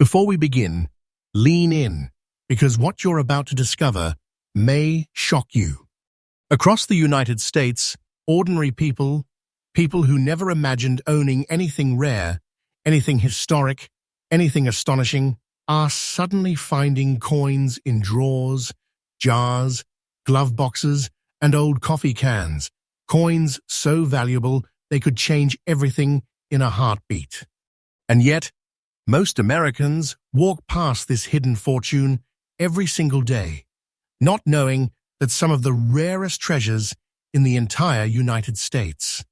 Before we begin, lean in, because what you're about to discover may shock you. Across the United States, ordinary people who never imagined owning anything rare, anything historic, anything astonishing, are suddenly finding coins in drawers, jars, glove boxes, and old coffee cans. Coins so valuable they could change everything in a heartbeat. And yet, most Americans walk past this hidden fortune every single day, not knowing that some of the rarest treasures in the entire United States.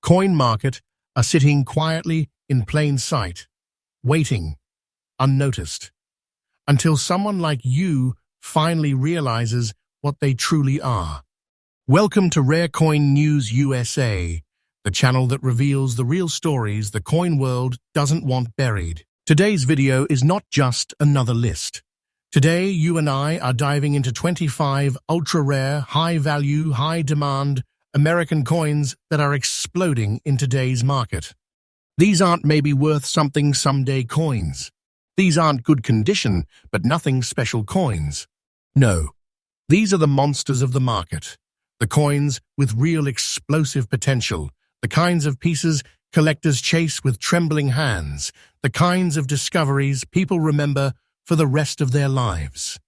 Coin market are sitting quietly in plain sight, waiting, unnoticed, until someone like you finally realizes what they truly are. Welcome to Rare Coin News USA, the channel that reveals the real stories the coin world doesn't want buried. Today's video is not just another list. Today, you and I are diving into 25 ultra-rare, high-value, high-demand American coins that are exploding in today's market. These aren't maybe worth something someday coins. These aren't good condition, but nothing special coins. No, these are the monsters of the market. The coins with real explosive potential. The kinds of pieces collectors chase with trembling hands. The kinds of discoveries people remember for the rest of their lives.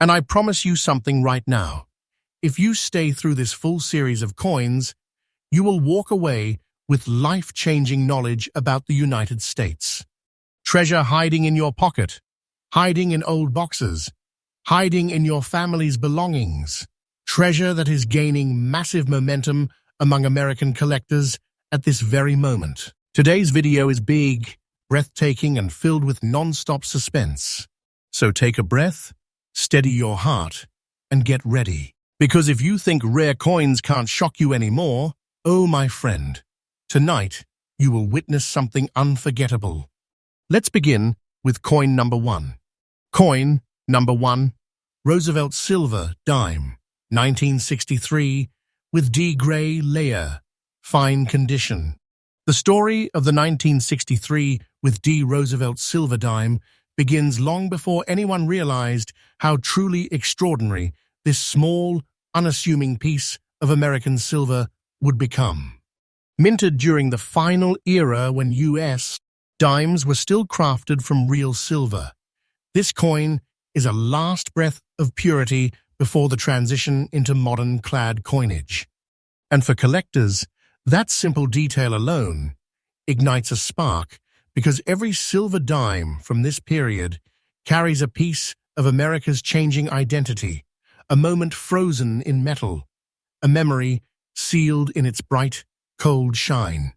And I promise you something right now. If you stay through this full series of coins, you will walk away with life-changing knowledge about the United States. Treasure hiding in your pocket, hiding in old boxes, hiding in your family's belongings. Treasure that is gaining massive momentum among American collectors at this very moment. Today's video is big, breathtaking, and filled with non-stop suspense. So take a breath, steady your heart, and get ready. Because if you think rare coins can't shock you anymore, oh my friend, tonight you will witness something unforgettable. Let's begin with coin number 1. Coin number 1, Roosevelt Silver Dime, 1963, with D-gray layer, fine condition. The story of the 1963 with D. Roosevelt Silver Dime begins long before anyone realized how truly extraordinary this small, unassuming piece of American silver would become. Minted during the final era when U.S. dimes were still crafted from real silver, this coin is a last breath of purity before the transition into modern clad coinage. And for collectors, that simple detail alone ignites a spark, because every silver dime from this period carries a piece of America's changing identity, a moment frozen in metal, a memory sealed in its bright, cold shine.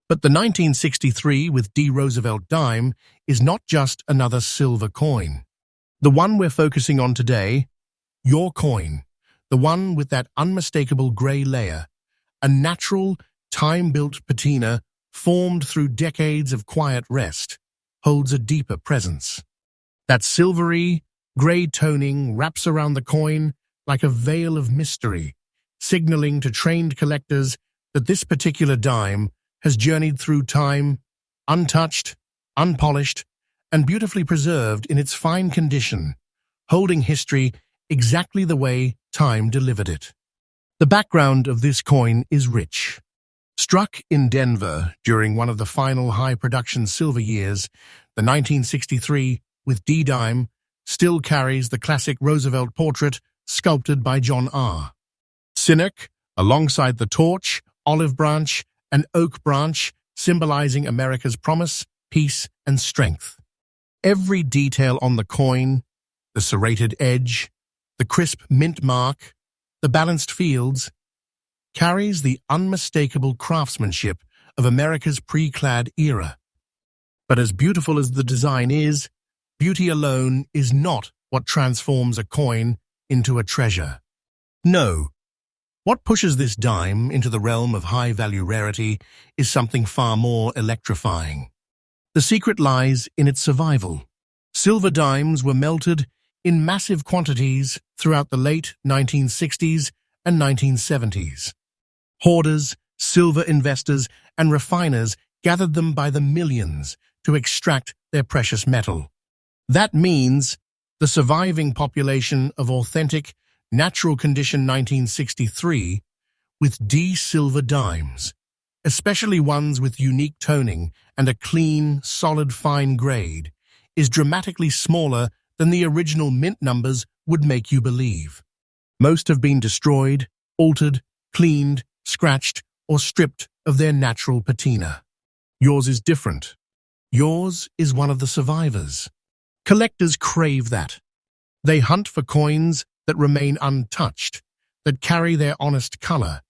But the 1963 with D. Roosevelt Dime is not just another silver coin. The one we're focusing on today, your coin, the one with that unmistakable gray layer, a natural, time-built patina formed through decades of quiet rest, holds a deeper presence. That silvery, gray toning wraps around the coin like a veil of mystery, signaling to trained collectors that this particular dime has journeyed through time, untouched, unpolished, and beautifully preserved in its fine condition, holding history exactly the way time delivered it. The background of this coin is rich. Struck in Denver during one of the final high-production silver years, the 1963 with D-Dime still carries the classic Roosevelt portrait sculpted by John R. Sinek, alongside the torch, olive branch, and oak branch, symbolizing America's promise, peace, and strength. Every detail on the coin, the serrated edge, the crisp mint mark, the balanced fields, carries the unmistakable craftsmanship of America's pre-clad era. But as beautiful as the design is, beauty alone is not what transforms a coin into a treasure. No, what pushes this dime into the realm of high-value rarity is something far more electrifying. The secret lies in its survival. Silver dimes were melted in massive quantities throughout the late 1960s and 1970s. Hoarders, silver investors, and refiners gathered them by the millions to extract their precious metal. That means the surviving population of authentic, natural condition 1963 with D silver dimes, especially ones with unique toning and a clean, solid fine grade, is dramatically smaller than the original mint numbers would make you believe. Most have been destroyed, altered, cleaned, scratched, or stripped of their natural patina. Yours is different. Yours is one of the survivors. Collectors crave that. They hunt for coins that remain untouched, that carry their honest color,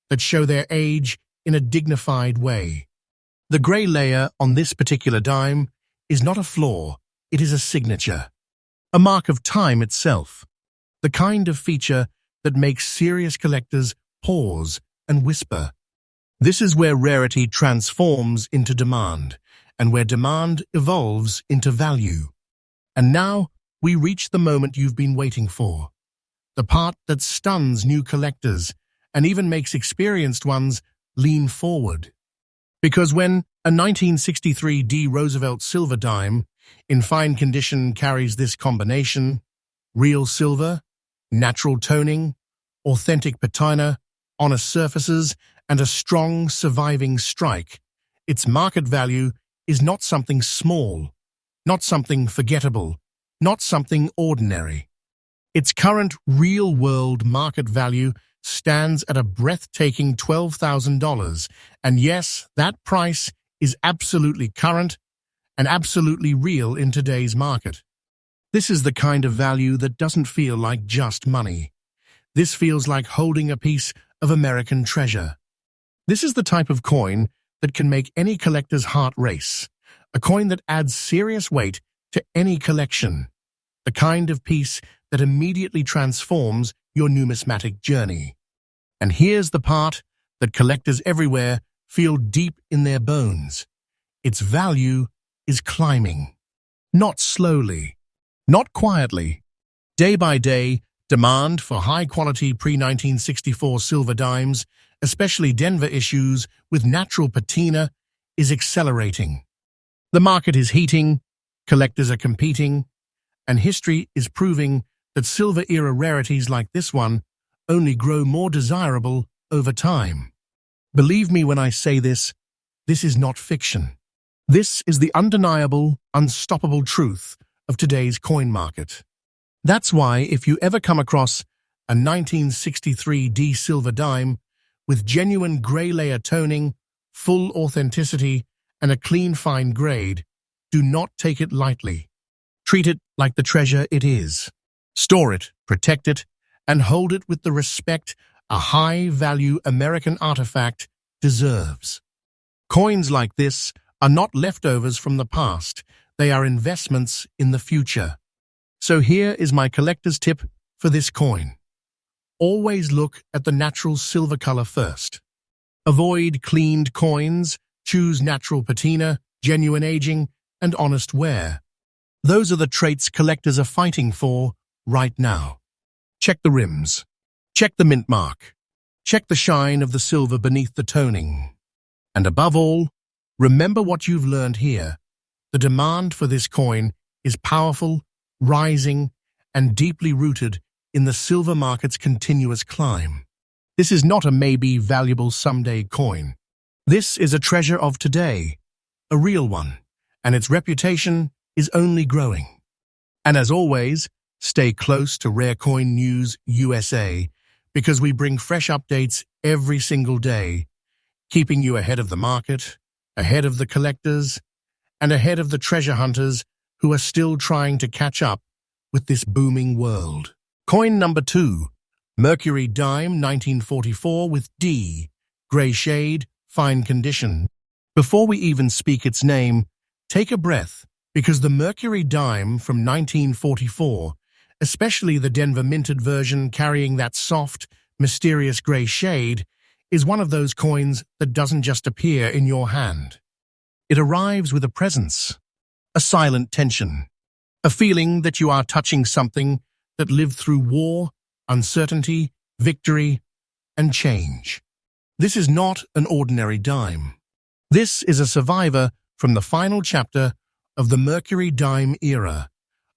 that show their age in a dignified way. The gray layer on this particular dime is not a flaw, it is a signature, a mark of time itself, the kind of feature that makes serious collectors pause and whisper. This is where rarity transforms into demand, and where demand evolves into value. And now we reach the moment you've been waiting for, the part that stuns new collectors and even makes experienced ones lean forward. Because when a 1963 D Roosevelt silver dime in fine condition carries this combination, real silver, natural toning, authentic patina, honest surfaces, and a strong surviving strike, its market value is not something small, not something forgettable, not something ordinary. Its current real-world market value stands at a breathtaking $12,000, and yes, that price is absolutely current and absolutely real in today's market. This is the kind of value that doesn't feel like just money. This feels like holding a piece of American treasure. This is the type of coin that can make any collector's heart race, a coin that adds serious weight to any collection, the kind of piece that immediately transforms your numismatic journey. And here's the part that collectors everywhere feel deep in their bones. Its value is climbing. Not slowly, not quietly. Day by day, demand for high-quality pre-1964 silver dimes, especially Denver issues with natural patina, is accelerating. The market is heating, collectors are competing, and history is proving that silver-era rarities like this one only grow more desirable over time. Believe me when I say this is not fiction. This is the undeniable, unstoppable truth of today's coin market. That's why if you ever come across a 1963 D silver dime with genuine gray layer toning, full authenticity, and a clean fine grade, do not take it lightly. Treat it like the treasure it is. Store it, protect it, and hold it with the respect a high-value American artifact deserves. Coins like this are not leftovers from the past. They are investments in the future. So here is my collector's tip for this coin. Always look at the natural silver color first. Avoid cleaned coins, choose natural patina, genuine aging, and honest wear. Those are the traits collectors are fighting for right now. Check the rims. Check the mint mark. Check the shine of the silver beneath the toning. And above all, remember what you've learned here. The demand for this coin is powerful, rising, and deeply rooted in the silver market's continuous climb. This is not a maybe valuable someday coin. This is a treasure of today, a real one, and its reputation is only growing. And as always, stay close to Rare Coin News USA because we bring fresh updates every single day, keeping you ahead of the market, ahead of the collectors, and ahead of the treasure hunters who are still trying to catch up with this booming world. Coin number 2, Mercury Dime 1944 with D, gray shade, fine condition. Before we even speak its name, take a breath because the Mercury Dime from 1944, especially the Denver minted version carrying that soft, mysterious gray shade, is one of those coins that doesn't just appear in your hand. It arrives with a presence, a silent tension, a feeling that you are touching something that lived through war, uncertainty, victory, and change. This is not an ordinary dime. This is a survivor from the final chapter of the Mercury Dime era,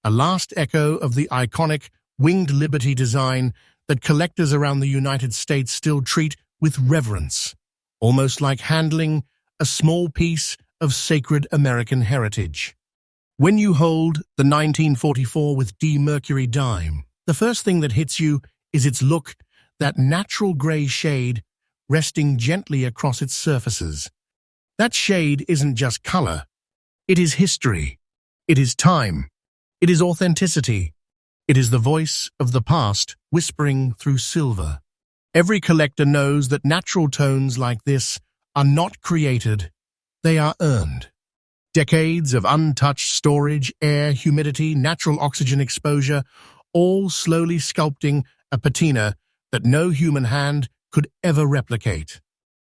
a last echo of the iconic Winged Liberty design that collectors around the United States still treat with reverence, almost like handling a small piece of sacred American heritage. When you hold the 1944 with D Mercury Dime, the first thing that hits you is its look, that natural gray shade resting gently across its surfaces. That shade isn't just color. It is history. It is time. It is authenticity. It is the voice of the past whispering through silver. Every collector knows that natural tones like this are not created, they are earned. Decades of untouched storage, air, humidity, natural oxygen exposure, all slowly sculpting a patina that no human hand could ever replicate.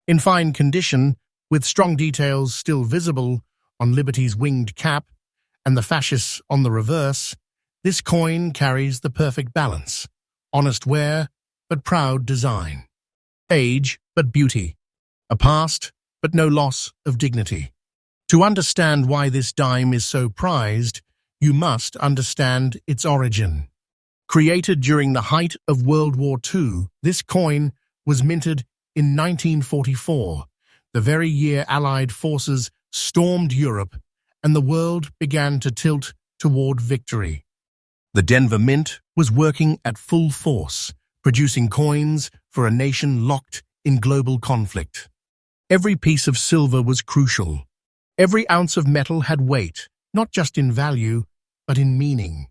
In fine condition, with strong details still visible on Liberty's winged cap and the fasces on the reverse, this coin carries the perfect balance. Honest wear, but proud design. Age, but beauty. A past, but no loss of dignity. To understand why this dime is so prized, you must understand its origin. Created during the height of World War II, this coin was minted in 1944, the very year Allied forces stormed Europe and the world began to tilt toward victory. The Denver Mint was working at full force, producing coins for a nation locked in global conflict. Every piece of silver was crucial. Every ounce of metal had weight, not just in value, but in meaning.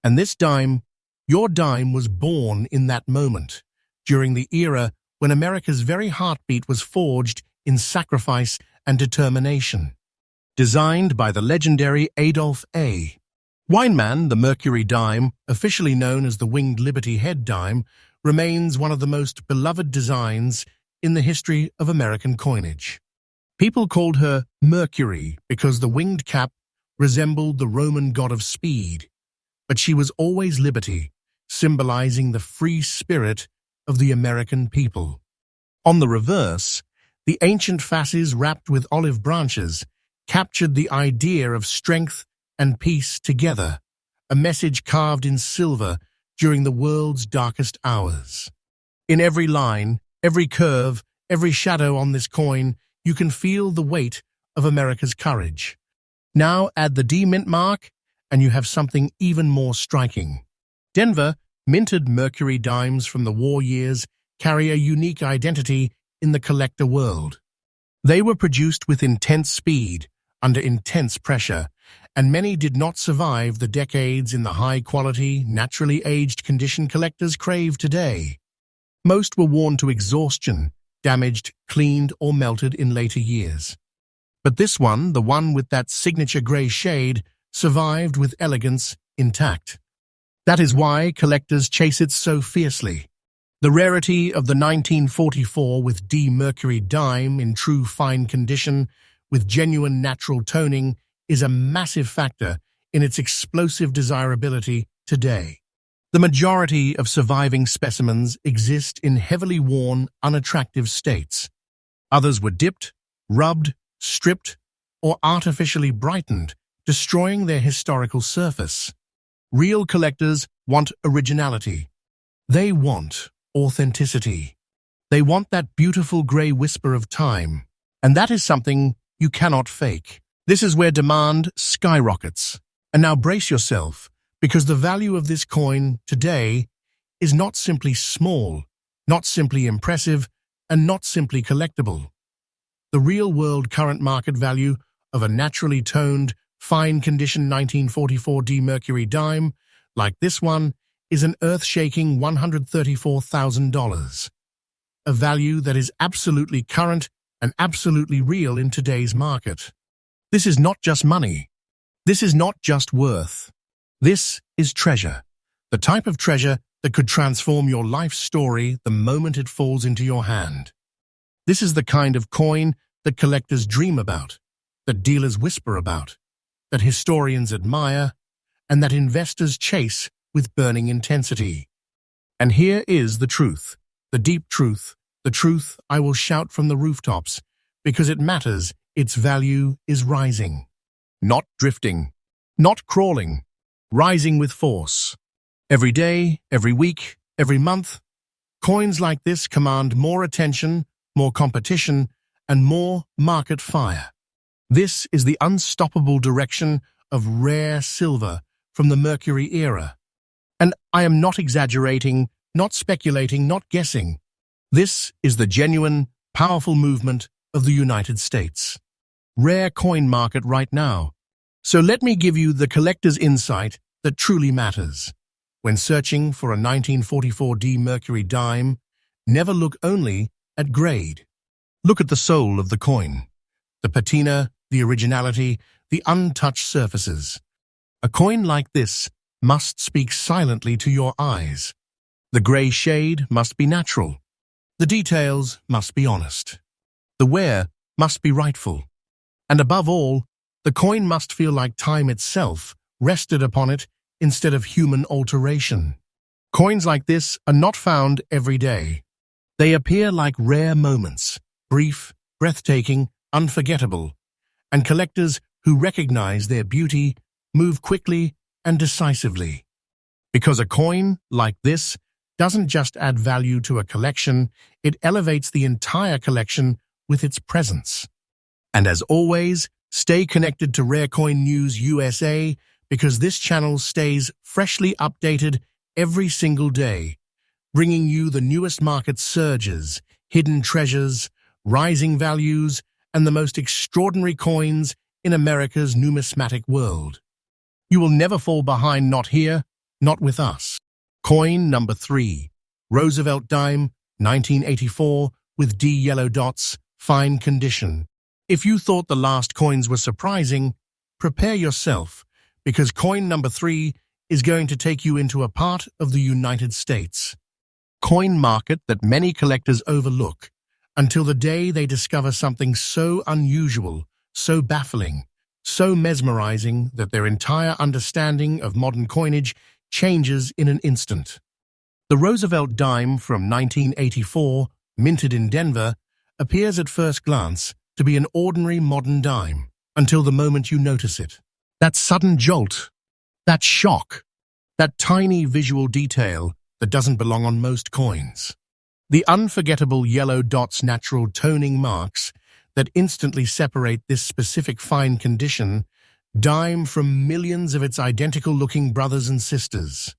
And this dime, your dime, was born in that moment, during the era when America's very heartbeat was forged in sacrifice and determination. Designed by the legendary Adolph A. Weinman, the Mercury Dime, officially known as the Winged Liberty Head Dime, remains one of the most beloved designs in the history of American coinage. People called her Mercury because the winged cap resembled the Roman god of speed, but she was always liberty, symbolizing the free spirit of the American people. On the reverse, the ancient fasces wrapped with olive branches captured the idea of strength and peace together, a message carved in silver during the world's darkest hours. In every line, every curve, every shadow on this coin, you can feel the weight of America's courage. Now add the D Mintmark, and you have something even more striking. Denver minted Mercury dimes from the war years carry a unique identity in the collector world. They were produced with intense speed, under intense pressure, and many did not survive the decades in the high-quality, naturally aged condition collectors crave today. Most were worn to exhaustion, damaged, cleaned, or melted in later years. But this one, the one with that signature gray shade, survived with elegance intact. That is why collectors chase it so fiercely. The rarity of the 1944 with D Mercury Dime in true fine condition, with genuine natural toning, is a massive factor in its explosive desirability today. The majority of surviving specimens exist in heavily worn, unattractive states. Others were dipped, rubbed, stripped, or artificially brightened, destroying their historical surface. Real collectors want originality. They want authenticity. They want that beautiful gray whisper of time, and that is something you cannot fake. This is where demand skyrockets. And now brace yourself, because the value of this coin today is not simply small, not simply impressive, and not simply collectible. The real-world current market value of a naturally toned, fine-condition 1944 D Mercury Dime, like this one, is an earth-shaking $134,000. A value that is absolutely current and absolutely real in today's market. This is not just money. This is not just worth. This is treasure. The type of treasure that could transform your life story the moment it falls into your hand. This is the kind of coin that collectors dream about, that dealers whisper about, that historians admire, and that investors chase with burning intensity. And here is the truth, the deep truth, the truth I will shout from the rooftops, because it matters, its value is rising. Not drifting, not crawling, rising with force. Every day, every week, every month, coins like this command more attention, more competition, and more market fire. This is the unstoppable direction of rare silver from the Mercury era. And I am not exaggerating, not speculating, not guessing. This is the genuine, powerful movement of the United States. Rare coin market right now. So let me give you the collector's insight that truly matters. When searching for a 1944 D Mercury dime, never look only at grade. Look at the soul of the coin. The patina, the originality, the untouched surfaces. A coin like this must speak silently to your eyes. The grey shade must be natural. The details must be honest. The wear must be rightful. And above all, the coin must feel like time itself rested upon it instead of human alteration. Coins like this are not found every day. They appear like rare moments, brief, breathtaking, unforgettable, and collectors who recognize their beauty move quickly and decisively. Because a coin like this doesn't just add value to a collection, it elevates the entire collection with its presence. And as always, stay connected to Rare Coin News USA because this channel stays freshly updated every single day, bringing you the newest market surges, hidden treasures, rising values, and the most extraordinary coins in America's numismatic world. You will never fall behind, not here, not with us. Coin number 3, Roosevelt Dime, 1984, with D yellow dots, fine condition. If you thought the last coins were surprising, prepare yourself, because coin number 3 is going to take you into a part of the United States. Coin market that many collectors overlook, until the day they discover something so unusual, so baffling, so mesmerizing that their entire understanding of modern coinage changes in an instant. The Roosevelt Dime from 1984, minted in Denver, appears at first glance to be an ordinary modern dime, until the moment you notice it. That sudden jolt, that shock, that tiny visual detail that doesn't belong on most coins. The unforgettable yellow dots, natural toning marks that instantly separate this specific fine condition dime from millions of its identical-looking brothers and sisters.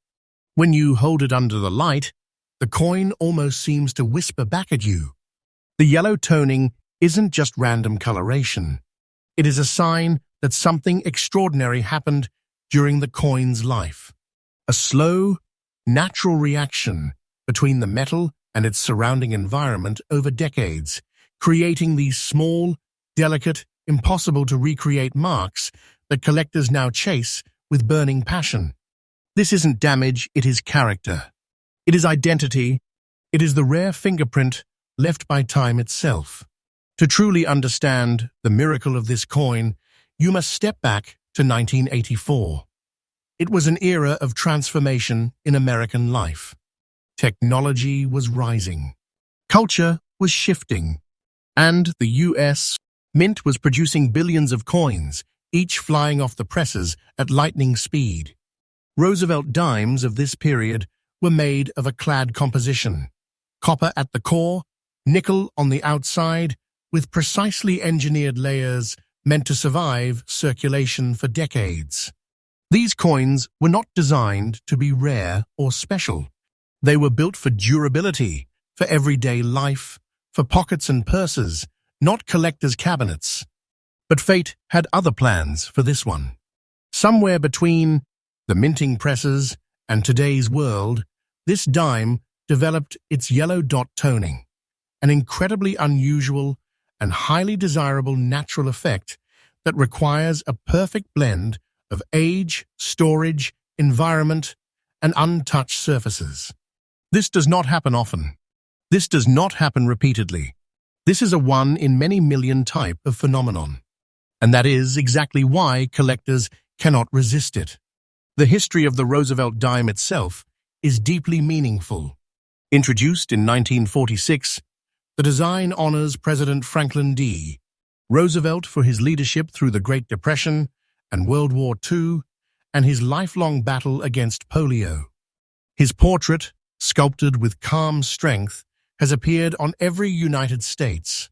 When you hold it under the light, the coin almost seems to whisper back at you. The yellow toning isn't just random coloration. It is a sign that something extraordinary happened during the coin's life. A slow, natural reaction between the metal and its surrounding environment over decades, creating these small, delicate, impossible-to-recreate marks that collectors now chase with burning passion. This isn't damage, it is character. It is identity. It is the rare fingerprint left by time itself. To truly understand the miracle of this coin, you must step back to 1984. It was an era of transformation in American life. Technology was rising. Culture was shifting. And the U.S. Mint was producing billions of coins, each flying off the presses at lightning speed. Roosevelt dimes of this period were made of a clad composition, copper at the core, nickel on the outside, with precisely engineered layers meant to survive circulation for decades. These coins were not designed to be rare or special. They were built for durability, for everyday life, for pockets and purses, not collectors' cabinets. But fate had other plans for this one. Somewhere between the minting presses and today's world, this dime developed its yellow dot toning, an incredibly unusual and highly desirable natural effect that requires a perfect blend of age, storage, environment, and untouched surfaces. This does not happen often. This does not happen repeatedly. This is a one-in-many-million type of phenomenon. And that is exactly why collectors cannot resist it. The history of the Roosevelt dime itself is deeply meaningful. Introduced in 1946, the design honors President Franklin D. Roosevelt for his leadership through the Great Depression and World War II, and his lifelong battle against polio. His portrait, sculpted with calm strength, has appeared on every United States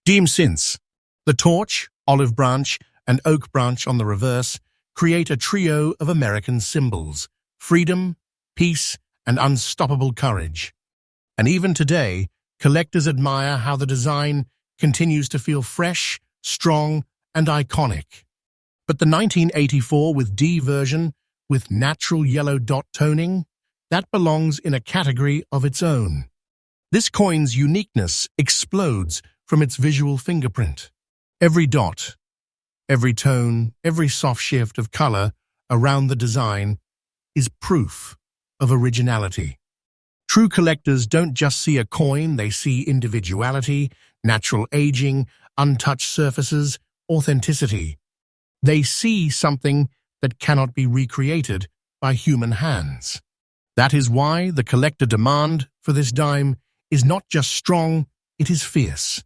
dime since. The torch, olive branch, and oak branch on the reverse create a trio of American symbols: freedom, peace, and unstoppable courage. And even today, collectors admire how the design continues to feel fresh, strong, and iconic. But the 1984 with D version, with natural yellow dot toning, that belongs in a category of its own. This coin's uniqueness explodes from its visual fingerprint. Every dot, every tone, every soft shift of color around the design is proof of originality. True collectors don't just see a coin, they see individuality, natural aging, untouched surfaces, authenticity. They see something that cannot be recreated by human hands. That is why the collector demand for this dime is not just strong, it is fierce.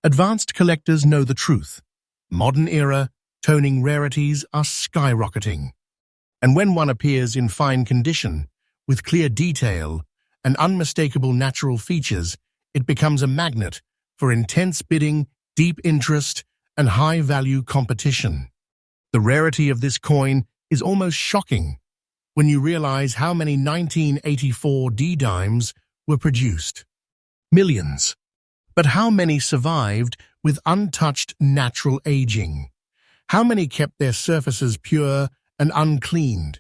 Advanced collectors know the truth. Modern era toning rarities are skyrocketing. And when one appears in fine condition, with clear detail and unmistakable natural features, it becomes a magnet for intense bidding, deep interest, and high-value competition. The rarity of this coin is almost shocking when you realize how many 1984 D-dimes were produced. Millions. But how many survived with untouched natural aging? How many kept their surfaces pure and uncleaned?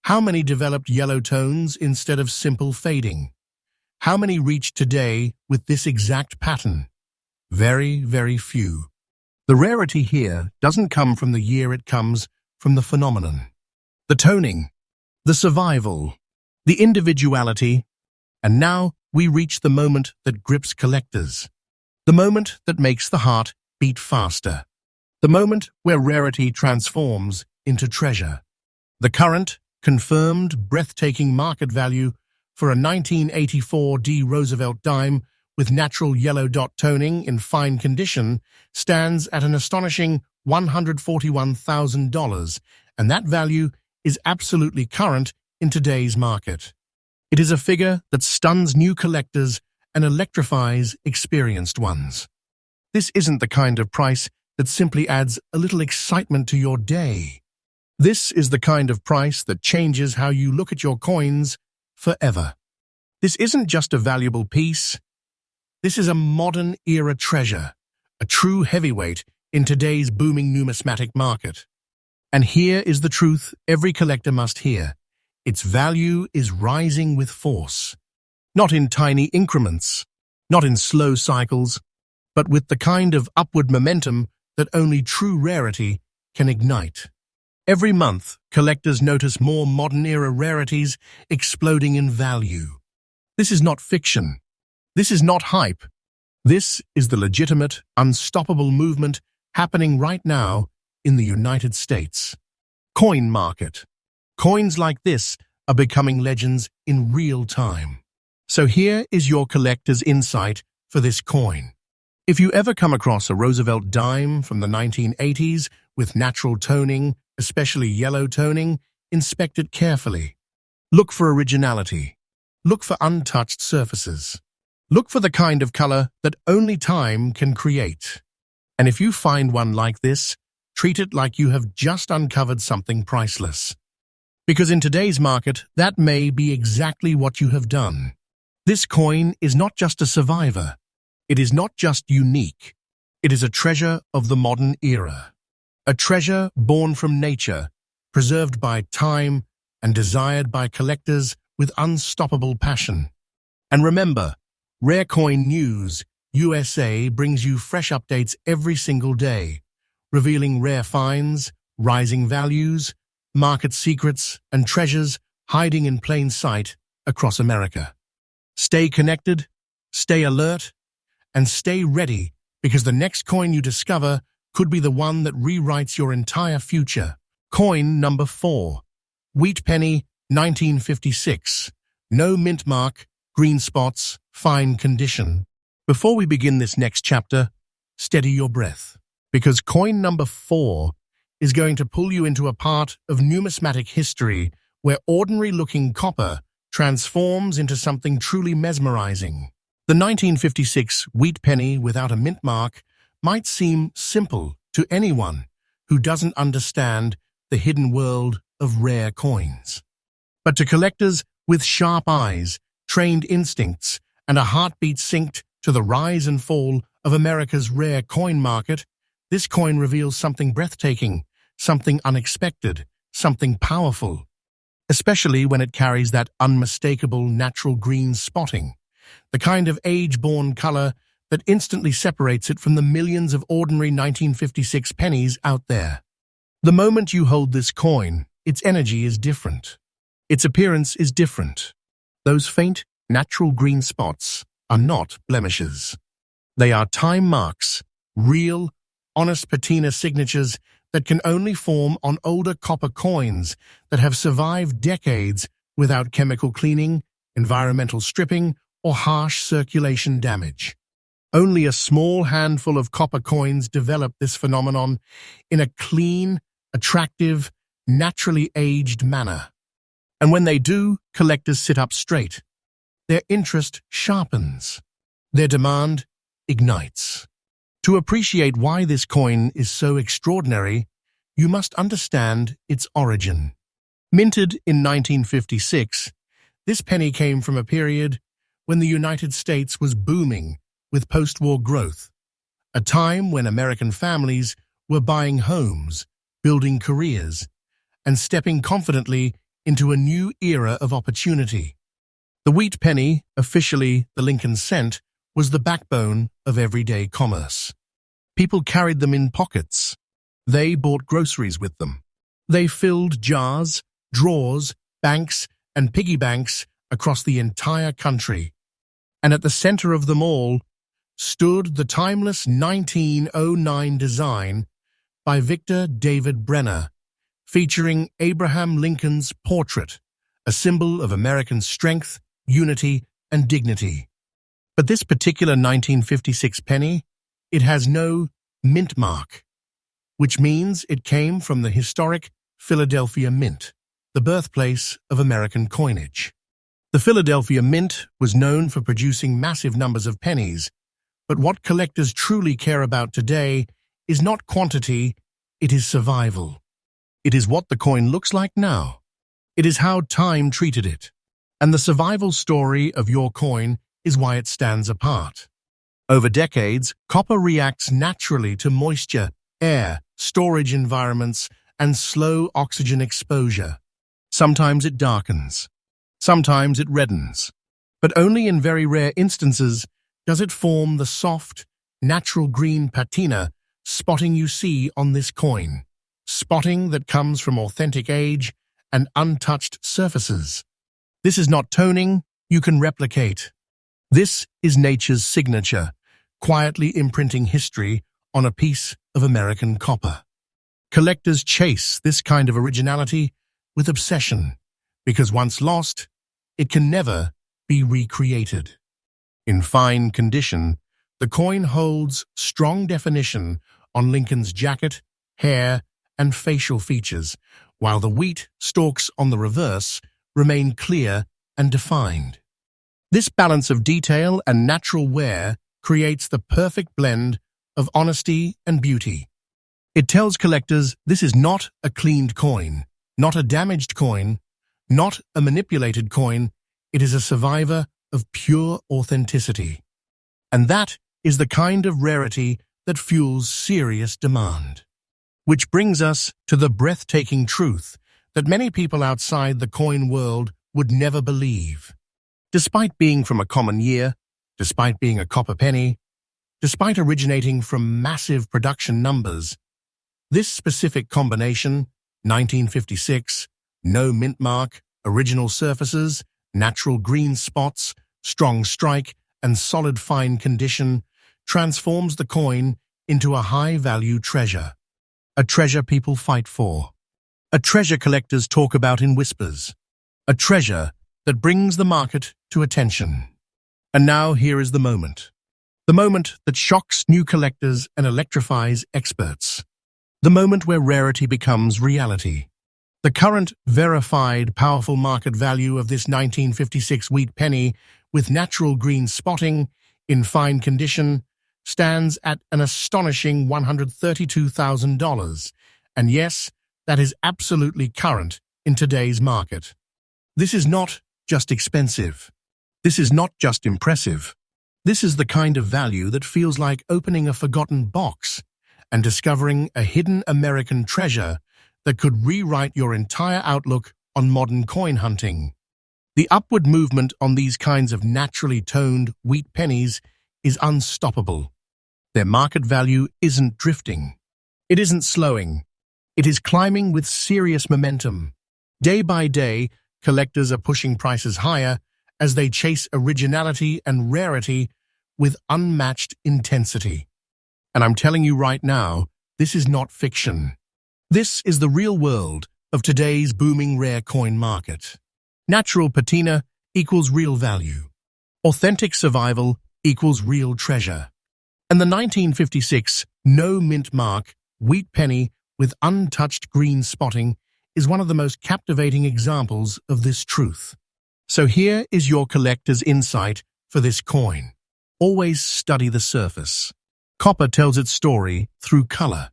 How many developed yellow tones instead of simple fading? How many reach today with this exact pattern? Very, very few. The rarity here doesn't come from the year, it comes from the phenomenon. The toning, the survival, the individuality, and now we reach the moment that grips collectors. The moment that makes the heart beat faster. The moment where rarity transforms into treasure. The current, confirmed, breathtaking market value for a 1984 D Roosevelt Dime with natural yellow dot toning in fine condition stands at an astonishing $141,000, and that value is absolutely current in today's market. It is a figure that stuns new collectors and electrifies experienced ones. This isn't the kind of price that simply adds a little excitement to your day. This is the kind of price that changes how you look at your coins forever. This isn't just a valuable piece. This is a modern-era treasure, a true heavyweight in today's booming numismatic market. And here is the truth every collector must hear. Its value is rising with force. Not in tiny increments, not in slow cycles, but with the kind of upward momentum that only true rarity can ignite. Every month, collectors notice more modern-era rarities exploding in value. This is not fiction. This is not hype. This is the legitimate, unstoppable movement happening right now in the United States. Coin market. Coins like this are becoming legends in real time. So here is your collector's insight for this coin. If you ever come across a Roosevelt Dime from the 1980s with natural toning, especially yellow toning, inspect it carefully. Look for originality. Look for untouched surfaces. Look for the kind of color that only time can create. And if you find one like this, treat it like you have just uncovered something priceless. Because in today's market, that may be exactly what you have done. This coin is not just a survivor. It is not just unique. It is a treasure of the modern era. A treasure born from nature, preserved by time, and desired by collectors with unstoppable passion. And remember, Rare Coin News USA brings you fresh updates every single day, revealing rare finds, rising values, market secrets, and treasures hiding in plain sight across America. Stay connected, stay alert, and stay ready, because the next coin you discover could be the one that rewrites your entire future. Coin number 4. Wheat penny, 1956. No mint mark, green spots, fine condition. Before we begin this next chapter, steady your breath, because coin number 4 is going to pull you into a part of numismatic history where ordinary-looking copper transforms into something truly mesmerizing. The 1956 wheat penny without a mint mark might seem simple to anyone who doesn't understand the hidden world of rare coins. But to collectors with sharp eyes, trained instincts, and a heartbeat synced to the rise and fall of America's rare coin market, this coin reveals something breathtaking, something unexpected, something powerful, especially when it carries that unmistakable natural green spotting, the kind of age-born color that instantly separates it from the millions of ordinary 1956 pennies out there. The moment you hold this coin, its energy is different. Its appearance is different. Those faint, natural green spots are not blemishes. They are time marks, real, honest patina signatures that can only form on older copper coins that have survived decades without chemical cleaning, environmental stripping, or harsh circulation damage. Only a small handful of copper coins develop this phenomenon in a clean, attractive, naturally aged manner. And when they do, collectors sit up straight. Their interest sharpens. Their demand ignites. To appreciate why this coin is so extraordinary, you must understand its origin. Minted in 1956, this penny came from a period when the United States was booming with post-war growth, a time when American families were buying homes, building careers, and stepping confidently into a new era of opportunity. The wheat penny, officially the Lincoln cent, was the backbone of everyday commerce. People carried them in pockets. They bought groceries with them. They filled jars, drawers, banks, and piggy banks across the entire country. And at the center of them all stood the timeless 1909 design by Victor David Brenner, featuring Abraham Lincoln's portrait, a symbol of American strength, unity, and dignity. But this particular 1956 penny, it has no mint mark, which means it came from the historic Philadelphia Mint, the birthplace of American coinage. The Philadelphia Mint was known for producing massive numbers of pennies, but what collectors truly care about today is not quantity, it is survival. It is what the coin looks like now. It is how time treated it. And the survival story of your coin is why it stands apart. Over decades, copper reacts naturally to moisture, air, storage environments, and slow oxygen exposure. Sometimes it darkens. Sometimes it reddens. But only in very rare instances does it form the soft, natural green patina spotting you see on this coin. Spotting that comes from authentic age and untouched surfaces. This is not toning you can replicate. This is nature's signature, quietly imprinting history on a piece of American copper. Collectors chase this kind of originality with obsession, because once lost, it can never be recreated. In fine condition, the coin holds strong definition on Lincoln's jacket, hair, and facial features, while the wheat stalks on the reverse remain clear and defined. This balance of detail and natural wear creates the perfect blend of honesty and beauty. It tells collectors this is not a cleaned coin, not a damaged coin, not a manipulated coin. It is a survivor of pure authenticity. And that is the kind of rarity that fuels serious demand. Which brings us to the breathtaking truth that many people outside the coin world would never believe. Despite being from a common year, despite being a copper penny, despite originating from massive production numbers, this specific combination, 1956, no mint mark, original surfaces, natural green spots, strong strike, and solid fine condition, transforms the coin into a high-value treasure. A treasure people fight for. A treasure collectors talk about in whispers. A treasure that brings the market to attention. And now here is the moment. The moment that shocks new collectors and electrifies experts. The moment where rarity becomes reality. The current verified powerful market value of this 1956 wheat penny with natural green spotting in fine condition stands at an astonishing $132,000. And yes, that is absolutely current in today's market. This is not just expensive. This is not just impressive. This is the kind of value that feels like opening a forgotten box and discovering a hidden American treasure that could rewrite your entire outlook on modern coin hunting. The upward movement on these kinds of naturally toned wheat pennies is unstoppable. Their market value isn't drifting. It isn't slowing. It is climbing with serious momentum. Day by day, collectors are pushing prices higher as they chase originality and rarity with unmatched intensity. And I'm telling you right now, this is not fiction. This is the real world of today's booming rare coin market. Natural patina equals real value. Authentic survival equals real treasure. And the 1956 no Mintmark wheat penny with untouched green spotting is one of the most captivating examples of this truth. So here is your collector's insight for this coin. Always study the surface. Copper tells its story through color.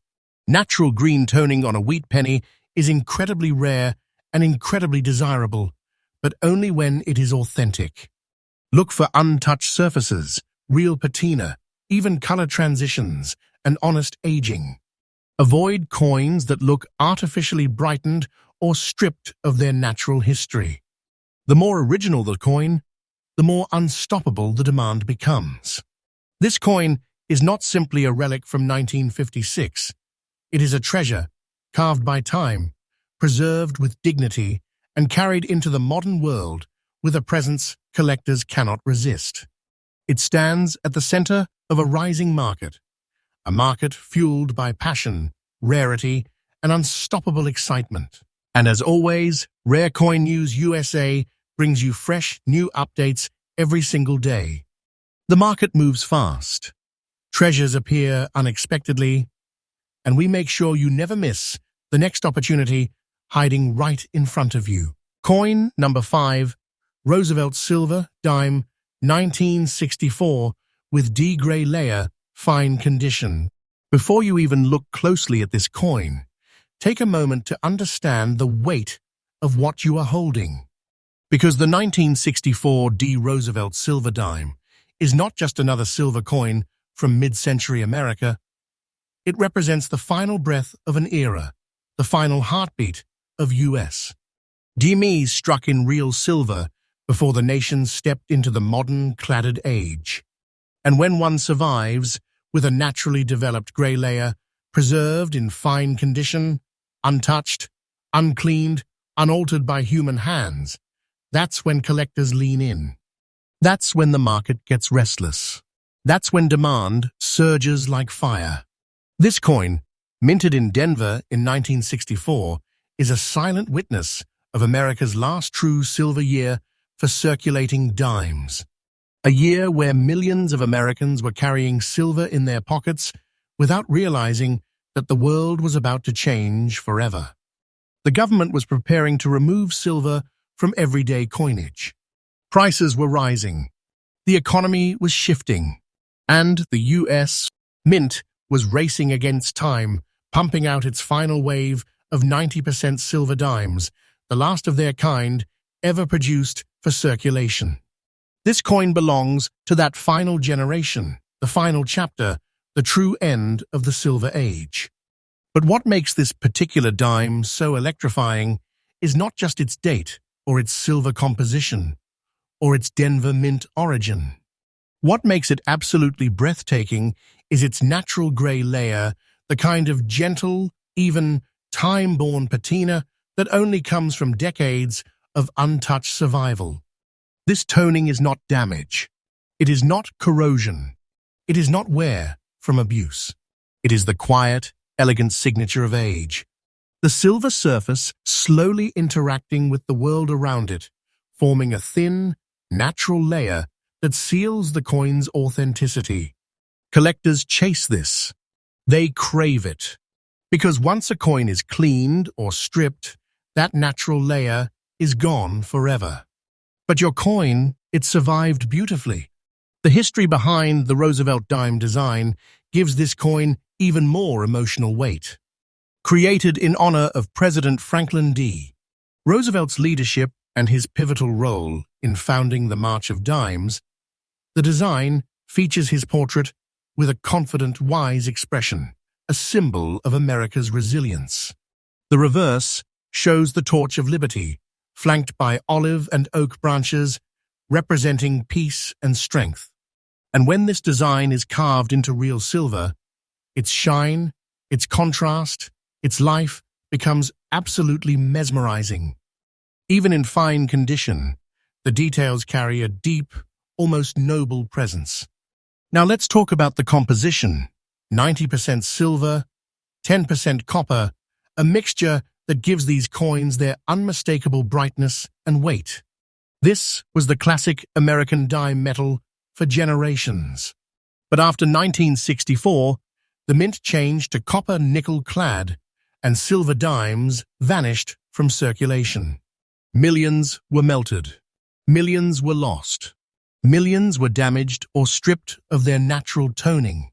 Natural green toning on a wheat penny is incredibly rare and incredibly desirable, but only when it is authentic. Look for untouched surfaces, real patina, even color transitions, and honest aging. Avoid coins that look artificially brightened or stripped of their natural history. The more original the coin, the more unstoppable the demand becomes. This coin is not simply a relic from 1956. It is a treasure, carved by time, preserved with dignity, and carried into the modern world with a presence collectors cannot resist. It stands at the center of a rising market, a market fueled by passion, rarity, and unstoppable excitement. And as always, Rare Coin News USA brings you fresh, new updates every single day. The market moves fast. Treasures appear unexpectedly, and we make sure you never miss the next opportunity hiding right in front of you. Coin number 5, Roosevelt Silver Dime, 1964, with D-gray layer, fine condition. Before you even look closely at this coin, take a moment to understand the weight of what you are holding. Because the 1964 D. Roosevelt Silver Dime is not just another silver coin from mid-century America. It represents the final breath of an era, the final heartbeat of U.S. Dimes struck in real silver before the nation stepped into the modern cladded age. And when one survives with a naturally developed gray layer, preserved in fine condition, untouched, uncleaned, unaltered by human hands, that's when collectors lean in. That's when the market gets restless. That's when demand surges like fire. This coin, minted in Denver in 1964, is a silent witness of America's last true silver year for circulating dimes. A year where millions of Americans were carrying silver in their pockets without realizing that the world was about to change forever. The government was preparing to remove silver from everyday coinage. Prices were rising. The economy was shifting. And the U.S. Mint was racing against time, pumping out its final wave of 90% silver dimes, the last of their kind ever produced for circulation. This coin belongs to that final generation, the final chapter, the true end of the Silver Age. But what makes this particular dime so electrifying is not just its date or its silver composition or its Denver Mint origin. What makes it absolutely breathtaking is its natural gray layer, the kind of gentle, even, time-born patina that only comes from decades of untouched survival. This toning is not damage. It is not corrosion. It is not wear from abuse. It is the quiet, elegant signature of age. The silver surface slowly interacting with the world around it, forming a thin, natural layer that seals the coin's authenticity. Collectors chase this. They crave it. Because once a coin is cleaned or stripped, that natural layer is gone forever. But your coin, it survived beautifully. The history behind the Roosevelt Dime design gives this coin even more emotional weight. Created in honor of President Franklin D. Roosevelt's leadership and his pivotal role in founding the March of Dimes, the design features his portrait with a confident, wise expression, a symbol of America's resilience. The reverse shows the Torch of Liberty, flanked by olive and oak branches, representing peace and strength. And when this design is carved into real silver, its shine, its contrast, its life becomes absolutely mesmerizing. Even in fine condition, the details carry a deep, almost noble presence. Now let's talk about the composition. 90% silver, 10% copper, a mixture that gives these coins their unmistakable brightness and weight. This was the classic American dime metal for generations. But after 1964, the mint changed to copper nickel-clad, and silver dimes vanished from circulation. Millions were melted. Millions were lost. Millions were damaged or stripped of their natural toning.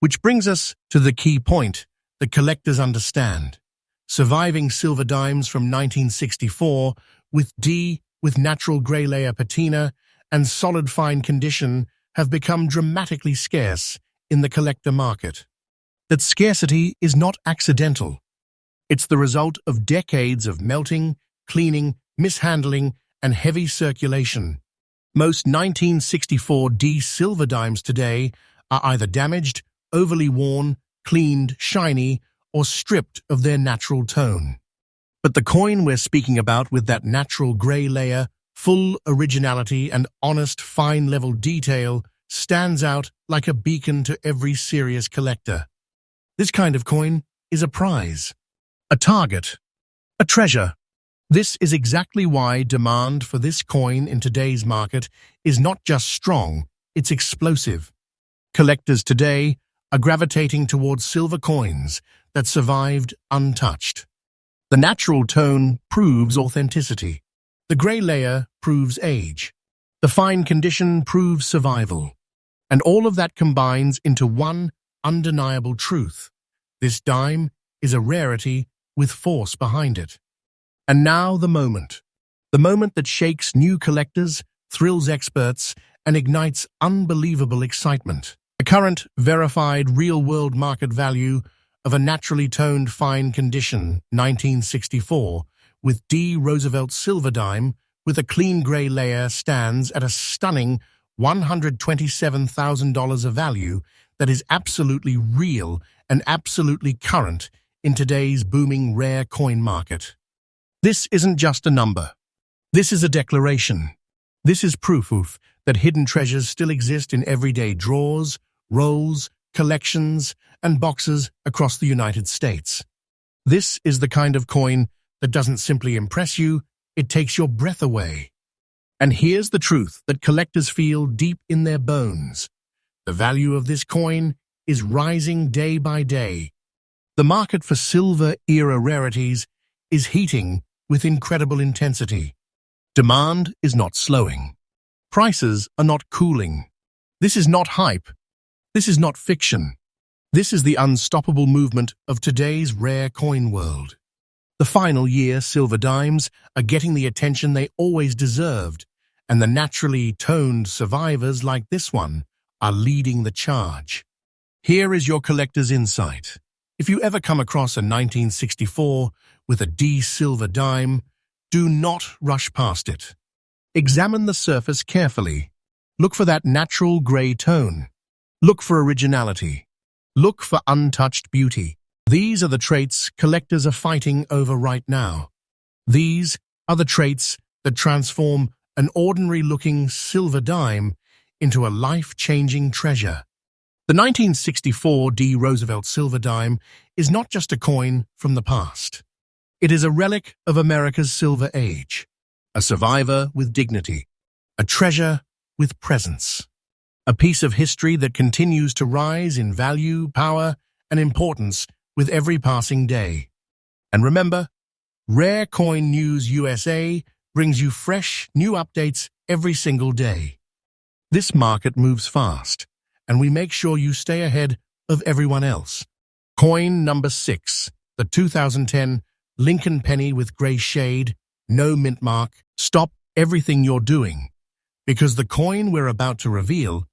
Which brings us to the key point that collectors understand. Surviving silver dimes from 1964 with natural grey layer patina and solid fine condition have become dramatically scarce in the collector market. That scarcity is not accidental. It's the result of decades of melting, cleaning, mishandling, and heavy circulation. Most 1964 D silver dimes today are either damaged, overly worn, cleaned, shiny, or stripped of their natural tone. But the coin we're speaking about with that natural grey layer, full originality and honest fine-level detail stands out like a beacon to every serious collector. This kind of coin is a prize, a target, a treasure. This is exactly why demand for this coin in today's market is not just strong, it's explosive. Collectors today are gravitating towards silver coins that survived untouched. The natural tone proves authenticity. The grey layer proves age. The fine condition proves survival. And all of that combines into one undeniable truth. This dime is a rarity with force behind it. And now the moment that shakes new collectors, thrills experts, and ignites unbelievable excitement. The current verified real-world market value of a naturally toned fine condition 1964 with D. Roosevelt silver dime with a clean grey layer stands at a stunning $127,000 of value that is absolutely real and absolutely current in today's booming rare coin market. This isn't just a number. This is a declaration. This is proof that hidden treasures still exist in everyday drawers, rolls, collections, and boxes across the United States. This is the kind of coin that doesn't simply impress you, it takes your breath away. And here's the truth that collectors feel deep in their bones. The value of this coin is rising day by day. The market for silver-era rarities is heating with incredible intensity. Demand is not slowing. Prices are not cooling. This is not hype. This is not fiction. This is the unstoppable movement of today's rare coin world. The final year silver dimes are getting the attention they always deserved, and the naturally toned survivors like this one are leading the charge. Here is your collector's insight. If you ever come across a 1964 with a D silver dime, do not rush past it. Examine the surface carefully. Look for that natural grey tone. Look for originality. Look for untouched beauty. These are the traits collectors are fighting over right now. These are the traits that transform an ordinary-looking silver dime into a life-changing treasure. The 1964 D. Roosevelt silver dime is not just a coin from the past. It is a relic of America's silver age, a survivor with dignity, a treasure with presence, a piece of history that continues to rise in value, power, and importance with every passing day. And remember, Rare Coin News USA brings you fresh, new updates every single day. This market moves fast, and we make sure you stay ahead of everyone else. Coin number 6, the 2010 Lincoln Penny with gray shade, no mint mark. Stop everything you're doing, because the coin we're about to reveal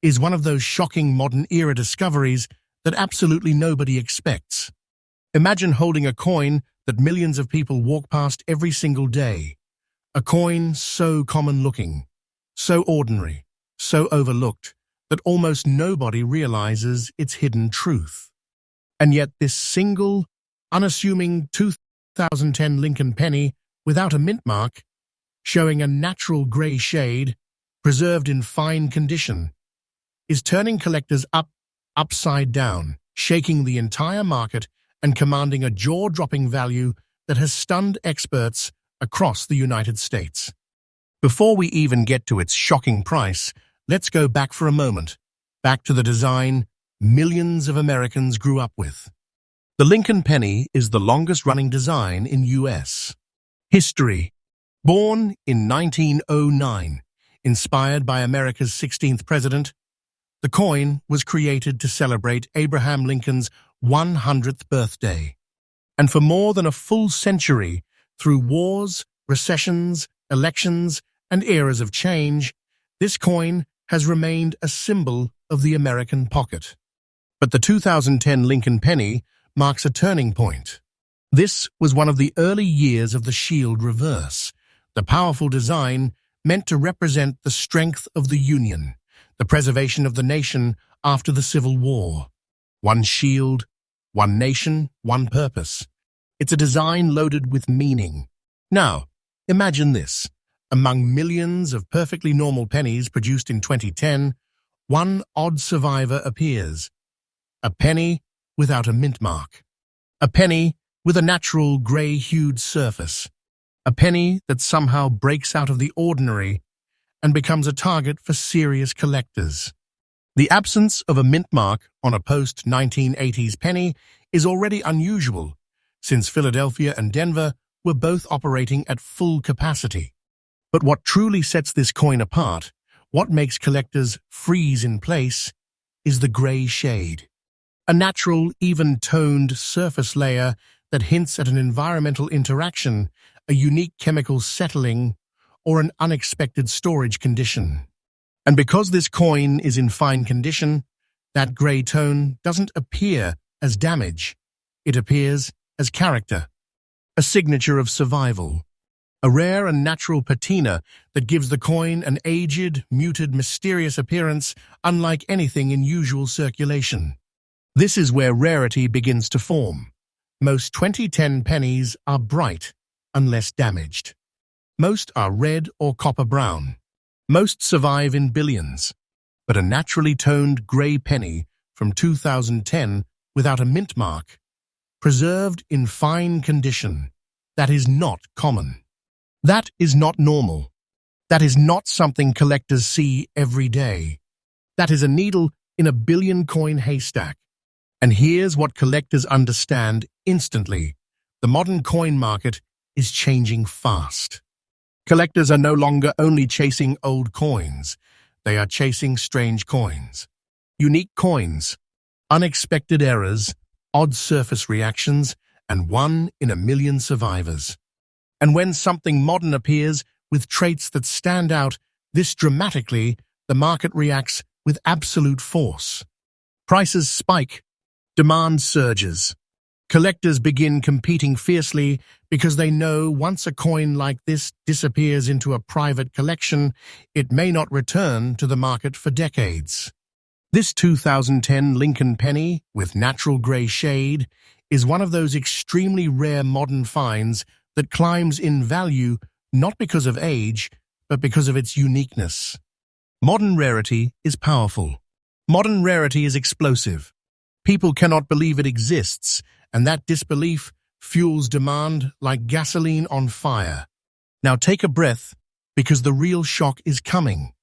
is one of those shocking modern-era discoveries that absolutely nobody expects. Imagine holding a coin that millions of people walk past every single day. A coin so common-looking, so ordinary, so overlooked, that almost nobody realizes its hidden truth. And yet this single, unassuming 2010 Lincoln Penny without a mint mark, showing a natural gray shade, preserved in fine condition, is turning collectors upside down, shaking the entire market and commanding a jaw-dropping value that has stunned experts across the United States. Before we even get to its shocking price, let's go back for a moment, back to the design millions of Americans grew up with. The Lincoln Penny is the longest-running design in U.S. history. Born in 1909, inspired by America's 16th president, the coin was created to celebrate Abraham Lincoln's 100th birthday. And for more than a full century, through wars, recessions, elections, and eras of change, this coin has remained a symbol of the American pocket. But the 2010 Lincoln Penny marks a turning point. This was one of the early years of the shield reverse, the powerful design meant to represent the strength of the Union, the preservation of the nation after the Civil War. One shield, one nation, one purpose. It's a design loaded with meaning. Now, imagine this. Among millions of perfectly normal pennies produced in 2010, one odd survivor appears. A penny without a mint mark. A penny with a natural grey-hued surface. A penny that somehow breaks out of the ordinary and becomes a target for serious collectors. The absence of a mint mark on a post-1980s penny is already unusual, since Philadelphia and Denver were both operating at full capacity. But what truly sets this coin apart, what makes collectors freeze in place, is the grey shade. A natural, even-toned surface layer that hints at an environmental interaction, a unique chemical settling, or an unexpected storage condition. And because this coin is in fine condition, that grey tone doesn't appear as damage. It appears as character, a signature of survival, a rare and natural patina that gives the coin an aged, muted, mysterious appearance unlike anything in usual circulation. This is where rarity begins to form. Most 2010 pennies are bright, unless damaged. Most are red or copper brown. Most survive in billions. But a naturally toned grey penny from 2010 without a mint mark, preserved in fine condition, that is not common. That is not normal. That is not something collectors see every day. That is a needle in a billion-coin haystack. And here's what collectors understand instantly. The modern coin market is changing fast. Collectors are no longer only chasing old coins. They are chasing strange coins. Unique coins, unexpected errors, odd surface reactions, and 1 in a million survivors. And when something modern appears with traits that stand out this dramatically, the market reacts with absolute force. Prices spike, demand surges. Collectors begin competing fiercely because they know once a coin like this disappears into a private collection, it may not return to the market for decades. This 2010 Lincoln Penny, with natural grey shade, is one of those extremely rare modern finds that climbs in value not because of age, but because of its uniqueness. Modern rarity is powerful. Modern rarity is explosive. People cannot believe it exists, and that disbelief fuels demand like gasoline on fire. Now take a breath, because the real shock is coming.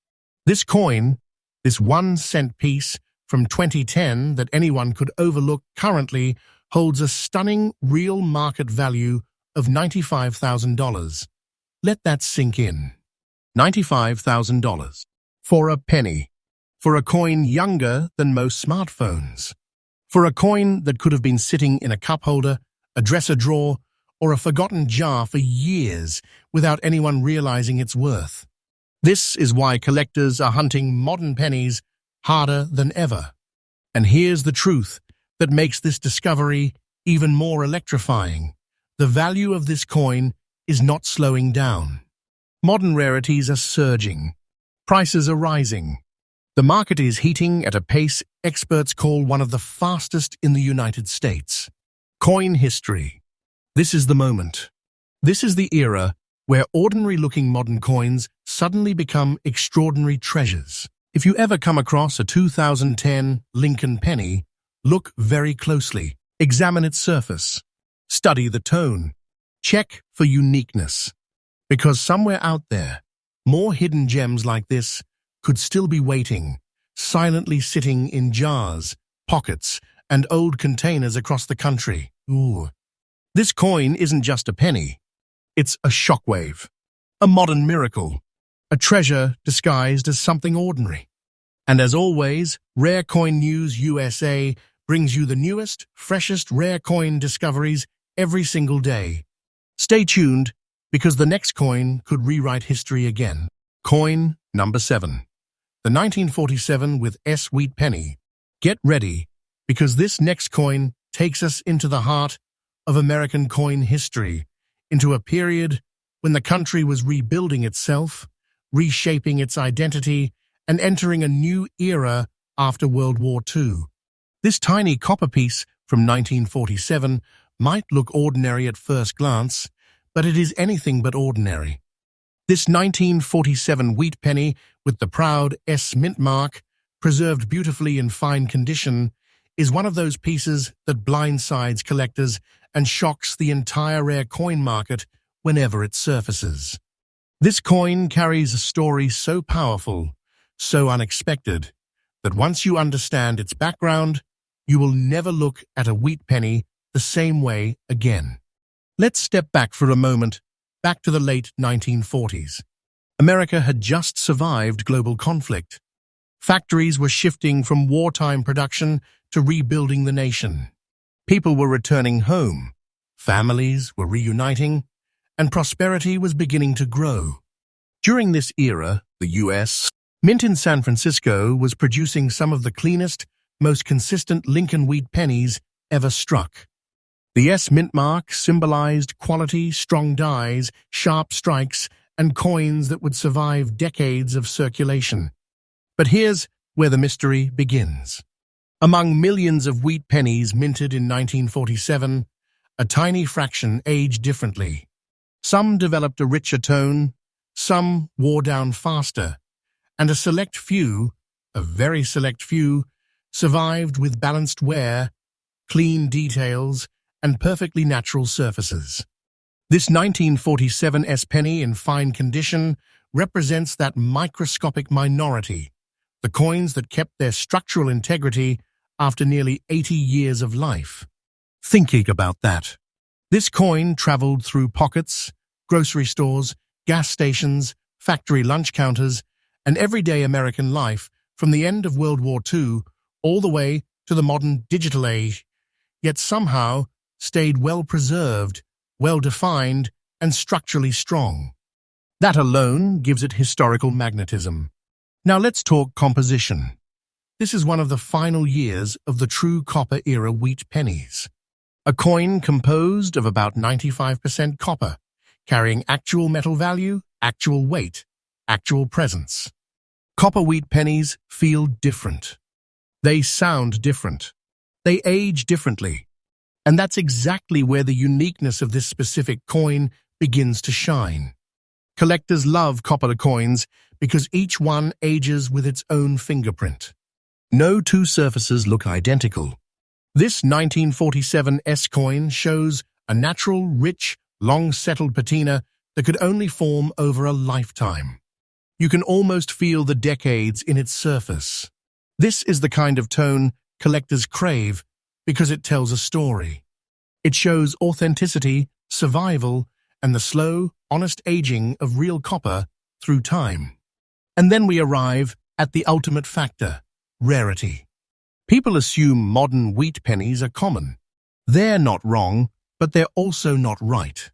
This coin, this 1-cent piece from 2010 that anyone could overlook currently holds a stunning real market value of $95,000. Let that sink in. $95,000. For a penny. For a coin younger than most smartphones. For a coin that could have been sitting in a cup holder, a dresser drawer, or a forgotten jar for years without anyone realizing its worth. This is why collectors are hunting modern pennies harder than ever. And here's the truth that makes this discovery even more electrifying. The value of this coin is not slowing down. Modern rarities are surging. Prices are rising. The market is heating at a pace experts call one of the fastest in the United States. Coin history. This is the moment. This is the era where ordinary-looking modern coins suddenly become extraordinary treasures. If you ever come across a 2010 Lincoln penny, look very closely. Examine its surface. Study the tone. Check for uniqueness. Because somewhere out there, more hidden gems like this could still be waiting, silently sitting in jars, pockets, and old containers across the country. Ooh. This coin isn't just a penny. It's a shockwave, a modern miracle, a treasure disguised as something ordinary. And as always, Rare Coin News USA brings you the newest, freshest rare coin discoveries every single day. Stay tuned, because the next coin could rewrite history again. Coin number 7. The 1947 with S wheat penny. Get ready, because this next coin takes us into the heart of American coin history, into a period when the country was rebuilding itself, reshaping its identity, and entering a new era after World War II. This tiny copper piece from 1947 might look ordinary at first glance, but it is anything but ordinary. This 1947 wheat penny with the proud S Mintmark, preserved beautifully in fine condition, is one of those pieces that blindsides collectors and shocks the entire rare coin market whenever it surfaces. This coin carries a story so powerful, so unexpected, that once you understand its background, you will never look at a wheat penny the same way again. Let's step back for a moment, back to the late 1940s. America had just survived global conflict. Factories were shifting from wartime production to rebuilding the nation. People were returning home, families were reuniting, and prosperity was beginning to grow. During this era, the U.S. Mint in San Francisco was producing some of the cleanest, most consistent Lincoln wheat pennies ever struck. The S Mintmark symbolized quality, strong dies, sharp strikes, and coins that would survive decades of circulation. But here's where the mystery begins. Among millions of wheat pennies minted in 1947, a tiny fraction aged differently. Some developed a richer tone, some wore down faster, and a select few, a very select few, survived with balanced wear, clean details, and perfectly natural surfaces. This 1947 S penny in fine condition represents that microscopic minority, the coins that kept their structural integrity after nearly 80 years of life. Thinking about that. This coin traveled through pockets, grocery stores, gas stations, factory lunch counters, and everyday American life from the end of World War II all the way to the modern digital age, yet somehow stayed well-preserved, well-defined, and structurally strong. That alone gives it historical magnetism. Now let's talk composition. This is one of the final years of the true copper-era wheat pennies. A coin composed of about 95% copper, carrying actual metal value, actual weight, actual presence. Copper wheat pennies feel different. They sound different. They age differently. And that's exactly where the uniqueness of this specific coin begins to shine. Collectors love copper coins because each one ages with its own fingerprint. No two surfaces look identical. This 1947 S coin shows a natural, rich, long-settled patina that could only form over a lifetime. You can almost feel the decades in its surface. This is the kind of tone collectors crave because it tells a story. It shows authenticity, survival, and the slow, honest aging of real copper through time. And then we arrive at the ultimate factor, rarity. People assume modern wheat pennies are common. They're not wrong, but they're also not right.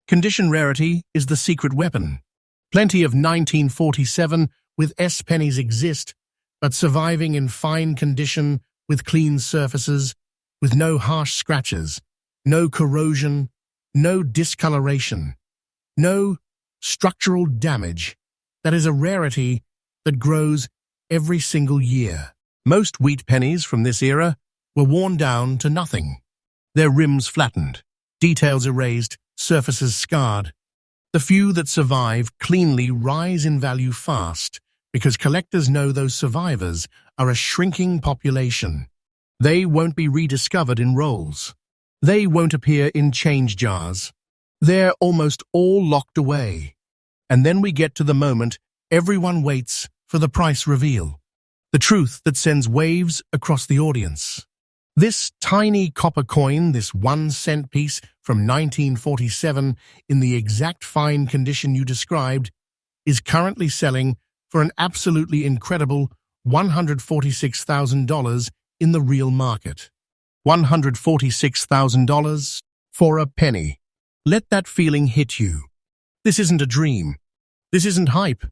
Condition rarity is the secret weapon. Plenty of 1947 with S pennies exist, but surviving in fine condition with clean surfaces, with no harsh scratches, no corrosion, no discoloration, no structural damage. That is a rarity that grows every single year. Most wheat pennies from this era were worn down to nothing. Their rims flattened, details erased, surfaces scarred. The few that survive cleanly rise in value fast because collectors know those survivors are a shrinking population. They won't be rediscovered in rolls. They won't appear in change jars. They're almost all locked away. And then we get to the moment everyone waits for, the price reveal. The truth that sends waves across the audience. This tiny copper coin, this 1-cent piece from 1947 in the exact fine condition you described, is currently selling for an absolutely incredible $146,000 in the real market. $146,000 for a penny. Let that feeling hit you. This isn't a dream. This isn't hype.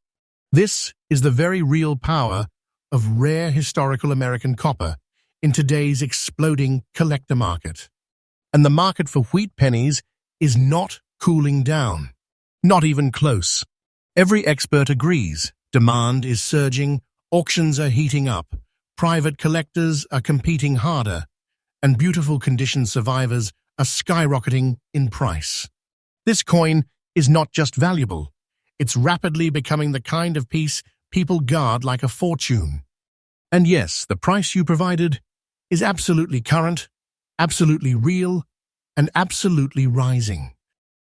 This is the very real power of rare historical American copper in today's exploding collector market. And the market for wheat pennies is not cooling down. Not even close. Every expert agrees. Demand is surging, auctions are heating up, private collectors are competing harder, and beautiful condition survivors are skyrocketing in price. This coin is not just valuable, it's rapidly becoming the kind of piece people guard like a fortune. And yes, the price you provided is absolutely current, absolutely real, and absolutely rising.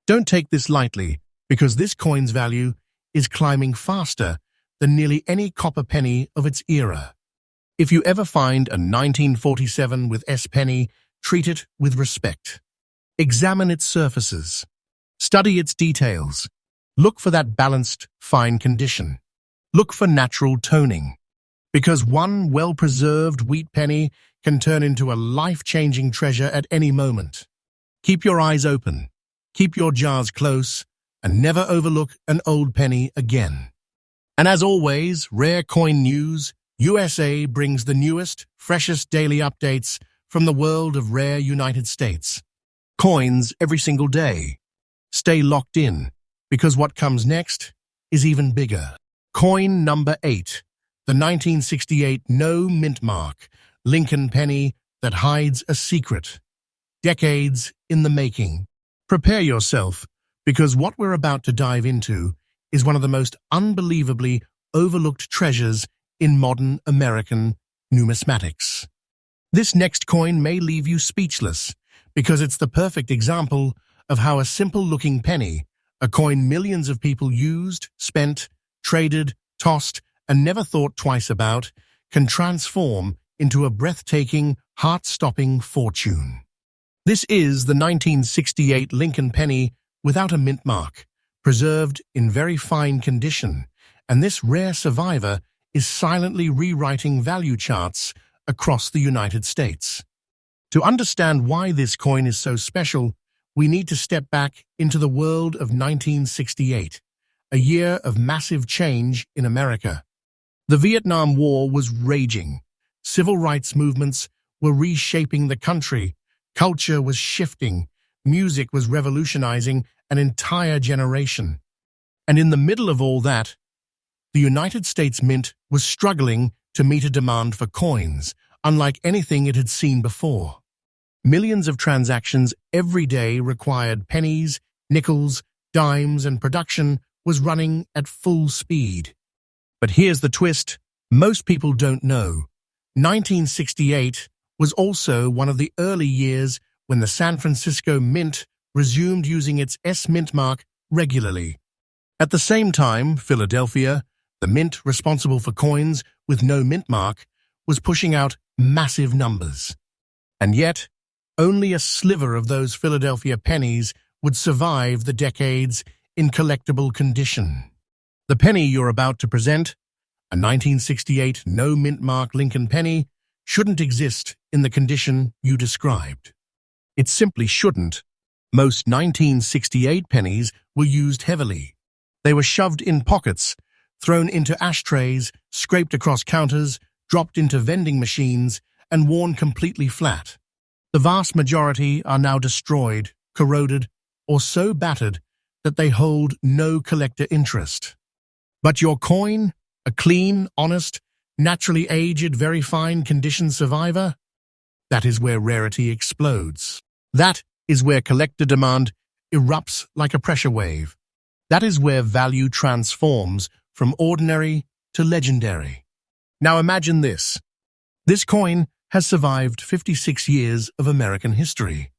Don't take this lightly, because this coin's value is climbing faster than nearly any copper penny of its era. If you ever find a 1947 with S penny, treat it with respect. Examine its surfaces. Study its details. Look for that balanced, fine condition. Look for natural toning. Because one well-preserved wheat penny can turn into a life-changing treasure at any moment. Keep your eyes open, keep your jars close, and never overlook an old penny again. And as always, Rare Coin News USA brings the newest, freshest daily updates from the world of rare United States. Coins every single day. Stay locked in, because what comes next is even bigger. Coin number 8, the 1968 No Mintmark Lincoln penny that hides a secret. Decades in the making. Prepare yourself, because what we're about to dive into is one of the most unbelievably overlooked treasures in modern American numismatics. This next coin may leave you speechless, because it's the perfect example of how a simple-looking penny, a coin millions of people used, spent, traded, tossed, and never thought twice about, can transform into a breathtaking, heart-stopping fortune. This is the 1968 Lincoln penny without a mint mark, preserved in very fine condition, and this rare survivor is silently rewriting value charts across the United States. To understand why this coin is so special, we need to step back into the world of 1968, a year of massive change in America. The Vietnam War was raging. Civil rights movements were reshaping the country. Culture was shifting. Music was revolutionizing an entire generation. And in the middle of all that, the United States Mint was struggling to meet a demand for coins, unlike anything it had seen before. Millions of transactions every day required pennies, nickels, dimes, and production was running at full speed. But here's the twist most people don't know. 1968 was also one of the early years when the San Francisco Mint resumed using its S mint mark regularly. At the same time, Philadelphia, the mint responsible for coins with no mint mark, was pushing out massive numbers. And yet, only a sliver of those Philadelphia pennies would survive the decades in collectible condition. The penny you're about to present, a 1968 no Mintmark Lincoln penny, shouldn't exist in the condition you described. It simply shouldn't. Most 1968 pennies were used heavily. They were shoved in pockets, thrown into ashtrays, scraped across counters, dropped into vending machines, and worn completely flat. The vast majority are now destroyed, corroded, or so battered that they hold no collector interest. But your coin, a clean, honest, naturally aged, very fine condition survivor? That is where rarity explodes. That is where collector demand erupts like a pressure wave. That is where value transforms from ordinary to legendary. Now imagine this. This coin has survived 56 years of American history,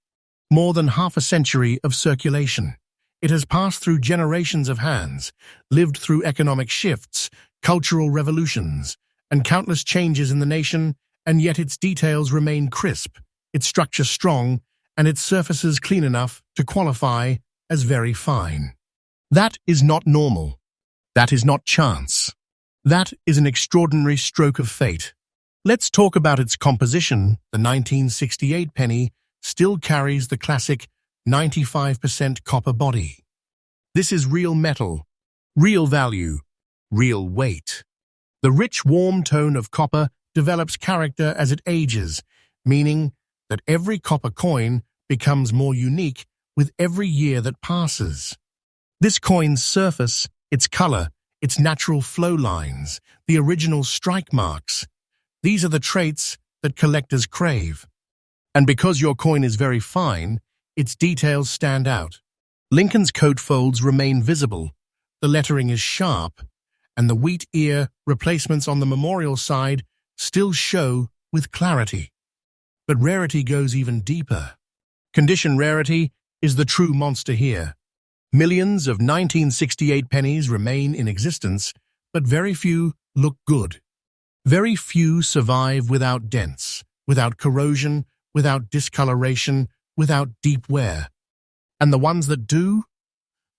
more than half a century of circulation. It has passed through generations of hands, lived through economic shifts, cultural revolutions, and countless changes in the nation, and yet its details remain crisp, its structure strong, and its surfaces clean enough to qualify as very fine. That is not normal. That is not chance. That is an extraordinary stroke of fate. Let's talk about its composition. The 1968 penny still carries the classic 95% copper body. This is real metal, real value, real weight. The rich, warm tone of copper develops character as it ages, meaning that every copper coin becomes more unique with every year that passes. This coin's surface, its color, its natural flow lines, the original strike marks, these are the traits that collectors crave. And because your coin is very fine, its details stand out. Lincoln's coat folds remain visible, the lettering is sharp, and the wheat ear replacements on the memorial side still show with clarity. But rarity goes even deeper. Condition rarity is the true monster here. Millions of 1968 pennies remain in existence, but very few look good. Very few survive without dents, without corrosion, without discoloration, without deep wear. And the ones that do?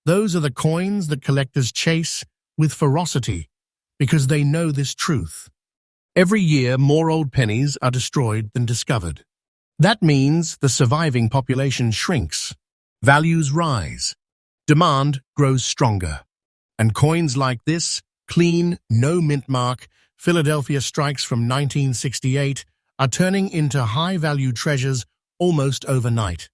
Those are the coins that collectors chase with ferocity because they know this truth. Every year, more old pennies are destroyed than discovered. That means the surviving population shrinks, values rise, demand grows stronger. And coins like this, clean, no Mintmark, Philadelphia strikes from 1968, are turning into high-value treasures almost overnight.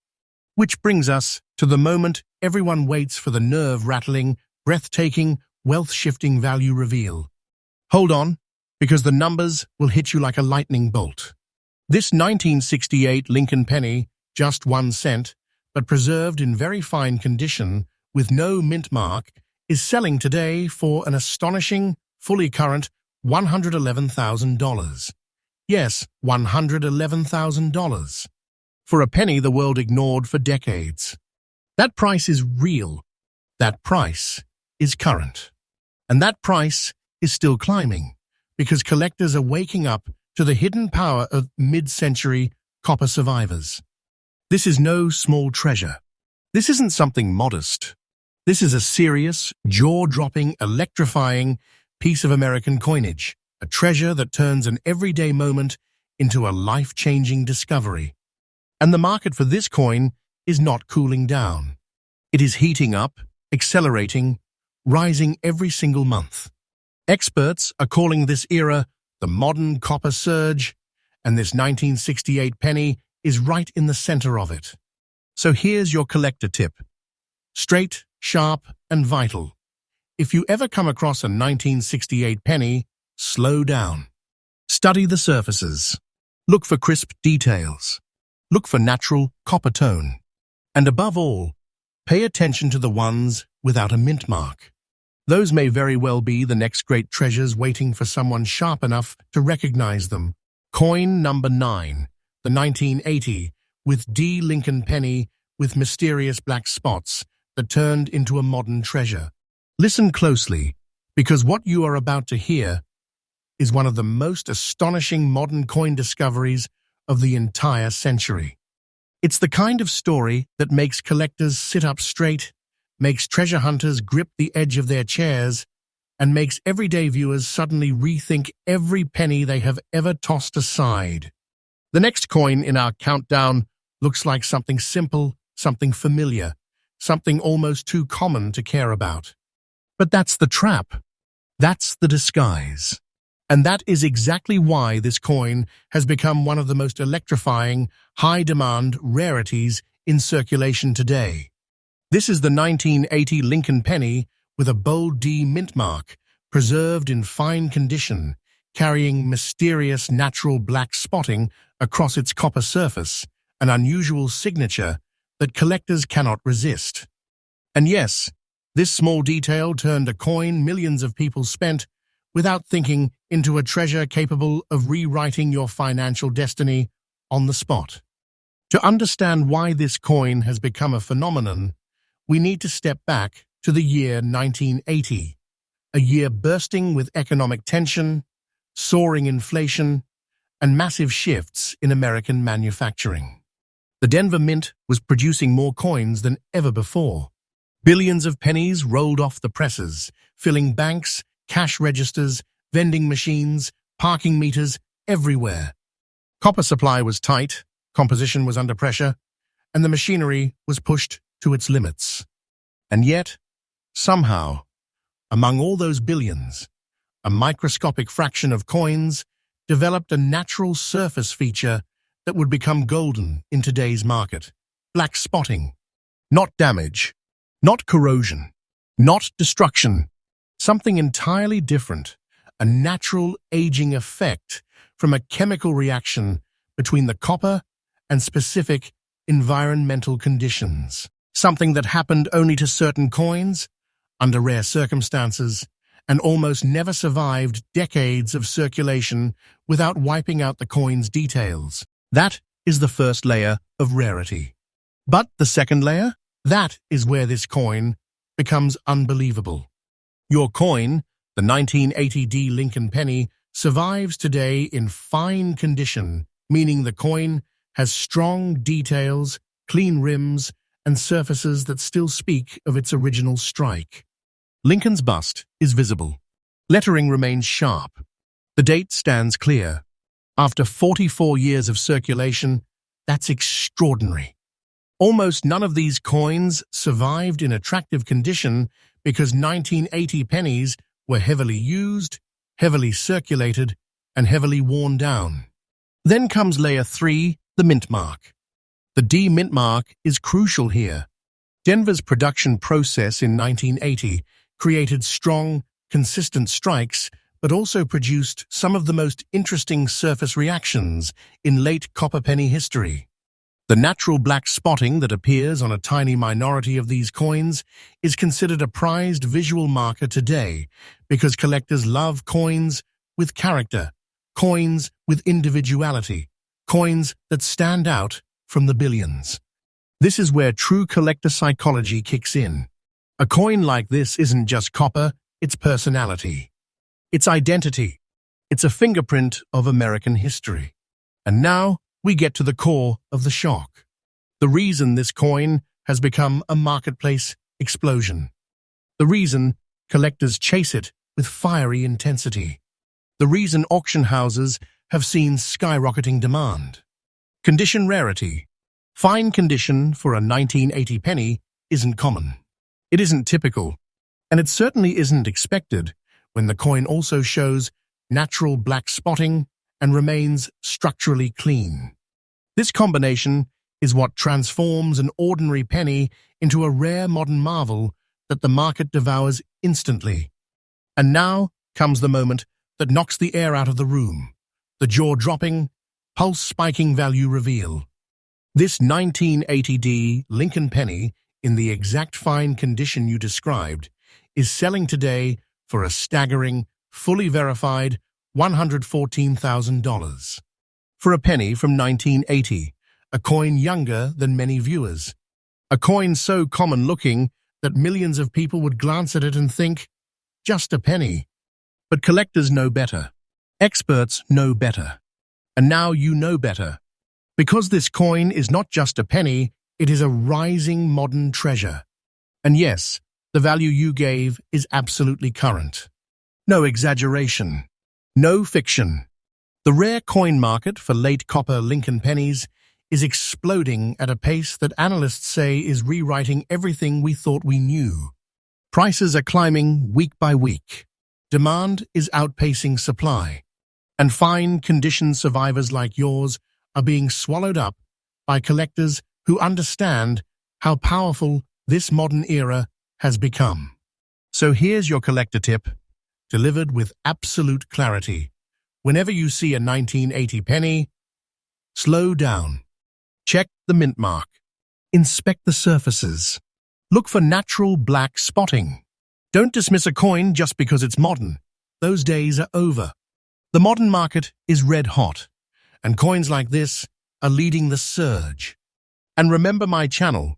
Which brings us to the moment everyone waits for, the nerve-rattling, breathtaking, wealth-shifting value reveal. Hold on, because the numbers will hit you like a lightning bolt. This 1968 Lincoln penny, just 1 cent, but preserved in very fine condition with no Mintmark, is selling today for an astonishing, fully current $111,000. Yes, $111,000. For a penny the world ignored for decades. That price is real. That price is current. And that price is still climbing, because collectors are waking up to the hidden power of mid-century copper survivors. This is no small treasure. This isn't something modest. This is a serious, jaw-dropping, electrifying piece of American coinage, a treasure that turns an everyday moment into a life-changing discovery. And the market for this coin is not cooling down. It is heating up, accelerating, rising every single month. Experts are calling this era the modern copper surge, and this 1968 penny is right in the center of it. So here's your collector tip. Straight, sharp, and vital. If you ever come across a 1968 penny, slow down. Study the surfaces. Look for crisp details. Look for natural copper tone. And above all, pay attention to the ones without a Mintmark. Those may very well be the next great treasures waiting for someone sharp enough to recognize them. Coin number 9, the 1980, with D. Lincoln penny with mysterious black spots that turned into a modern treasure. Listen closely, because what you are about to hear is one of the most astonishing modern coin discoveries of the entire century. It's the kind of story that makes collectors sit up straight, makes treasure hunters grip the edge of their chairs, and makes everyday viewers suddenly rethink every penny they have ever tossed aside. The next coin in our countdown looks like something simple, something familiar, something almost too common to care about. But that's the trap. That's the disguise. And that is exactly why this coin has become one of the most electrifying, high-demand rarities in circulation today. This is the 1980 Lincoln penny with a bold D Mintmark, preserved in fine condition, carrying mysterious natural black spotting across its copper surface, an unusual signature that collectors cannot resist. And yes, this small detail turned a coin millions of people spent without thinking into a treasure capable of rewriting your financial destiny on the spot. To understand why this coin has become a phenomenon, we need to step back to the year 1980, a year bursting with economic tension, soaring inflation, and massive shifts in American manufacturing. The Denver Mint was producing more coins than ever before. Billions of pennies rolled off the presses, filling banks, cash registers, vending machines, parking meters, everywhere. Copper supply was tight, composition was under pressure, and the machinery was pushed to its limits. And yet, somehow, among all those billions, a microscopic fraction of coins developed a natural surface feature that would become golden in today's market. Black spotting. Not damage, not corrosion, not destruction. Something entirely different, a natural aging effect from a chemical reaction between the copper and specific environmental conditions. Something that happened only to certain coins, under rare circumstances, and almost never survived decades of circulation without wiping out the coin's details. That is the first layer of rarity. But the second layer? That is where this coin becomes unbelievable. Your coin, the 1980 D Lincoln penny, survives today in fine condition, meaning the coin has strong details, clean rims, and surfaces that still speak of its original strike. Lincoln's bust is visible. Lettering remains sharp. The date stands clear. After 44 years of circulation, that's extraordinary. Almost none of these coins survived in attractive condition because 1980 pennies were heavily used, heavily circulated, and heavily worn down. Then comes layer 3, the Mintmark. The D Mintmark is crucial here. Denver's production process in 1980 created strong, consistent strikes, but also produced some of the most interesting surface reactions in late copper penny history. The natural black spotting that appears on a tiny minority of these coins is considered a prized visual marker today because collectors love coins with character, coins with individuality, coins that stand out from the billions. This is where true collector psychology kicks in. A coin like this isn't just copper, it's personality. It's identity. It's a fingerprint of American history. And now we get to the core of the shock. The reason this coin has become a marketplace explosion. The reason collectors chase it with fiery intensity. The reason auction houses have seen skyrocketing demand. Condition rarity. Fine condition for a 1980 penny isn't common. It isn't typical, and it certainly isn't expected when the coin also shows natural black spotting and remains structurally clean. This combination is what transforms an ordinary penny into a rare modern marvel that the market devours instantly. And now comes the moment that knocks the air out of the room, the jaw-dropping, pulse-spiking value reveal. This 1980D Lincoln penny, in the exact fine condition you described, is selling today for a staggering, fully verified $114,000. For a penny from 1980, a coin younger than many viewers. A coin so common-looking that millions of people would glance at it and think, just a penny. But collectors know better. Experts know better. And now you know better. Because this coin is not just a penny, it is a rising modern treasure. And yes, the value you gave is absolutely current. No exaggeration. No fiction. The rare coin market for late copper Lincoln pennies is exploding at a pace that analysts say is rewriting everything we thought we knew. Prices are climbing week by week. Demand is outpacing supply. And fine condition survivors like yours are being swallowed up by collectors who understand how powerful this modern era has become. So here's your collector tip, delivered with absolute clarity. Whenever you see a 1980 penny, slow down. Check the mint mark. Inspect the surfaces. Look for natural black spotting. Don't dismiss a coin just because it's modern. Those days are over. The modern market is red hot, and coins like this are leading the surge. And remember my channel,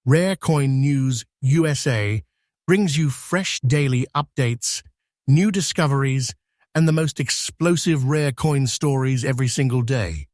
Rare Coin News USA, brings you fresh daily updates, new discoveries, and the most explosive rare coin stories every single day.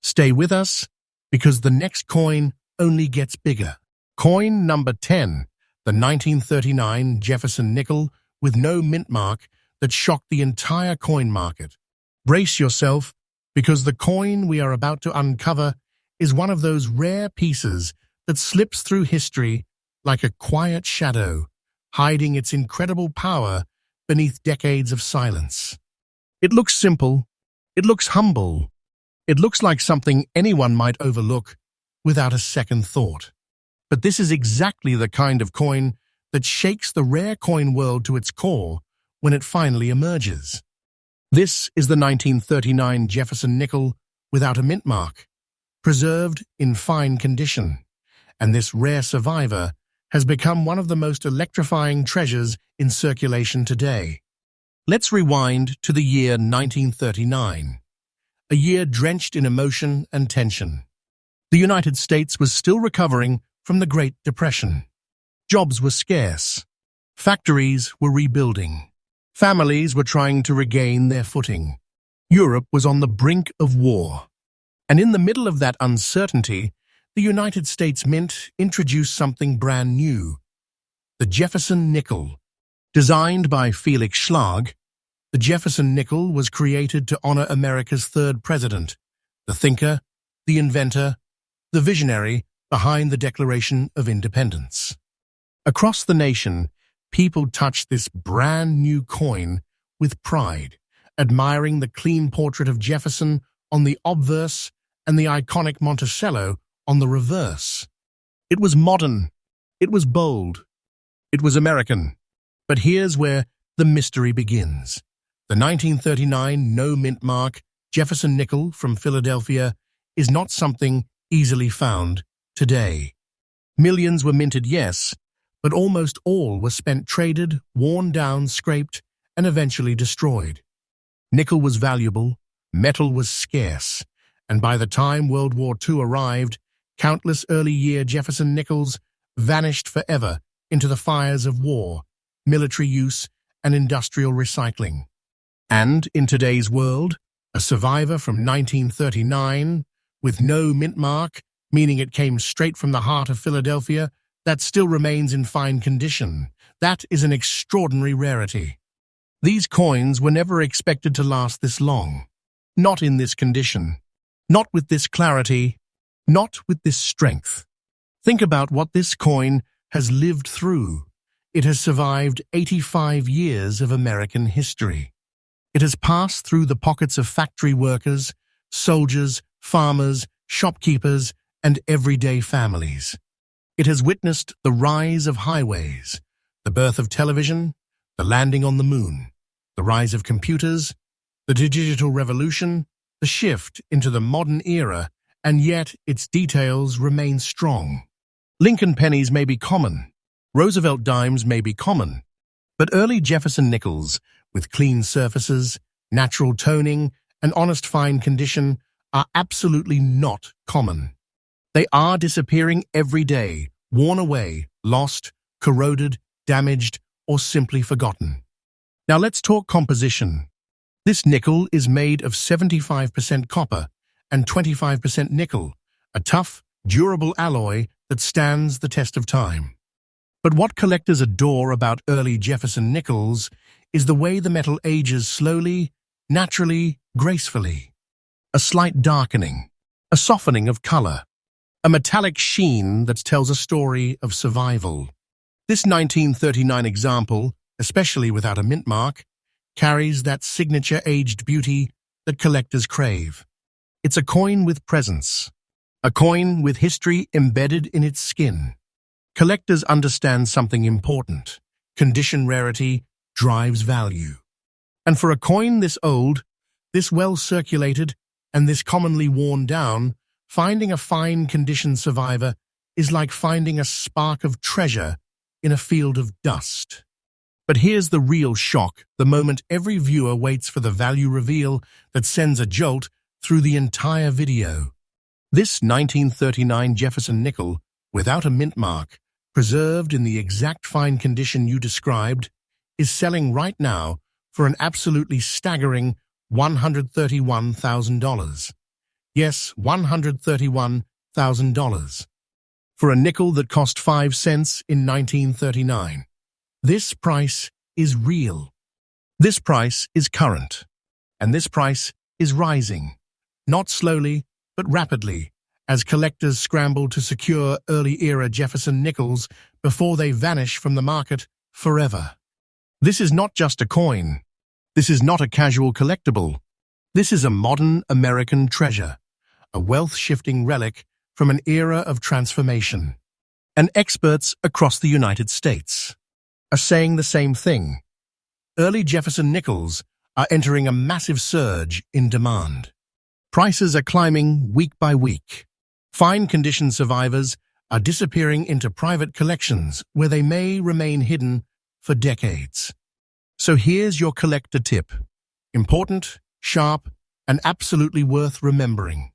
Stay with us, because the next coin only gets bigger. Coin number 10, the 1939 Jefferson nickel with no mint mark that shocked the entire coin market. Brace yourself, because the coin we are about to uncover is one of those rare pieces that slips through history like a quiet shadow, hiding its incredible power beneath decades of silence. It looks simple. It looks humble. It looks like something anyone might overlook without a second thought. But this is exactly the kind of coin that shakes the rare coin world to its core when it finally emerges. This is the 1939 Jefferson nickel without a mint mark, preserved in fine condition, and this rare survivor has become one of the most electrifying treasures in circulation today. Let's rewind to the year 1939, a year drenched in emotion and tension. The United States was still recovering from the Great Depression. Jobs were scarce. Factories were rebuilding. Families were trying to regain their footing. Europe was on the brink of war. And in the middle of that uncertainty, the United States Mint introduced something brand new, the Jefferson nickel. Designed by Felix Schlag, the Jefferson nickel was created to honor America's third president, the thinker, the inventor, the visionary behind the Declaration of Independence. Across the nation, people touched this brand new coin with pride, admiring the clean portrait of Jefferson on the obverse and the iconic Monticello on the reverse. It was modern. It was bold. It was American. But here's where the mystery begins. The 1939 no mint mark Jefferson nickel from Philadelphia is not something easily found today. Millions were minted, yes, but almost all were spent traded, worn down, scraped, and eventually destroyed. Nickel was valuable, metal was scarce, and by the time World War II arrived, countless early-year Jefferson nickels vanished forever into the fires of war, military use, and industrial recycling. And in today's world, a survivor from 1939, with no mint mark, meaning it came straight from the heart of Philadelphia, that still remains in fine condition. That is an extraordinary rarity. These coins were never expected to last this long. Not in this condition. Not with this clarity. Not with this strength. Think about what this coin has lived through. It has survived 85 years of American history. It has passed through the pockets of factory workers, soldiers, farmers, shopkeepers, and everyday families. It has witnessed the rise of highways, the birth of television, the landing on the moon, the rise of computers, the digital revolution, the shift into the modern era, and yet its details remain strong. Lincoln pennies may be common, Roosevelt dimes may be common, but early Jefferson nickels, with clean surfaces, natural toning, and honest fine condition, are absolutely not common. They are disappearing every day, worn away, lost, corroded, damaged, or simply forgotten. Now let's talk composition. This nickel is made of 75% copper and 25% nickel, a tough, durable alloy that stands the test of time. But what collectors adore about early Jefferson nickels is the way the metal ages slowly, naturally, gracefully. A slight darkening, a softening of color, a metallic sheen that tells a story of survival. This 1939 example, especially without a mint mark, carries that signature aged beauty that collectors crave. It's a coin with presence, a coin with history embedded in its skin. Collectors understand something important. Condition rarity drives value. And for a coin this old, this well-circulated, and this commonly worn down, finding a fine condition survivor is like finding a spark of treasure in a field of dust. But here's the real shock, the moment every viewer waits for the value reveal that sends a jolt through the entire video. This 1939 Jefferson nickel, without a mint mark, preserved in the exact fine condition you described, is selling right now for an absolutely staggering $131,000. Yes, $131,000. For a nickel that cost 5 cents in 1939. This price is real. This price is current. And this price is rising. Not slowly, but rapidly, as collectors scramble to secure early-era Jefferson nickels before they vanish from the market forever. This is not just a coin. This is not a casual collectible. This is a modern American treasure, a wealth-shifting relic from an era of transformation. And experts across the United States are saying the same thing. Early Jefferson nickels are entering a massive surge in demand. Prices are climbing week by week. Fine condition survivors are disappearing into private collections where they may remain hidden for decades. So here's your collector tip. Important, sharp, and absolutely worth remembering.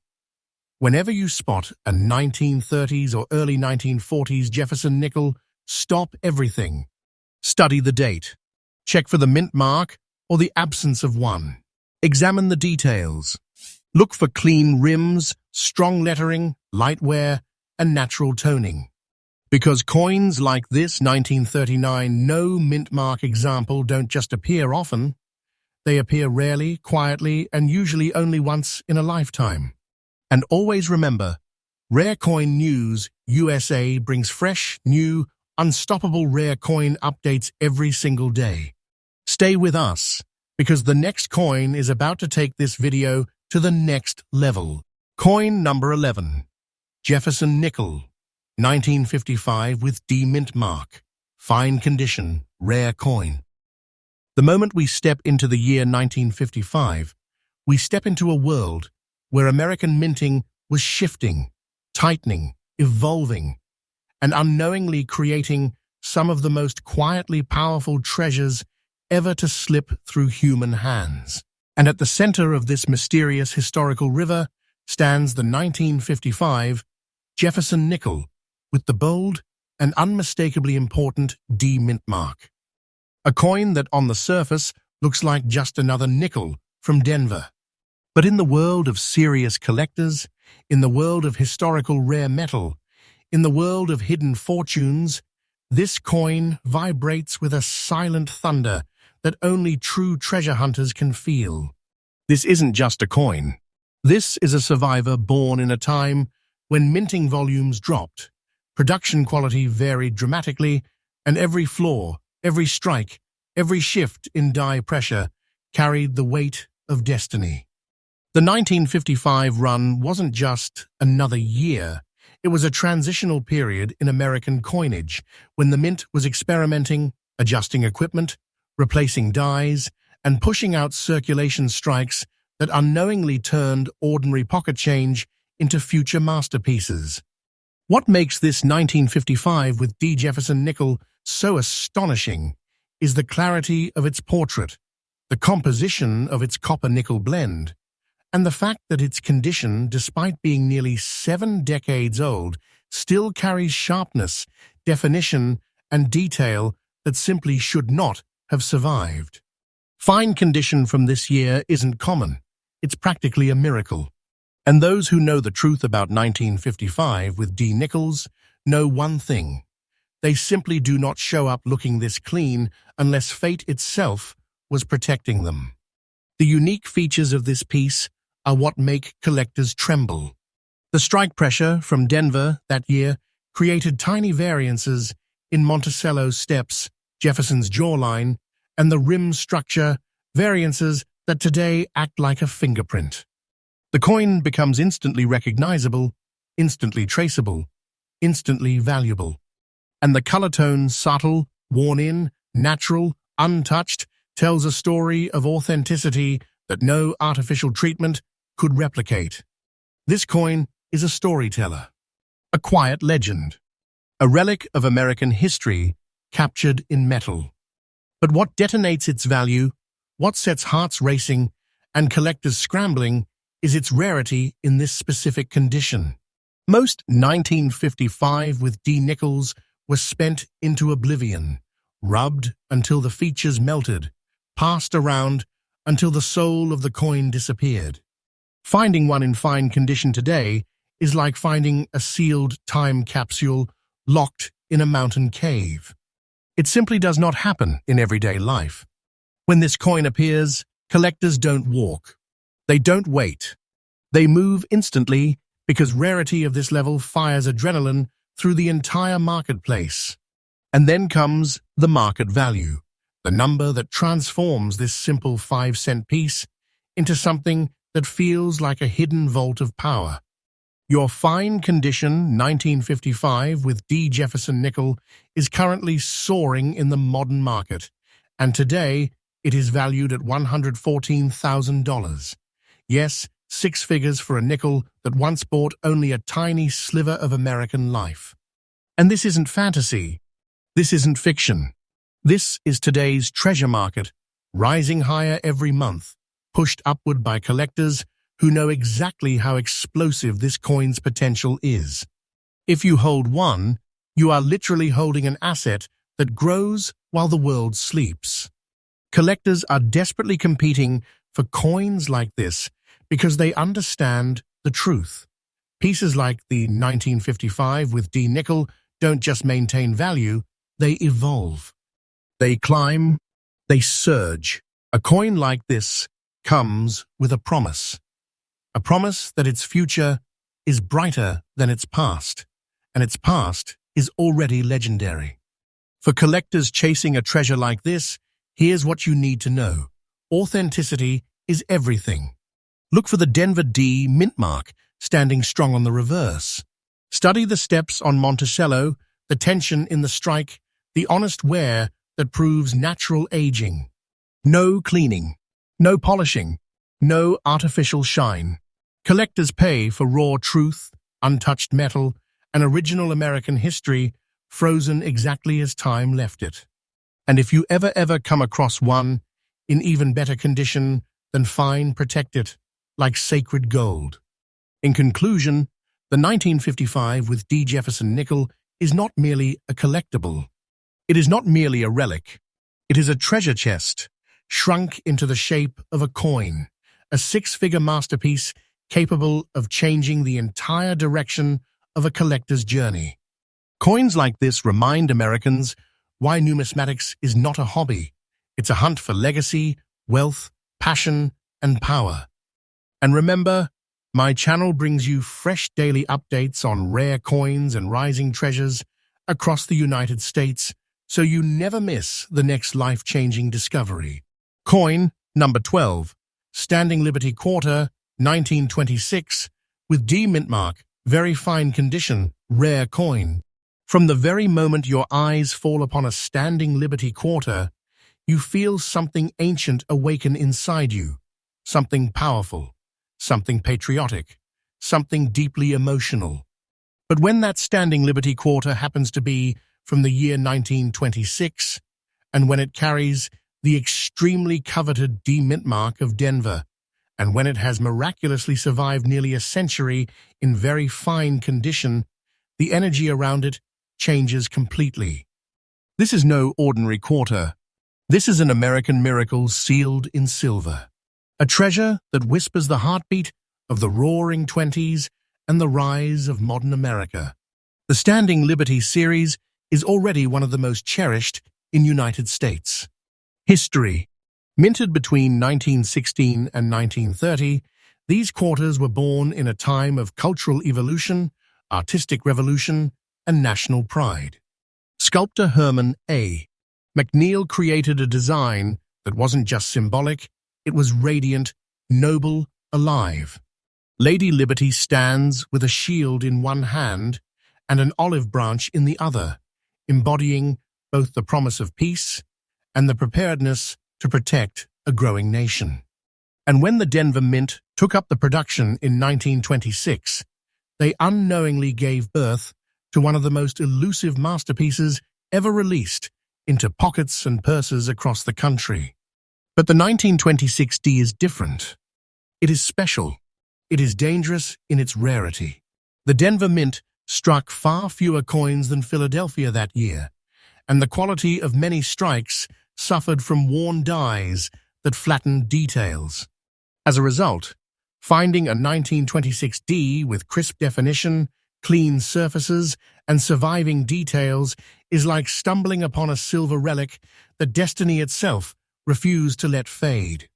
Whenever you spot a 1930s or early 1940s Jefferson nickel, stop everything. Study the date. Check for the mint mark or the absence of one. Examine the details. Look for clean rims, strong lettering, light wear, and natural toning. Because coins like this 1939 no mint mark example don't just appear often, they appear rarely, quietly, and usually only once in a lifetime. And always remember, Rare Coin News USA brings fresh, new, unstoppable rare coin updates every single day. Stay with us, because the next coin is about to take this video to the next level. Coin number 11. Jefferson nickel, 1955 with D mint mark. Fine condition, rare coin. The moment we step into the year 1955, we step into a world where American minting was shifting, tightening, evolving, and unknowingly creating some of the most quietly powerful treasures ever to slip through human hands. And at the center of this mysterious historical river stands the 1955 Jefferson nickel with the bold and unmistakably important D mint mark. A coin that on the surface looks like just another nickel from Denver. But in the world of serious collectors, in the world of historical rare metal, in the world of hidden fortunes, this coin vibrates with a silent thunder that only true treasure hunters can feel. This isn't just a coin. This is a survivor born in a time when minting volumes dropped, production quality varied dramatically, and every flaw, every strike, every shift in die pressure carried the weight of destiny. The 1955 run wasn't just another year. It was a transitional period in American coinage when the mint was experimenting, adjusting equipment, replacing dies, and pushing out circulation strikes that unknowingly turned ordinary pocket change into future masterpieces. What makes this 1955 with D. Jefferson nickel so astonishing is the clarity of its portrait, the composition of its copper-nickel blend, and the fact that its condition, despite being nearly 7 decades old, still carries sharpness, definition, and detail that simply should not have survived. Fine condition from this year isn't common. It's practically a miracle. And those who know the truth about 1955 with D. Nichols know one thing. They simply do not show up looking this clean unless fate itself was protecting them. The unique features of this piece are what make collectors tremble. The strike pressure from Denver that year created tiny variances in Monticello's steps, Jefferson's jawline, and the rim structure, variances that today act like a fingerprint. The coin becomes instantly recognizable, instantly traceable, instantly valuable. And the color tone, subtle, worn-in, natural, untouched, tells a story of authenticity that no artificial treatment could replicate. This coin is a storyteller, a quiet legend, a relic of American history captured in metal. But what detonates its value, what sets hearts racing and collectors scrambling, is its rarity in this specific condition. Most 1955 with D. Nichols was spent into oblivion, rubbed until the features melted, passed around until the soul of the coin disappeared. Finding one in fine condition today is like finding a sealed time capsule locked in a mountain cave. It simply does not happen in everyday life. When this coin appears, collectors don't walk. They don't wait. They move instantly because rarity of this level fires adrenaline through the entire marketplace. And then comes the market value, the number that transforms this simple 5-cent piece into something that feels like a hidden vault of power. Your fine condition 1955 with D. Jefferson nickel is currently soaring in the modern market, and today it is valued at $114,000. Yes, 6 figures for a nickel that once bought only a tiny sliver of American life. And this isn't fantasy. This isn't fiction. This is today's treasure market, rising higher every month, pushed upward by collectors who know exactly how explosive this coin's potential is. If you hold one, you are literally holding an asset that grows while the world sleeps. Collectors are desperately competing for coins like this because they understand the truth. Pieces like the 1955 with D. nickel don't just maintain value, they evolve. They climb, they surge. A coin like this comes with a promise that its future is brighter than its past, and its past is already legendary. For collectors chasing a treasure like this, here's what you need to know. Authenticity is everything. Look for the Denver D Mintmark standing strong on the reverse. Study the steps on Monticello, the tension in the strike, the honest wear that proves natural aging. No cleaning, no polishing, no artificial shine. Collectors pay for raw truth, untouched metal, and original American history frozen exactly as time left it. And if you ever come across one in even better condition, then fine, protect it like sacred gold. In conclusion, the 1955 with D. Jefferson nickel is not merely a collectible. It is not merely a relic. It is a treasure chest, shrunk into the shape of a coin, a 6-figure masterpiece capable of changing the entire direction of a collector's journey. Coins like this remind Americans why numismatics is not a hobby. It's a hunt for legacy, wealth, passion, and power. And remember, my channel brings you fresh daily updates on rare coins and rising treasures across the United States, so you never miss the next life-changing discovery. Coin number 12, Standing Liberty Quarter, 1926, with D. Mintmark, very fine condition, rare coin. From the very moment your eyes fall upon a Standing Liberty Quarter, you feel something ancient awaken inside you, something powerful, something patriotic, something deeply emotional. But when that Standing Liberty Quarter happens to be from the year 1926, and when it carries the extremely coveted D. Mintmark of Denver, and when it has miraculously survived nearly a century in very fine condition, the energy around it changes completely. This is no ordinary quarter. This is an American miracle sealed in silver. A treasure that whispers the heartbeat of the Roaring Twenties and the rise of modern America. The Standing Liberty series is already one of the most cherished in United States. History. Minted between 1916 and 1930, these quarters were born in a time of cultural evolution, artistic revolution, and national pride. Sculptor Herman A. McNeil created a design that wasn't just symbolic, it was radiant, noble, alive. Lady Liberty stands with a shield in one hand and an olive branch in the other, embodying both the promise of peace and the preparedness to protect a growing nation. And when the Denver Mint took up the production in 1926, they unknowingly gave birth to one of the most elusive masterpieces ever released into pockets and purses across the country. But the 1926 D is different. It is special. It is dangerous in its rarity. The Denver Mint struck far fewer coins than Philadelphia that year, and the quality of many strikes suffered from worn dies that flattened details. As a result, finding a 1926 D with crisp definition, clean surfaces, and surviving details is like stumbling upon a silver relic that destiny itself refused to let fade.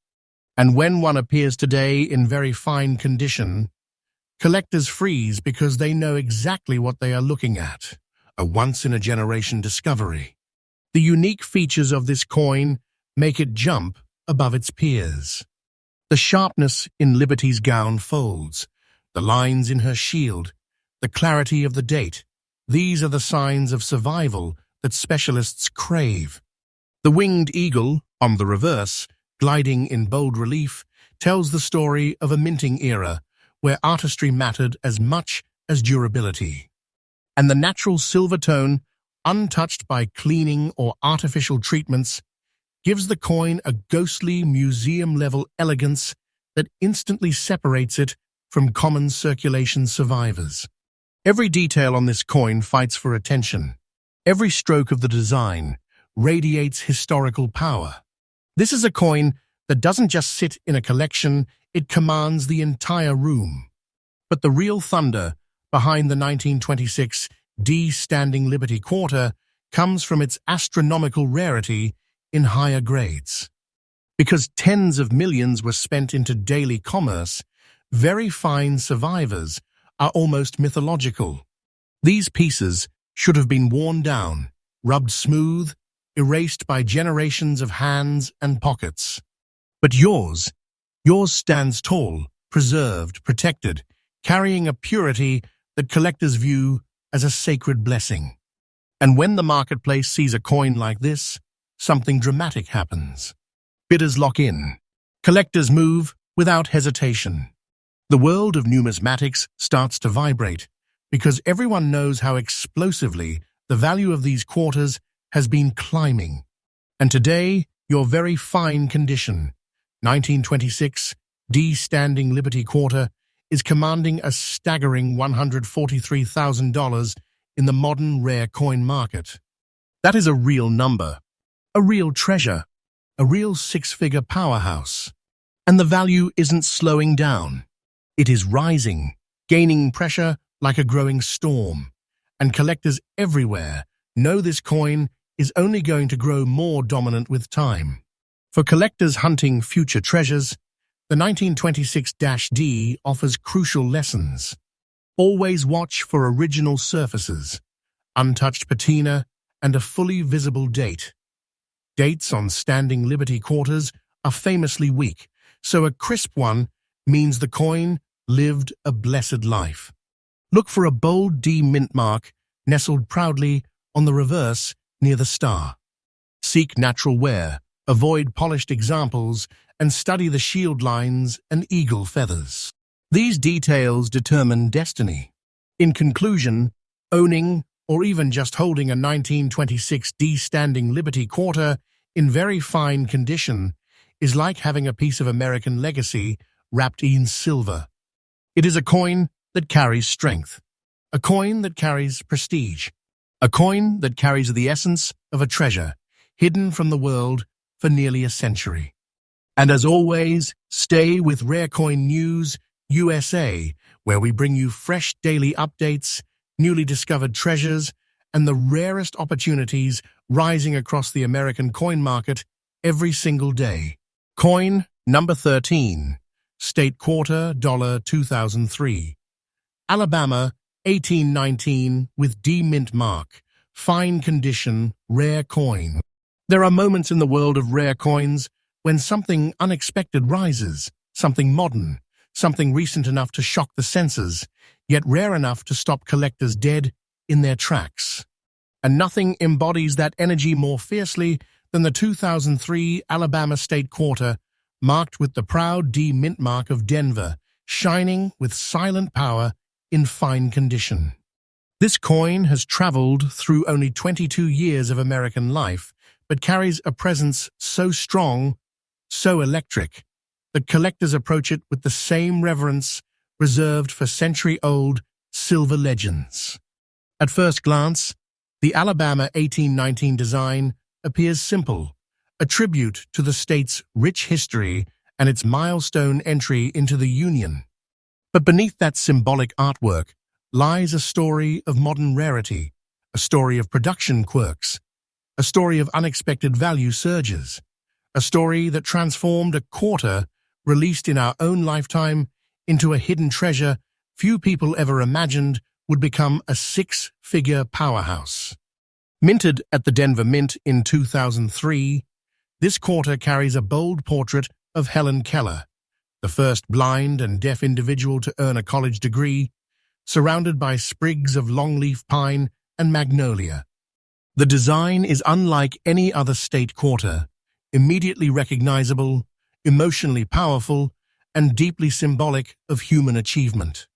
And when one appears today in very fine condition, collectors freeze because they know exactly what they are looking at, a once-in-a-generation discovery. The unique features of this coin make it jump above its peers. The sharpness in Liberty's gown folds, the lines in her shield, the clarity of the date. These are the signs of survival that specialists crave. The winged eagle, on the reverse, gliding in bold relief, tells the story of a minting era where artistry mattered as much as durability. And the natural silver tone, untouched by cleaning or artificial treatments, gives the coin a ghostly museum-level elegance that instantly separates it from common circulation survivors. Every detail on this coin fights for attention. Every stroke of the design radiates historical power. This is a coin that doesn't just sit in a collection, it commands the entire room. But the real thunder behind the 1926 D Standing Liberty Quarter comes from its astronomical rarity in higher grades. Because tens of millions were spent into daily commerce, very fine survivors are almost mythological. These pieces should have been worn down, rubbed smooth, erased by generations of hands and pockets. But yours stands tall, preserved, protected, carrying a purity that collectors view as a sacred blessing. And when the marketplace sees a coin like this, something dramatic happens. Bidders lock in. Collectors move without hesitation. The world of numismatics starts to vibrate because everyone knows how explosively the value of these quarters has been climbing. And today, your very fine condition, 1926 D Standing Liberty Quarter, is commanding a staggering $143,000 in the modern rare coin market. That is a real number, a real treasure, a real six-figure powerhouse. And the value isn't slowing down. It is rising, gaining pressure like a growing storm. And collectors everywhere know this coin is only going to grow more dominant with time. For collectors hunting future treasures, the 1926-D offers crucial lessons. Always watch for original surfaces, untouched patina, and a fully visible date. Dates on Standing Liberty quarters are famously weak, so a crisp one means the coin lived a blessed life. Look for a bold D Mintmark nestled proudly on the reverse near the star. Seek natural wear, avoid polished examples, and study the shield lines and eagle feathers. These details determine destiny. In conclusion, owning or even just holding a 1926 D Standing Liberty quarter in very fine condition is like having a piece of American legacy wrapped in silver. It is a coin that carries strength, a coin that carries prestige, a coin that carries the essence of a treasure hidden from the world for nearly a century. And as always, stay with Rare Coin News USA, where we bring you fresh daily updates, newly discovered treasures, and the rarest opportunities rising across the American coin market every single day. Coin number 13, State Quarter, $2003. Alabama, 1819, with D Mintmark, fine condition, rare coin. There are moments in the world of rare coins when something unexpected rises, something modern, something recent enough to shock the senses, yet rare enough to stop collectors dead in their tracks. And nothing embodies that energy more fiercely than the 2003 Alabama State Quarter, marked with the proud D Mintmark of Denver, shining with silent power in fine condition. This coin has traveled through only 22 years of American life, but carries a presence so strong, so electric, that collectors approach it with the same reverence reserved for century-old silver legends. At first glance, the Alabama 1819 design appears simple, a tribute to the state's rich history and its milestone entry into the Union. But beneath that symbolic artwork lies a story of modern rarity, a story of production quirks, a story of unexpected value surges, a story that transformed a quarter released in our own lifetime into a hidden treasure few people ever imagined would become a six-figure powerhouse. Minted at the Denver Mint in 2003, this quarter carries a bold portrait of Helen Keller, the first blind and deaf individual to earn a college degree, surrounded by sprigs of longleaf pine and magnolia. The design is unlike any other state quarter, immediately recognizable, emotionally powerful, and deeply symbolic of human achievement.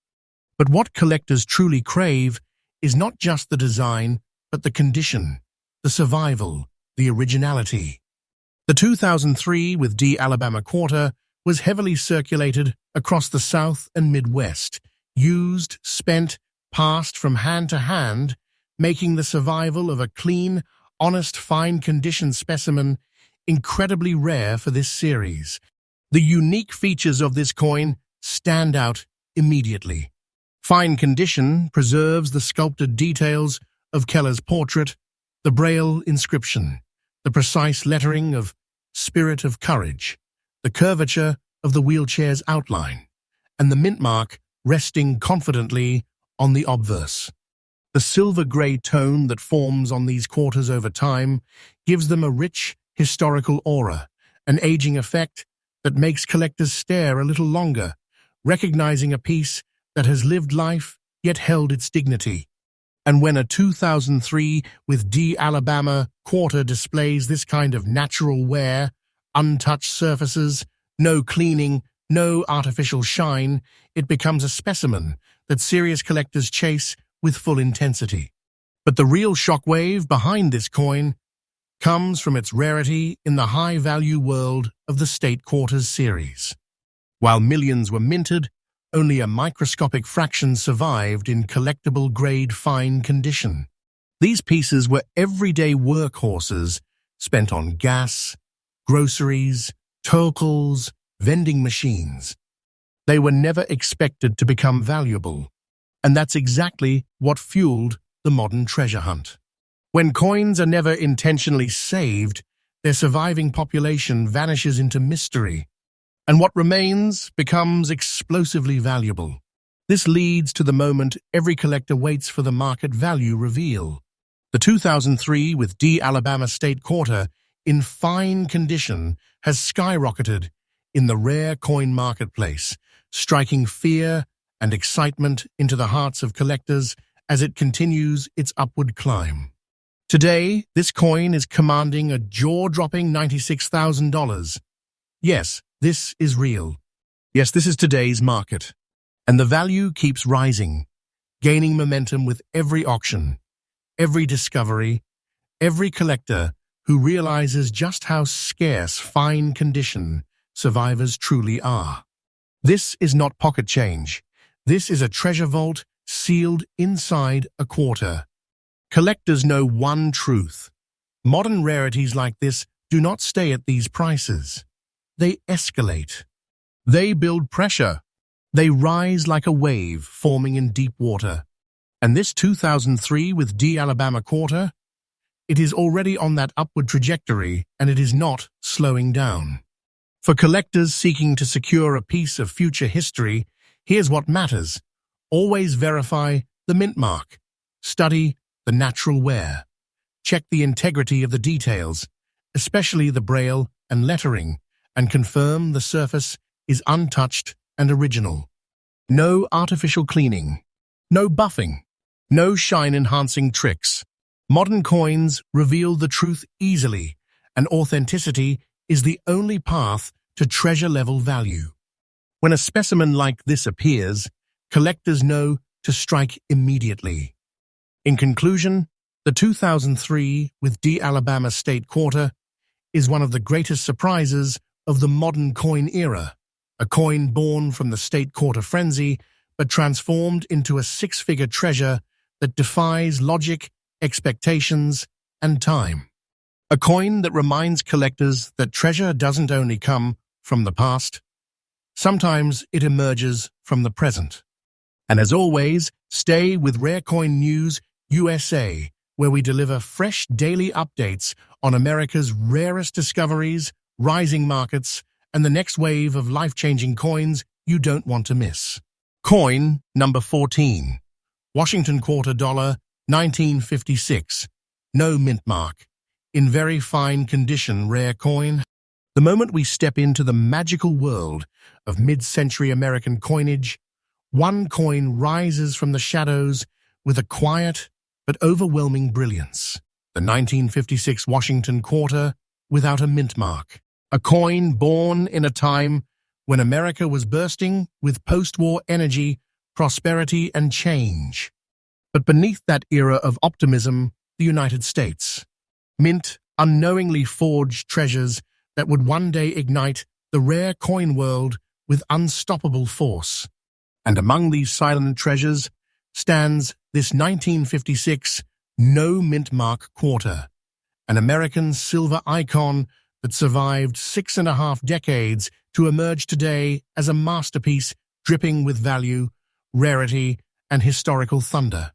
But what collectors truly crave is not just the design, but the condition, the survival, the originality. The 2003 with D Alabama Quarter was heavily circulated across the South and Midwest, used, spent, passed from hand to hand, making the survival of a clean, honest, fine-condition specimen incredibly rare for this series. The unique features of this coin stand out immediately. Fine condition preserves the sculpted details of Keller's portrait, the Braille inscription, the precise lettering of Spirit of Courage, the curvature of the wheelchair's outline, and the Mintmark resting confidently on the obverse. The silver-gray tone that forms on these quarters over time gives them a rich, historical aura, an aging effect that makes collectors stare a little longer, recognizing a piece that has lived life yet held its dignity. And when a 2003 with D Alabama quarter displays this kind of natural wear, untouched surfaces, no cleaning, no artificial shine, it becomes a specimen that serious collectors chase with full intensity. But the real shockwave behind this coin comes from its rarity in the high-value world of the State Quarters series. While millions were minted, only a microscopic fraction survived in collectible-grade fine condition. These pieces were everyday workhorses spent on gas, groceries, tokens, vending machines. They were never expected to become valuable, and that's exactly what fueled the modern treasure hunt. When coins are never intentionally saved, their surviving population vanishes into mystery, and what remains becomes explosively valuable. This leads to the moment every collector waits for the market value reveal. The 2003 with D Alabama State Quarter, in fine condition, has skyrocketed in the rare coin marketplace, striking fear and excitement into the hearts of collectors as it continues its upward climb. Today, this coin is commanding a jaw-dropping $96,000. Yes, this is real. Yes, this is today's market. And the value keeps rising, gaining momentum with every auction, every discovery, every collector who realizes just how scarce fine condition survivors truly are. This is not pocket change. This is a treasure vault sealed inside a quarter. Collectors know one truth. Modern rarities like this do not stay at these prices. They escalate. They build pressure. They rise like a wave forming in deep water. And this 2003 with D Alabama quarter, it is already on that upward trajectory and it is not slowing down. For collectors seeking to secure a piece of future history, here's what matters. Always verify the mint mark. Study the natural wear. Check the integrity of the details, especially the braille and lettering, and confirm the surface is untouched and original. No artificial cleaning. No buffing. No shine-enhancing tricks. Modern coins reveal the truth easily, and authenticity is the only path to treasure-level value. When a specimen like this appears, collectors know to strike immediately. In conclusion, the 2003 with D Alabama State Quarter is one of the greatest surprises of the modern coin era, a coin born from the state quarter frenzy but transformed into a six-figure treasure that defies logic, expectations, and time. A coin that reminds collectors that treasure doesn't only come from the past, sometimes it emerges from the present. And as always, stay with Rare Coin News USA, where we deliver fresh daily updates on America's rarest discoveries, rising markets, and the next wave of life-changing coins you don't want to miss. Coin number 14. Washington quarter dollar, 1956. No mint mark. In very fine condition rare coin. The moment we step into the magical world of mid-century American coinage, one coin rises from the shadows with a quiet but overwhelming brilliance. The 1956 Washington quarter without a mint mark. A coin born in a time when America was bursting with post-war energy, prosperity, and change. But beneath that era of optimism, the United States. Mint unknowingly forged treasures that would one day ignite the rare coin world with unstoppable force. And among these silent treasures stands this 1956 no mint mark quarter, an American silver icon that survived 6.5 decades to emerge today as a masterpiece dripping with value, rarity, and historical thunder.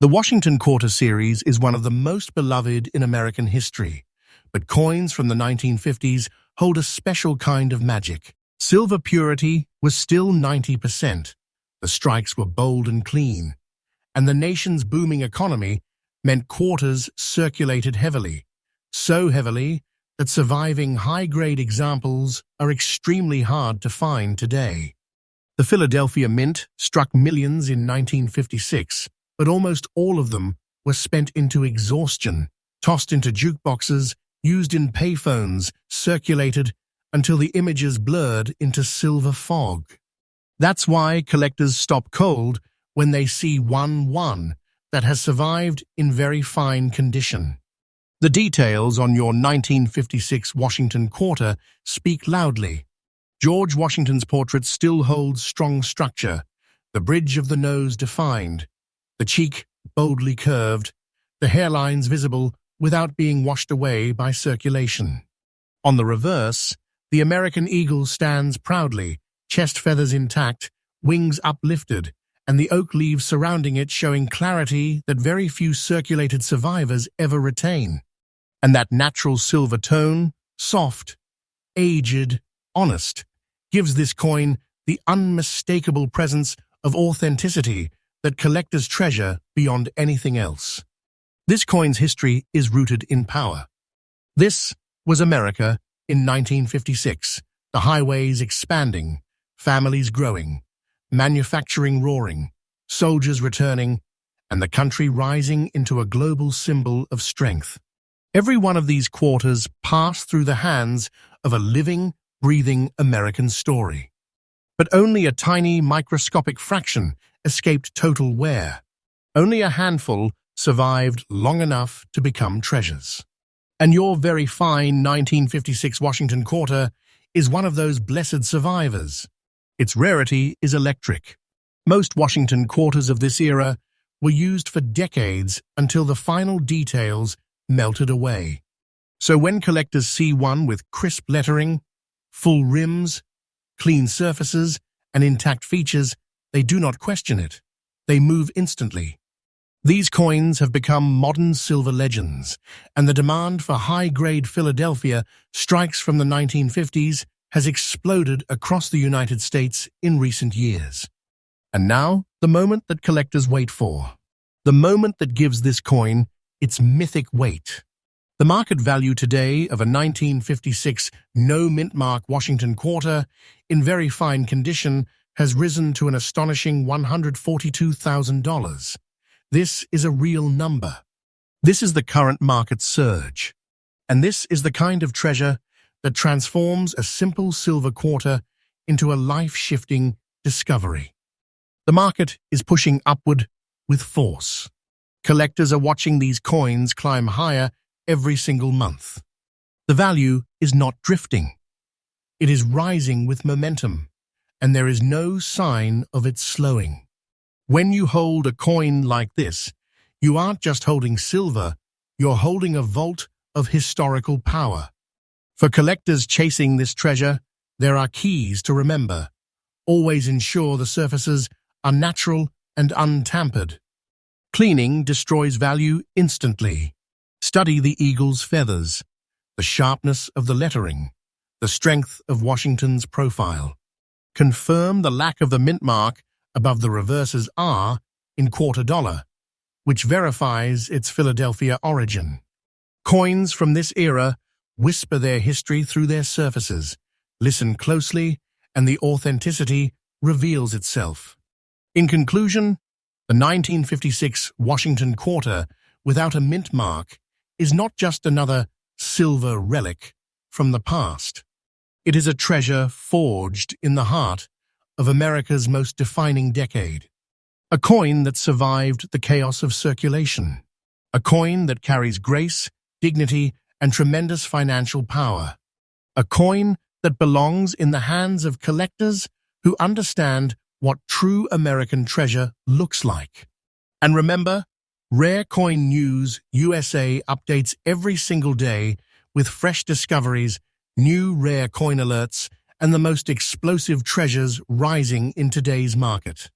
The Washington Quarter series is one of the most beloved in American history, but coins from the 1950s hold a special kind of magic. Silver purity was still 90%. The strikes were bold and clean, and the nation's booming economy meant quarters circulated heavily, so heavily that surviving high-grade examples are extremely hard to find today. The Philadelphia Mint struck millions in 1956, but almost all of them were spent into exhaustion, tossed into jukeboxes, used in payphones, circulated until the images blurred into silver fog. That's why collectors stop cold when they see one that has survived in very fine condition. The details on your 1956 Washington quarter speak loudly. George Washington's portrait still holds strong structure, the bridge of the nose defined, the cheek boldly curved, the hairlines visible without being washed away by circulation. On the reverse, the American eagle stands proudly, chest feathers intact, wings uplifted, and the oak leaves surrounding it showing clarity that very few circulated survivors ever retain. And that natural silver tone, soft, aged, honest, gives this coin the unmistakable presence of authenticity that collectors treasure beyond anything else. This coin's history is rooted in power. This was America in 1956, the highways expanding, families growing, manufacturing roaring, soldiers returning, and the country rising into a global symbol of strength. Every one of these quarters passed through the hands of a living, breathing American story. But only a tiny, microscopic fraction escaped total wear. Only a handful survived long enough to become treasures. And your very fine 1956 Washington quarter is one of those blessed survivors. Its rarity is electric. Most Washington quarters of this era were used for decades until the final details melted away. So when collectors see one with crisp lettering, full rims, clean surfaces, and intact features, they do not question it. They move instantly. These coins have become modern silver legends, and the demand for high-grade Philadelphia strikes from the 1950s has exploded across the United States in recent years. And now, the moment that collectors wait for. The moment that gives this coin its mythic weight. The market value today of a 1956 no Mintmark Washington quarter in very fine condition has risen to an astonishing $142,000. This is a real number. This is the current market surge. And this is the kind of treasure that transforms a simple silver quarter into a life-shifting discovery. The market is pushing upward with force. Collectors are watching these coins climb higher every single month. The value is not drifting. It is rising with momentum, and there is no sign of it slowing. When you hold a coin like this, you aren't just holding silver, you're holding a vault of historical power. For collectors chasing this treasure, there are keys to remember. Always ensure the surfaces are natural and untampered. Cleaning destroys value instantly. Study the eagle's feathers, the sharpness of the lettering, the strength of Washington's profile. Confirm the lack of the mint mark above the reverse's R in quarter dollar, which verifies its Philadelphia origin. Coins from this era whisper their history through their surfaces. Listen closely, and the authenticity reveals itself. In conclusion, the 1956 Washington quarter without a mint mark is not just another silver relic from the past. It is a treasure forged in the heart of America's most defining decade. A coin that survived the chaos of circulation. A coin that carries grace, dignity, and tremendous financial power. A coin that belongs in the hands of collectors who understand what true American treasure looks like. And remember, Rare Coin News USA updates every single day with fresh discoveries, new rare coin alerts, and the most explosive treasures rising in today's market.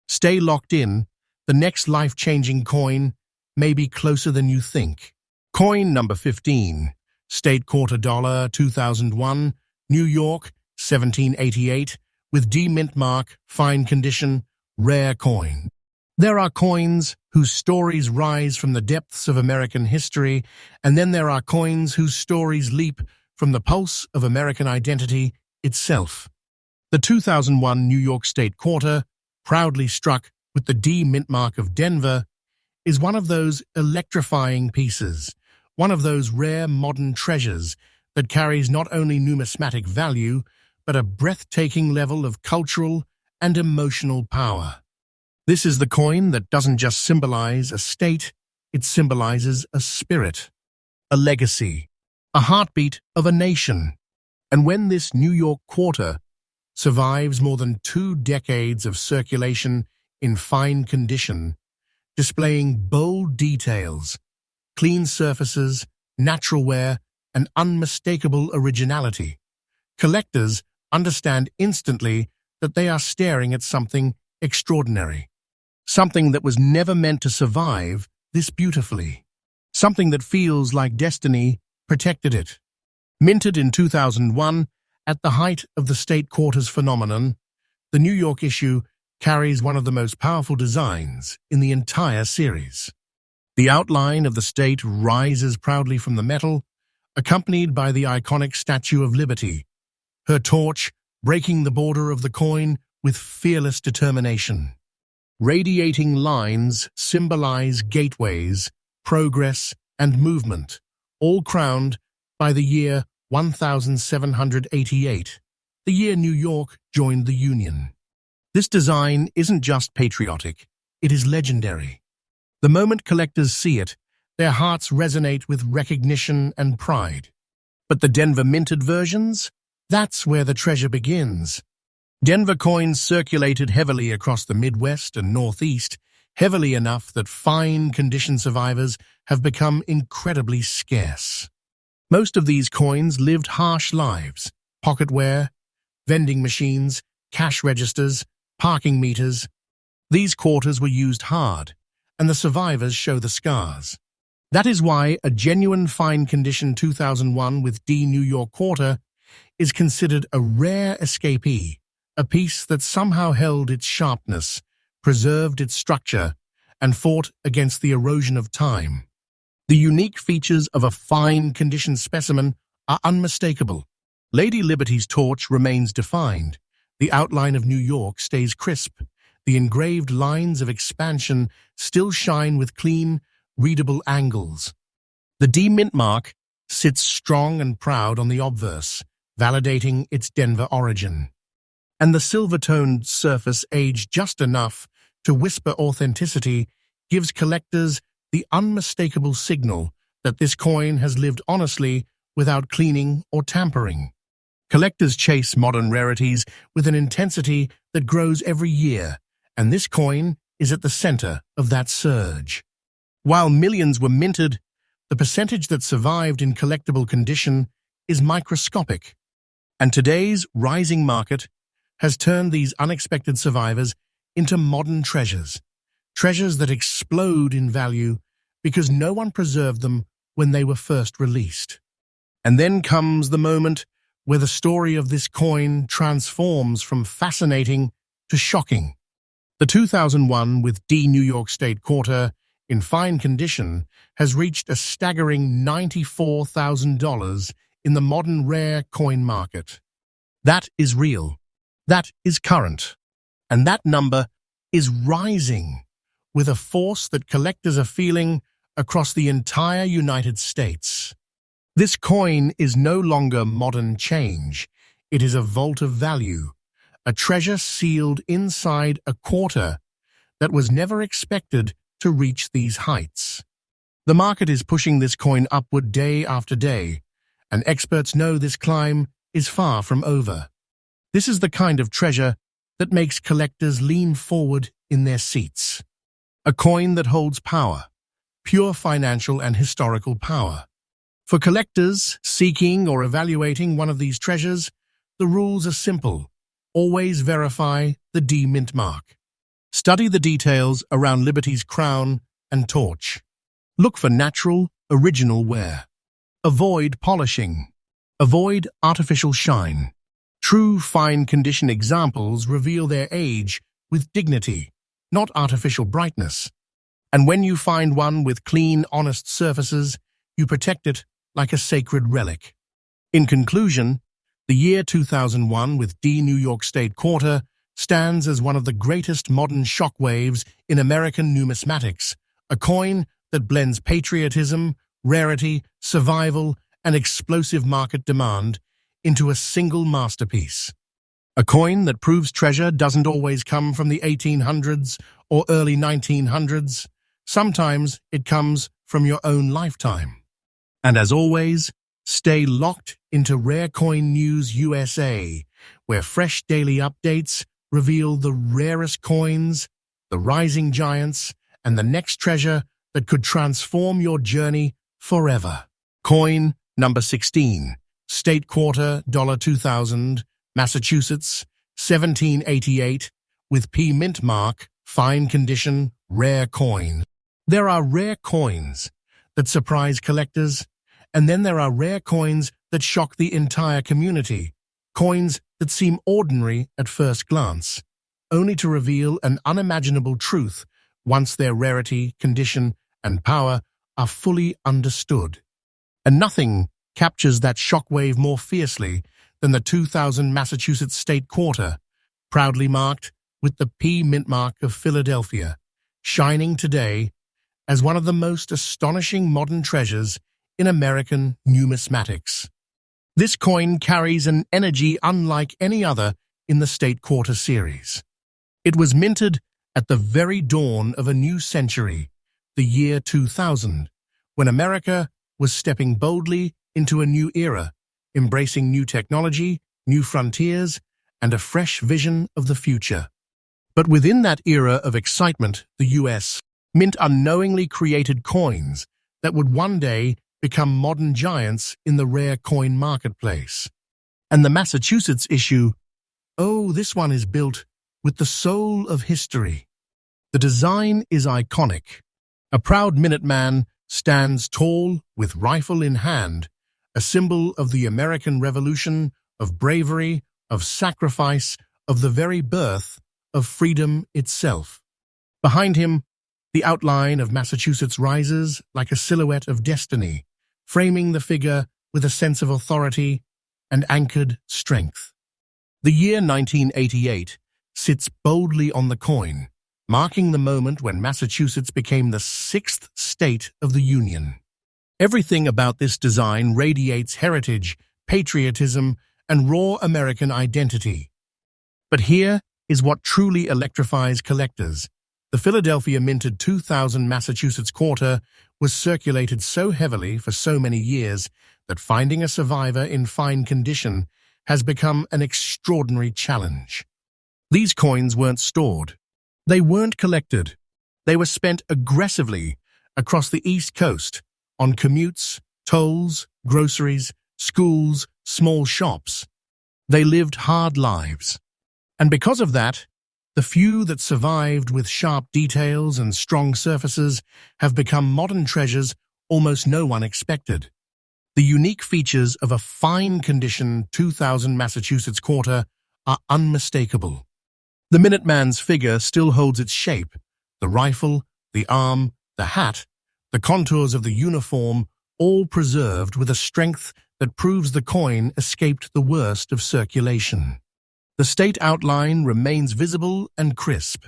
Stay locked in. The next life-changing coin may be closer than you think. Coin number 15, State Quarter Dollar 2001, New York, 1788, with D mint mark, fine condition, rare coin. There are coins whose stories rise from the depths of American history, and then there are coins whose stories leap from the pulse of American identity itself. The 2001 New York State Quarter, proudly struck with the D mint mark of Denver, is one of those electrifying pieces, one of those rare modern treasures that carries not only numismatic value, but a breathtaking level of cultural and emotional power. This is the coin that doesn't just symbolize a state, it symbolizes a spirit, a legacy, a heartbeat of a nation. And when this New York quarter survives more than 2 decades of circulation in fine condition, displaying bold details, clean surfaces, natural wear, and unmistakable originality, collectors understand instantly that they are staring at something extraordinary. Something that was never meant to survive this beautifully. Something that feels like destiny protected it. Minted in 2001, at the height of the State Quarters phenomenon, the New York issue carries one of the most powerful designs in the entire series. The outline of the state rises proudly from the metal, accompanied by the iconic Statue of Liberty, her torch breaking the border of the coin with fearless determination. Radiating lines symbolize gateways, progress, and movement, all crowned by the year 1788, the year New York joined the Union. This design isn't just patriotic, it is legendary. The moment collectors see it, their hearts resonate with recognition and pride. But the Denver minted versions? That's where the treasure begins. Denver coins circulated heavily across the Midwest and Northeast, heavily enough that fine-condition survivors have become incredibly scarce. Most of these coins lived harsh lives: pocketware, vending machines, cash registers, parking meters. These quarters were used hard, and the survivors show the scars. That is why a genuine fine condition 2001 with D New York quarter is considered a rare escapee, a piece that somehow held its sharpness, preserved its structure, and fought against the erosion of time. The unique features of a fine condition specimen are unmistakable. Lady Liberty's torch remains defined. The outline of New York stays crisp. The engraved lines of expansion still shine with clean, readable angles. The D Mintmark sits strong and proud on the obverse, validating its Denver origin. And the silver-toned surface, aged just enough to whisper authenticity, gives collectors the unmistakable signal that this coin has lived honestly without cleaning or tampering. Collectors chase modern rarities with an intensity that grows every year, and this coin is at the center of that surge. While millions were minted, the percentage that survived in collectible condition is microscopic, and today's rising market has turned these unexpected survivors into modern treasures, treasures that explode in value because no one preserved them when they were first released. And then comes the moment where the story of this coin transforms from fascinating to shocking. The 2001 with D New York State quarter, in fine condition, has reached a staggering $94,000 in the modern rare coin market. That is real. That is current. And that number is rising with a force that collectors are feeling across the entire United States. This coin is no longer modern change. It is a vault of value, a treasure sealed inside a quarter that was never expected to reach these heights. The market is pushing this coin upward day after day, and experts know this climb is far from over. This is the kind of treasure that makes collectors lean forward in their seats. A coin that holds power, pure financial and historical power. For collectors seeking or evaluating one of these treasures, the rules are simple. Always verify the D Mintmark. Study the details around Liberty's crown and torch. Look for natural, original wear. Avoid polishing. Avoid artificial shine. True fine condition examples reveal their age with dignity, not artificial brightness. And when you find one with clean, honest surfaces, you protect it like a sacred relic. In conclusion, the year 2001 with D New York State quarter stands as one of the greatest modern shockwaves in American numismatics, a coin that blends patriotism, rarity, survival, and explosive market demand into a single masterpiece. A coin that proves treasure doesn't always come from the 1800s or early 1900s. Sometimes it comes from your own lifetime. And as always, stay locked into Rare Coin News USA, where fresh daily updates reveal the rarest coins, the rising giants, and the next treasure that could transform your journey forever. Coin number 16, State Quarter, $2000, Massachusetts, 1788, with P Mintmark, fine condition, rare coin. There are rare coins that surprise collectors, and then there are rare coins that shock the entire community, coins that seem ordinary at first glance, only to reveal an unimaginable truth once their rarity, condition, and power are fully understood. And nothing captures that shockwave more fiercely than the 2000 Massachusetts State Quarter, proudly marked with the P Mintmark of Philadelphia, shining today as one of the most astonishing modern treasures in American numismatics. This coin carries an energy unlike any other in the State Quarter series. It was minted at the very dawn of a new century, the year 2000, when America was stepping boldly into a new era, embracing new technology, new frontiers, and a fresh vision of the future. But within that era of excitement, the U.S. Mint unknowingly created coins that would one day become modern giants in the rare coin marketplace. And the Massachusetts issue Oh, this one is built with the soul of history. The design is iconic. A proud Minuteman stands tall with rifle in hand, a symbol of the American Revolution, of bravery, of sacrifice, of the very birth of freedom itself. Behind him, the outline of Massachusetts rises like a silhouette of destiny, framing the figure with a sense of authority and anchored strength. The year 1988 sits boldly on the coin, marking the moment when Massachusetts became the sixth state of the Union. Everything about this design radiates heritage, patriotism, and raw American identity. But here is what truly electrifies collectors. The Philadelphia minted 2000 Massachusetts quarter was circulated so heavily for so many years that finding a survivor in fine condition has become an extraordinary challenge. These coins weren't stored. They weren't collected. They were spent aggressively across the East Coast on commutes, tolls, groceries, schools, small shops. They lived hard lives. And because of that, the few that survived with sharp details and strong surfaces have become modern treasures almost no one expected. The unique features of a fine-condition 2000 Massachusetts quarter are unmistakable. The Minuteman's figure still holds its shape. The rifle, the arm, the hat, the contours of the uniform, all preserved with a strength that proves the coin escaped the worst of circulation. The state outline remains visible and crisp,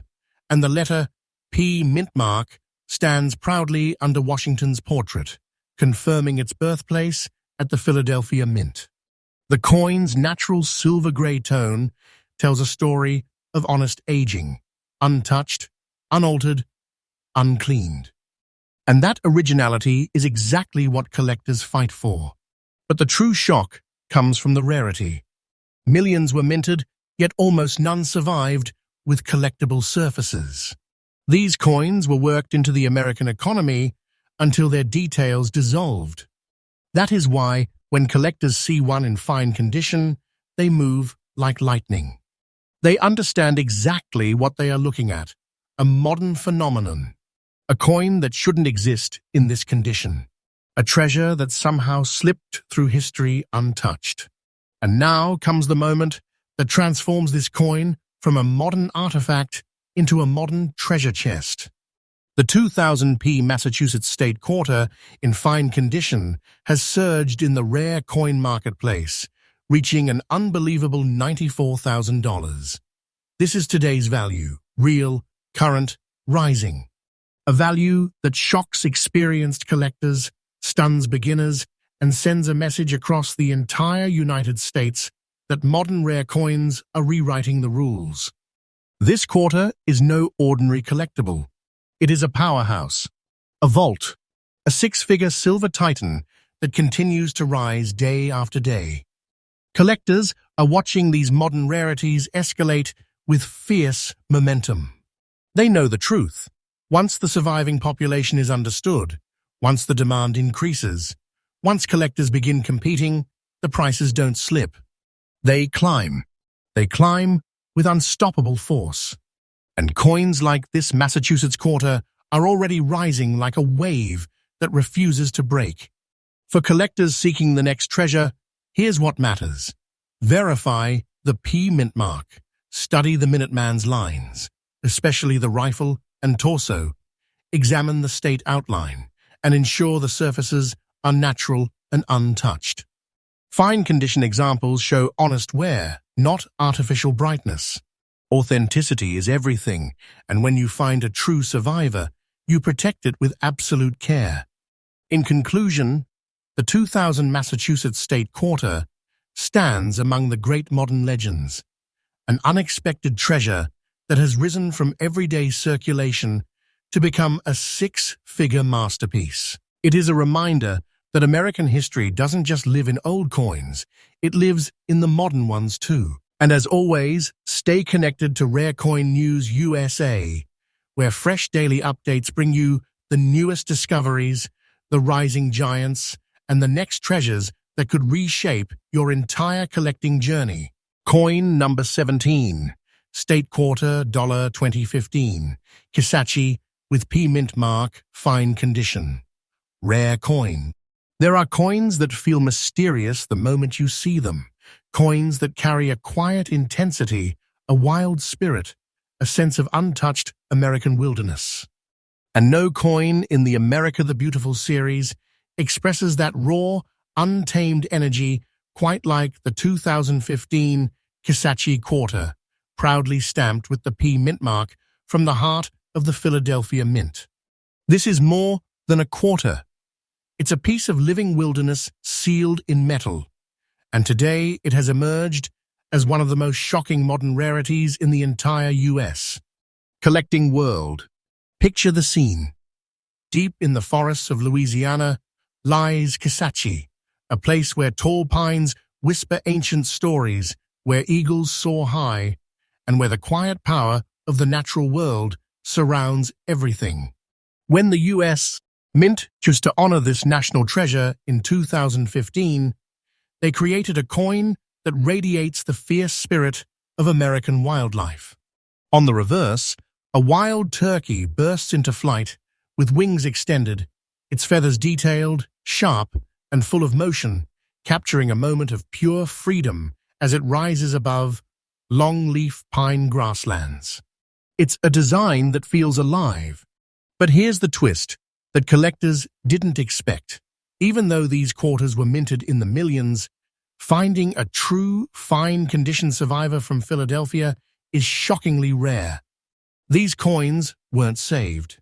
and the letter P. Mintmark stands proudly under Washington's portrait, confirming its birthplace at the Philadelphia Mint. The coin's natural silver-gray tone tells a story of honest aging, untouched, unaltered, uncleaned. And that originality is exactly what collectors fight for. But the true shock comes from the rarity. Millions were minted, yet almost none survived with collectible surfaces. These coins were worked into the American economy until their details dissolved. That is why, when collectors see one in fine condition, they move like lightning. They understand exactly what they are looking at, a modern phenomenon, a coin that shouldn't exist in this condition, a treasure that somehow slipped through history untouched. And now comes the moment that transforms this coin from a modern artifact into a modern treasure chest. The 2000p Massachusetts state quarter, in fine condition, has surged in the rare coin marketplace, reaching an unbelievable $94,000. This is today's value, real, current, rising. A value that shocks experienced collectors, stuns beginners, and sends a message across the entire United States that modern rare coins are rewriting the rules. This quarter is no ordinary collectible. It is a powerhouse, a vault, a six-figure silver titan that continues to rise day after day. Collectors are watching these modern rarities escalate with fierce momentum. They know the truth. Once the surviving population is understood, once the demand increases, once collectors begin competing, the prices don't slip. They climb. They climb with unstoppable force. And coins like this Massachusetts quarter are already rising like a wave that refuses to break. For collectors seeking the next treasure, here's what matters. Verify the P Mintmark. Study the Minuteman's lines, especially the rifle and torso. Examine the state outline and ensure the surfaces are natural and untouched. Fine condition examples show honest wear, not artificial brightness. Authenticity is everything, and when you find a true survivor, you protect it with absolute care. In conclusion, the 2000 Massachusetts state quarter stands among the great modern legends, an unexpected treasure that has risen from everyday circulation to become a six-figure masterpiece. It is a reminder that American history doesn't just live in old coins, it lives in the modern ones too. And as always, stay connected to Rare Coin News USA, where fresh daily updates bring you the newest discoveries, the rising giants, and the next treasures that could reshape your entire collecting journey. Coin number 17, State Quarter, $, 2015, Kisatchie with P Mintmark, fine condition. Rare coin. There are coins that feel mysterious the moment you see them, coins that carry a quiet intensity, a wild spirit, a sense of untouched American wilderness. And no coin in the America the Beautiful series expresses that raw, untamed energy quite like the 2015 Kisatchie Quarter, proudly stamped with the P Mintmark from the heart of the Philadelphia Mint. This is more than a quarter. It's a piece of living wilderness sealed in metal, and today it has emerged as one of the most shocking modern rarities in the entire U.S. Collecting world. Picture the scene. Deep in the forests of Louisiana lies Kisatchie, a place where tall pines whisper ancient stories, where eagles soar high, and where the quiet power of the natural world surrounds everything. When the U.S. Mint chose to honor this national treasure in 2015, they created a coin that radiates the fierce spirit of American wildlife. On the reverse, a wild turkey bursts into flight with wings extended, its feathers detailed, sharp, and full of motion, capturing a moment of pure freedom as it rises above longleaf pine grasslands. It's a design that feels alive. But here's the twist that collectors didn't expect. Even though these quarters were minted in the millions, finding a true, fine-condition survivor from Philadelphia is shockingly rare. These coins weren't saved.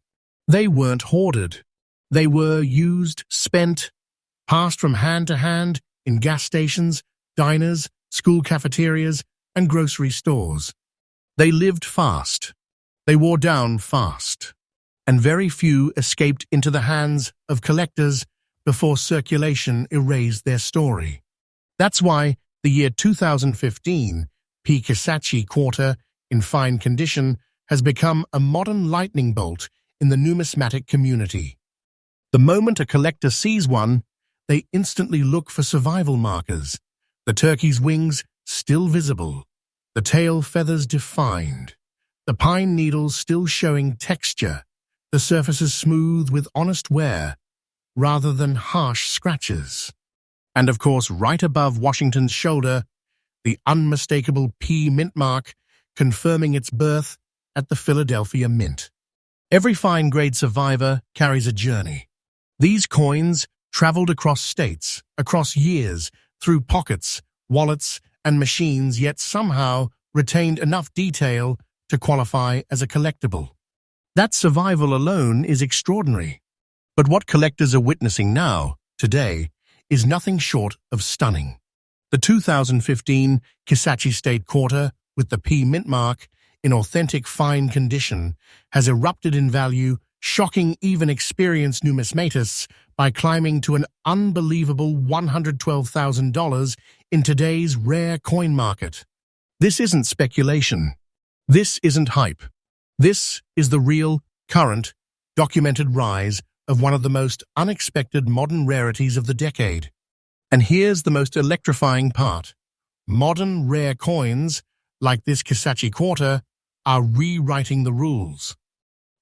They weren't hoarded. They were used, spent, passed from hand to hand in gas stations, diners, school cafeterias, and grocery stores. They lived fast. They wore down fast. And very few escaped into the hands of collectors before circulation erased their story. That's why the year 2015 P Kisatchie Quarter in fine condition has become a modern lightning bolt in the numismatic community. The moment a collector sees one, they instantly look for survival markers. The turkey's wings still visible, the tail feathers defined, the pine needles still showing texture, the surfaces smooth with honest wear, rather than harsh scratches. And of course, right above Washington's shoulder, the unmistakable P Mintmark confirming its birth at the Philadelphia Mint. Every fine-grade survivor carries a journey. These coins traveled across states, across years, through pockets, wallets, and machines, yet somehow retained enough detail to qualify as a collectible. That survival alone is extraordinary. But what collectors are witnessing now, today, is nothing short of stunning. The 2015 Kisatchie State Quarter with the P Mintmark in authentic fine condition has erupted in value, shocking even experienced numismatists by climbing to an unbelievable $112,000 in today's rare coin market. This isn't speculation. This isn't hype. This is the real, current, documented rise of one of the most unexpected modern rarities of the decade. And here's the most electrifying part. Modern rare coins, like this Kisatchie Quarter, are rewriting the rules.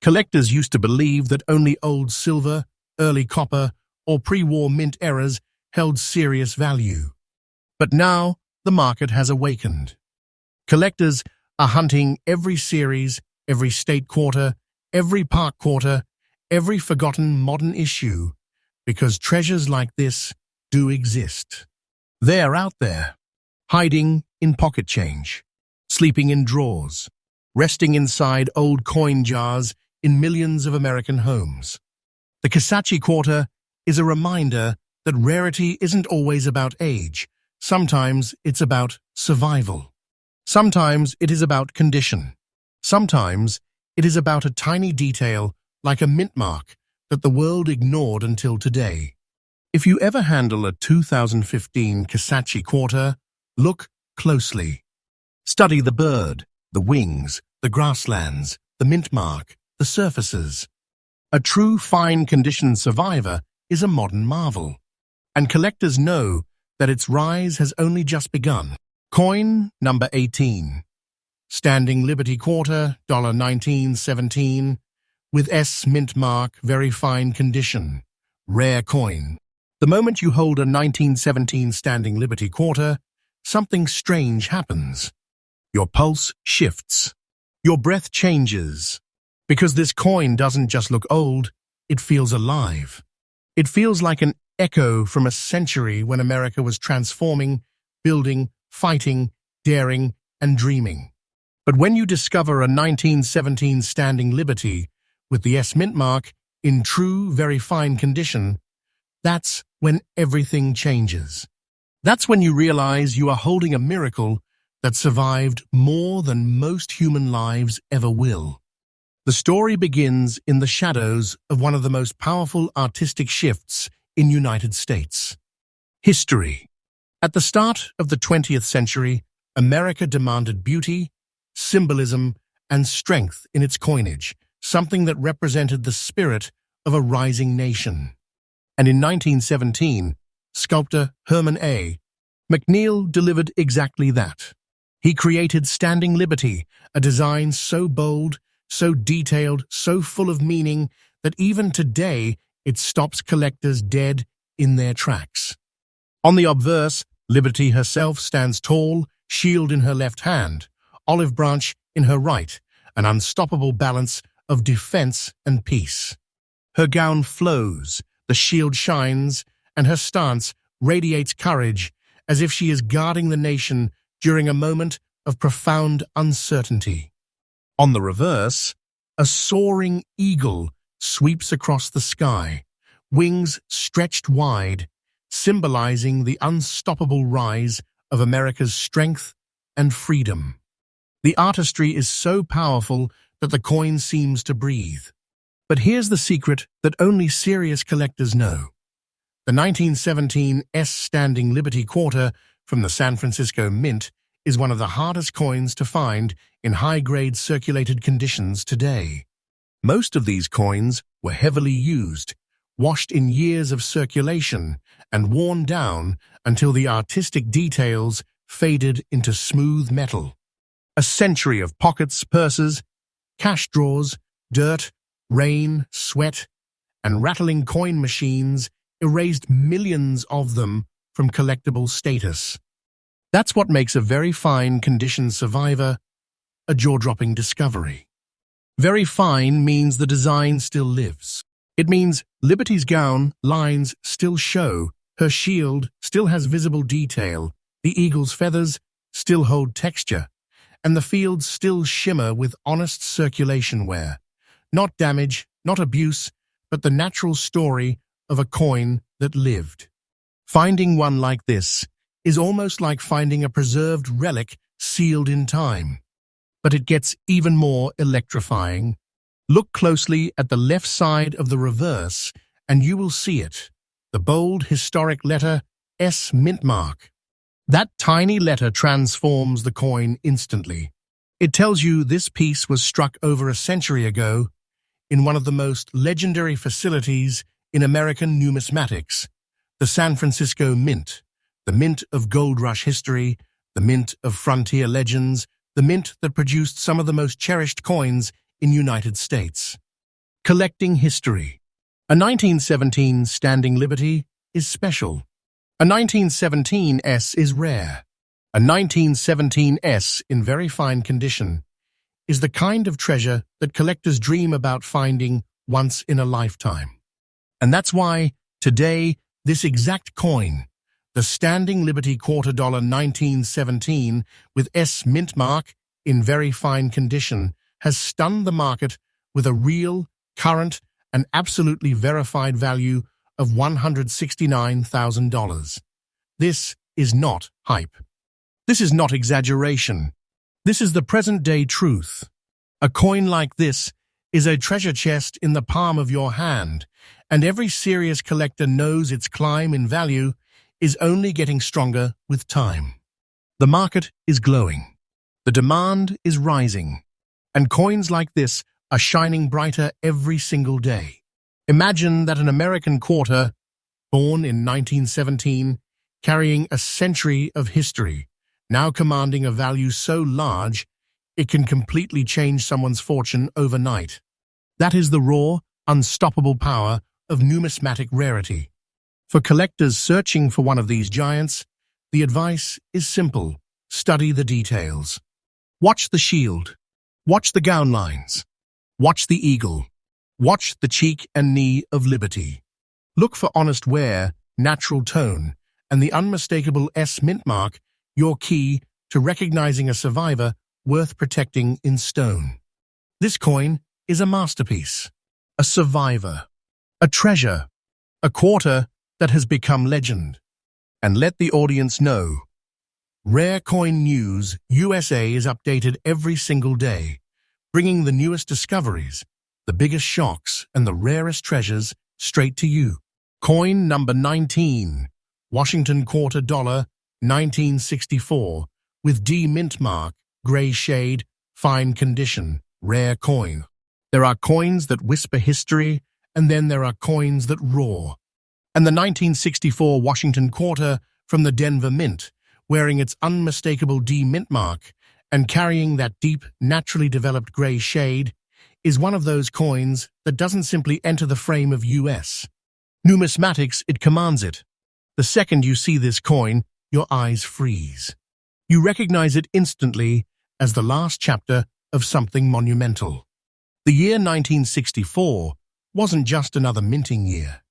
Collectors used to believe that only old silver, early copper, or pre-war mint eras held serious value. But now the market has awakened. Collectors are hunting every series, every state quarter, every park quarter, every forgotten modern issue, because treasures like this do exist. They're out there, hiding in pocket change, sleeping in drawers, resting inside old coin jars in millions of American homes. The Kisatchie Quarter is a reminder that rarity isn't always about age. Sometimes it's about survival. Sometimes it is about condition. Sometimes it is about a tiny detail like a mint mark that the world ignored until today. If you ever handle a 2015 Kisatchie Quarter, look closely. Study the bird, the wings, the grasslands, the mint mark, the surfaces. A true fine-condition survivor is a modern marvel, and collectors know that its rise has only just begun. Coin number 18. Standing Liberty Quarter, $19.17, with S Mintmark, very fine condition. Rare coin. The moment you hold a 1917 Standing Liberty Quarter, something strange happens. Your pulse shifts. Your breath changes. Because this coin doesn't just look old, it feels alive. It feels like an echo from a century when America was transforming, building, fighting, daring, and dreaming. But when you discover a 1917 Standing Liberty with the S Mintmark in true, very fine condition, that's when everything changes. That's when you realize you are holding a miracle that survived more than most human lives ever will. The story begins in the shadows of one of the most powerful artistic shifts in United States. History. At the start of the 20th century, America demanded beauty, symbolism, and strength in its coinage, something that represented the spirit of a rising nation. And in 1917, sculptor Herman A. McNeil delivered exactly that. He created Standing Liberty, a design so bold, so detailed, so full of meaning that even today it stops collectors dead in their tracks. On the obverse, Liberty herself stands tall, shield in her left hand, olive branch in her right, an unstoppable balance of defense and peace. Her gown flows, the shield shines, and her stance radiates courage, as if she is guarding the nation during a moment of profound uncertainty. On the reverse, a soaring eagle sweeps across the sky, wings stretched wide, symbolizing the unstoppable rise of America's strength and freedom. The artistry is so powerful that the coin seems to breathe. But here's the secret that only serious collectors know. The 1917 S Standing Liberty Quarter from the San Francisco Mint is one of the hardest coins to find in high-grade circulated conditions today. Most of these coins were heavily used, washed in years of circulation, and worn down until the artistic details faded into smooth metal. A century of pockets, purses, cash drawers, dirt, rain, sweat, and rattling coin machines erased millions of them from collectible status. That's what makes a very fine condition survivor a jaw-dropping discovery. Very fine means the design still lives. It means Liberty's gown lines still show, her shield still has visible detail, the eagle's feathers still hold texture, and the fields still shimmer with honest circulation wear. Not damage, not abuse, but the natural story of a coin that lived. Finding one like this is almost like finding a preserved relic sealed in time. But it gets even more electrifying. Look closely at the left side of the reverse and you will see it. The bold, historic letter S Mintmark. That tiny letter transforms the coin instantly. It tells you this piece was struck over a century ago in one of the most legendary facilities in American numismatics, the San Francisco Mint, the mint of gold rush history, the mint of frontier legends, the mint that produced some of the most cherished coins in United States. Collecting history. A 1917 Standing Liberty is special. A 1917 S is rare. A 1917 S in very fine condition is the kind of treasure that collectors dream about finding once in a lifetime. And that's why, today, this exact coin, the Standing Liberty $quarter 1917 with S Mintmark in very fine condition, has stunned the market with a real, current, and absolutely verified value of $169,000. This is not hype. This is not exaggeration. This is the present-day truth. A coin like this is a treasure chest in the palm of your hand, and every serious collector knows its climb in value is only getting stronger with time. The market is glowing. The demand is rising. And coins like this are shining brighter every single day. Imagine that an American quarter, born in 1917, carrying a century of history, now commanding a value so large it can completely change someone's fortune overnight. That is the raw, unstoppable power of numismatic rarity. For collectors searching for one of these giants, the advice is simple: study the details. Watch the shield. Watch the gown lines. Watch the eagle. Watch the cheek and knee of liberty. Look for honest wear, natural tone, and the unmistakable Mintmark, your key to recognizing a survivor worth protecting in stone. This coin is a masterpiece, a survivor, a treasure, a quarter that has become legend. And let the audience know, Rare Coin News USA is updated every single day, bringing the newest discoveries, the biggest shocks, and the rarest treasures straight to you. Coin number 19, Washington Quarter Dollar, 1964, with D Mintmark, gray shade, fine condition, rare coin. There are coins that whisper history, and then there are coins that roar. And the 1964 Washington Quarter from the Denver Mint, wearing its unmistakable D Mintmark and carrying that deep, naturally developed gray shade, is one of those coins that doesn't simply enter the frame of US. Numismatics, it commands it. The second you see this coin, your eyes freeze. You recognize it instantly as the last chapter of something monumental. The year 1964 wasn't just another minting year.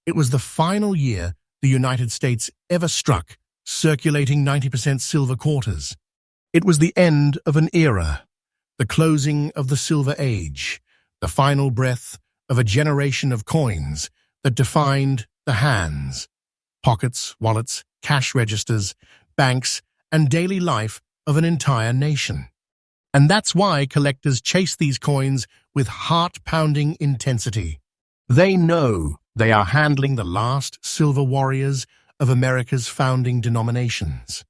It was the final year the United States ever struck circulating 90% silver quarters. It was the end of an era, the closing of the Silver Age, the final breath of a generation of coins that defined the hands, pockets, wallets, cash registers, banks, and daily life of an entire nation. And that's why collectors chase these coins with heart-pounding intensity. They know they are handling the last silver warriors of America's founding denominations.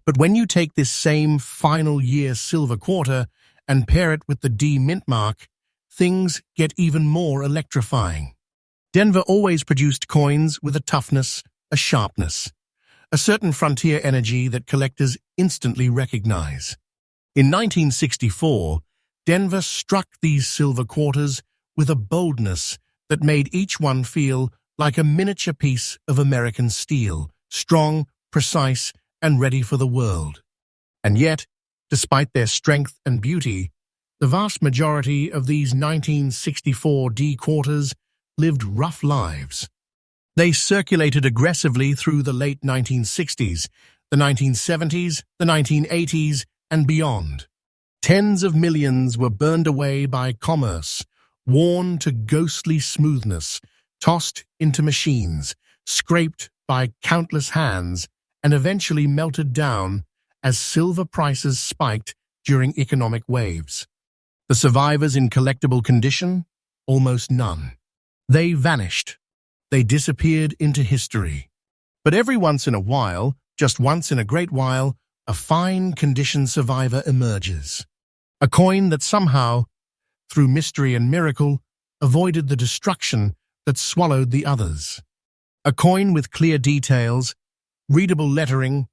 But when you take this same final year silver quarter and pair it with the D Mintmark, things get even more electrifying. Denver always produced coins with a toughness, a sharpness, a certain frontier energy that collectors instantly recognize. In 1964, Denver struck these silver quarters with a boldness that made each one feel like a miniature piece of American steel, strong, precise, and ready for the world. And yet, despite their strength and beauty, the vast majority of these 1964 D quarters lived rough lives. They circulated aggressively through the late 1960s, the 1970s, the 1980s, and beyond. Tens of millions were burned away by commerce, worn to ghostly smoothness, tossed into machines, scraped by countless hands, and eventually melted down as silver prices spiked during economic waves. The survivors in collectible condition? Almost none. They vanished. They disappeared into history. But every once in a while, just once in a great while, a fine condition survivor emerges. A coin that somehow, through mystery and miracle, avoided the destruction that swallowed the others. A coin with clear details, readable lettering,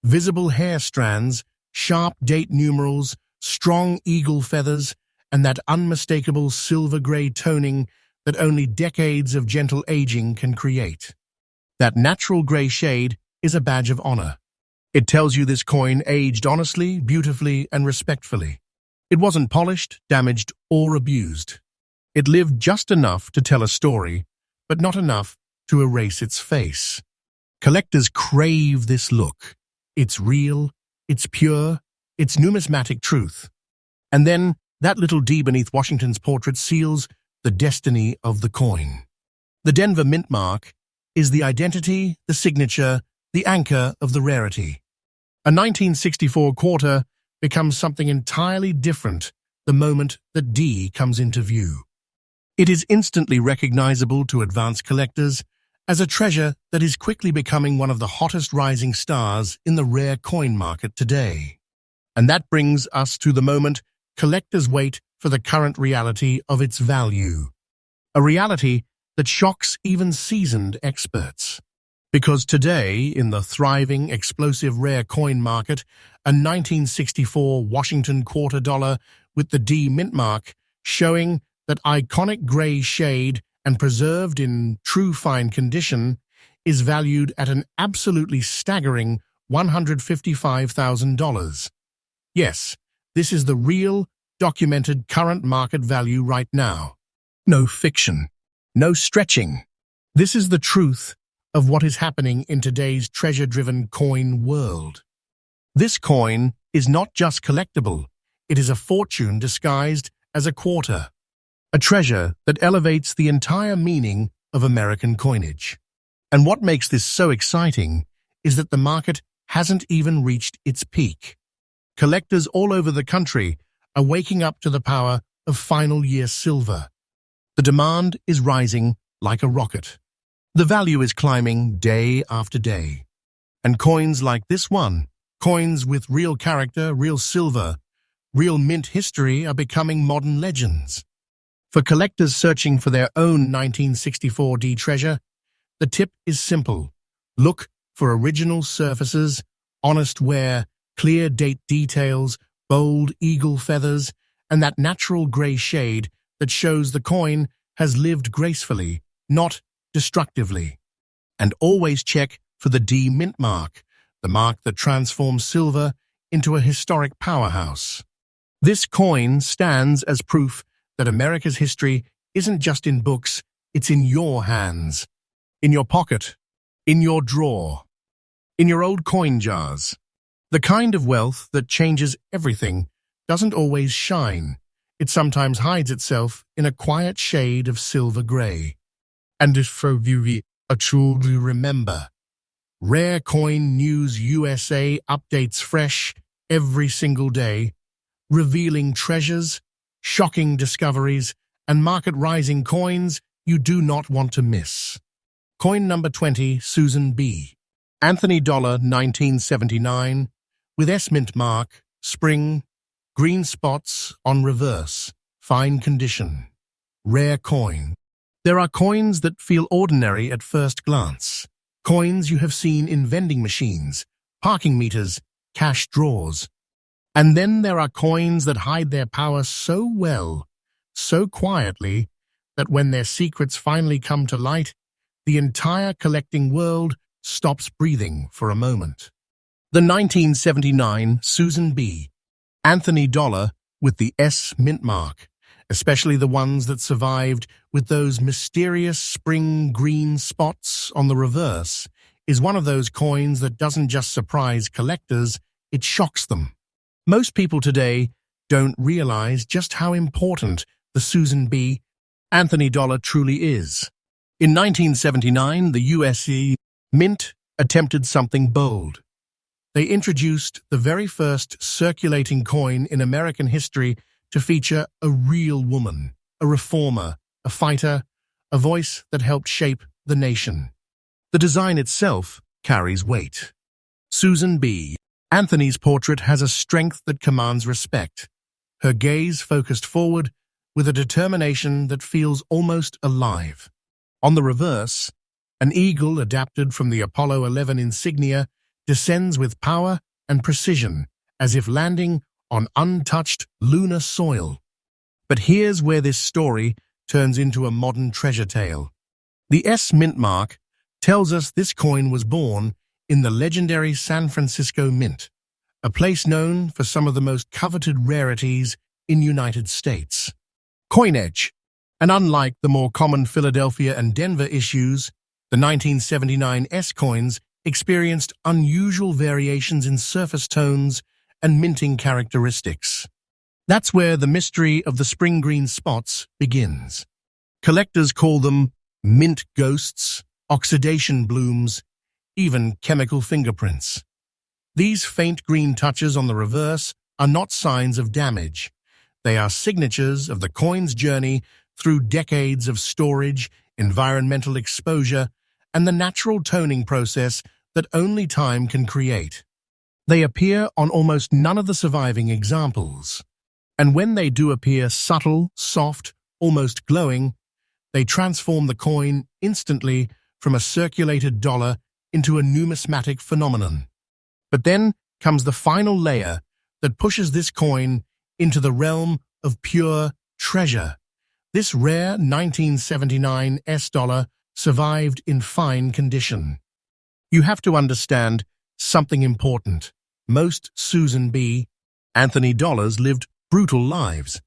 visible hair strands, sharp date numerals, strong eagle feathers, and that unmistakable silver-gray toning that only decades of gentle aging can create. That natural gray shade is a badge of honor. It tells you this coin aged honestly, beautifully, and respectfully. It wasn't polished, damaged, or abused. It lived just enough to tell a story, but not enough to erase its face. Collectors crave this look. It's real, it's pure, it's numismatic truth. And then that little D beneath Washington's portrait seals the destiny of the coin. The Denver Mintmark is the identity, the signature, the anchor of the rarity. A 1964 quarter becomes something entirely different the moment that D comes into view. It is instantly recognizable to advanced collectors as a treasure that is quickly becoming one of the hottest rising stars in the rare coin market today. And that brings us to the moment collectors wait for the current reality of its value. A reality that shocks even seasoned experts. Because today, in the thriving, explosive rare coin market, a 1964 Washington quarter dollar with the D Mintmark showing that iconic gray shade and preserved in true fine condition is valued at an absolutely staggering $155,000. Yes, this is the real, documented current market value right now. No fiction, no stretching. This is the truth of what is happening in today's treasure-driven coin world. This coin is not just collectible, it is a fortune disguised as a quarter, a treasure that elevates the entire meaning of American coinage. And what makes this so exciting is that the market hasn't even reached its peak. Collectors all over the country are waking up to the power of final year silver. The demand is rising like a rocket. The value is climbing day after day. And coins like this one, coins with real character, real silver, real mint history are becoming modern legends. For collectors searching for their own 1964 D treasure, the tip is simple. Look for original surfaces, honest wear, clear date details, bold eagle feathers, and that natural gray shade that shows the coin has lived gracefully, not destructively. And always check for the D Mintmark, the mark that transforms silver into a historic powerhouse. This coin stands as proof that America's history isn't just in books, it's in your hands, in your pocket, in your drawer, in your old coin jars. The kind of wealth that changes everything doesn't always shine. It sometimes hides itself in a quiet shade of silver gray. And if you truly remember, Rare Coin News USA updates fresh every single day, revealing treasures, shocking discoveries, and market-rising coins you do not want to miss. Coin number 20, Susan B. Anthony dollar 1979, with S Mintmark, spring, green spots on reverse, fine condition. Rare coin. There are coins that feel ordinary at first glance. Coins you have seen in vending machines, parking meters, cash drawers. And then there are coins that hide their power so well, so quietly, that when their secrets finally come to light, the entire collecting world stops breathing for a moment. The 1979 Susan B. Anthony dollar with the S Mintmark, especially the ones that survived with those mysterious spring green spots on the reverse, is one of those coins that doesn't just surprise collectors, it shocks them. Most people today don't realize just how important the Susan B. Anthony dollar truly is. In 1979, the U.S. Mint attempted something bold. They introduced the very first circulating coin in American history to feature a real woman, a reformer, a fighter, a voice that helped shape the nation. The design itself carries weight. Susan B. Anthony's portrait has a strength that commands respect, her gaze focused forward with a determination that feels almost alive. On the reverse, an eagle adapted from the Apollo 11 insignia descends with power and precision, as if landing on untouched lunar soil. But here's where this story turns into a modern treasure tale. The S Mintmark tells us this coin was born in the legendary San Francisco Mint, a place known for some of the most coveted rarities in United States. Coinage. And unlike the more common Philadelphia and Denver issues, the 1979 S coins experienced unusual variations in surface tones and minting characteristics. That's where the mystery of the spring green spots begins. Collectors call them mint ghosts, oxidation blooms, even chemical fingerprints. These faint green touches on the reverse are not signs of damage. They are signatures of the coin's journey through decades of storage, environmental exposure, and the natural toning process that only time can create. They appear on almost none of the surviving examples. And when they do appear subtle, soft, almost glowing, they transform the coin instantly from a circulated dollar into a numismatic phenomenon. But then comes the final layer that pushes this coin into the realm of pure treasure. This rare 1979 S dollar survived in fine condition. You have to understand something important. Most Susan B. Anthony dollars lived brutal lives.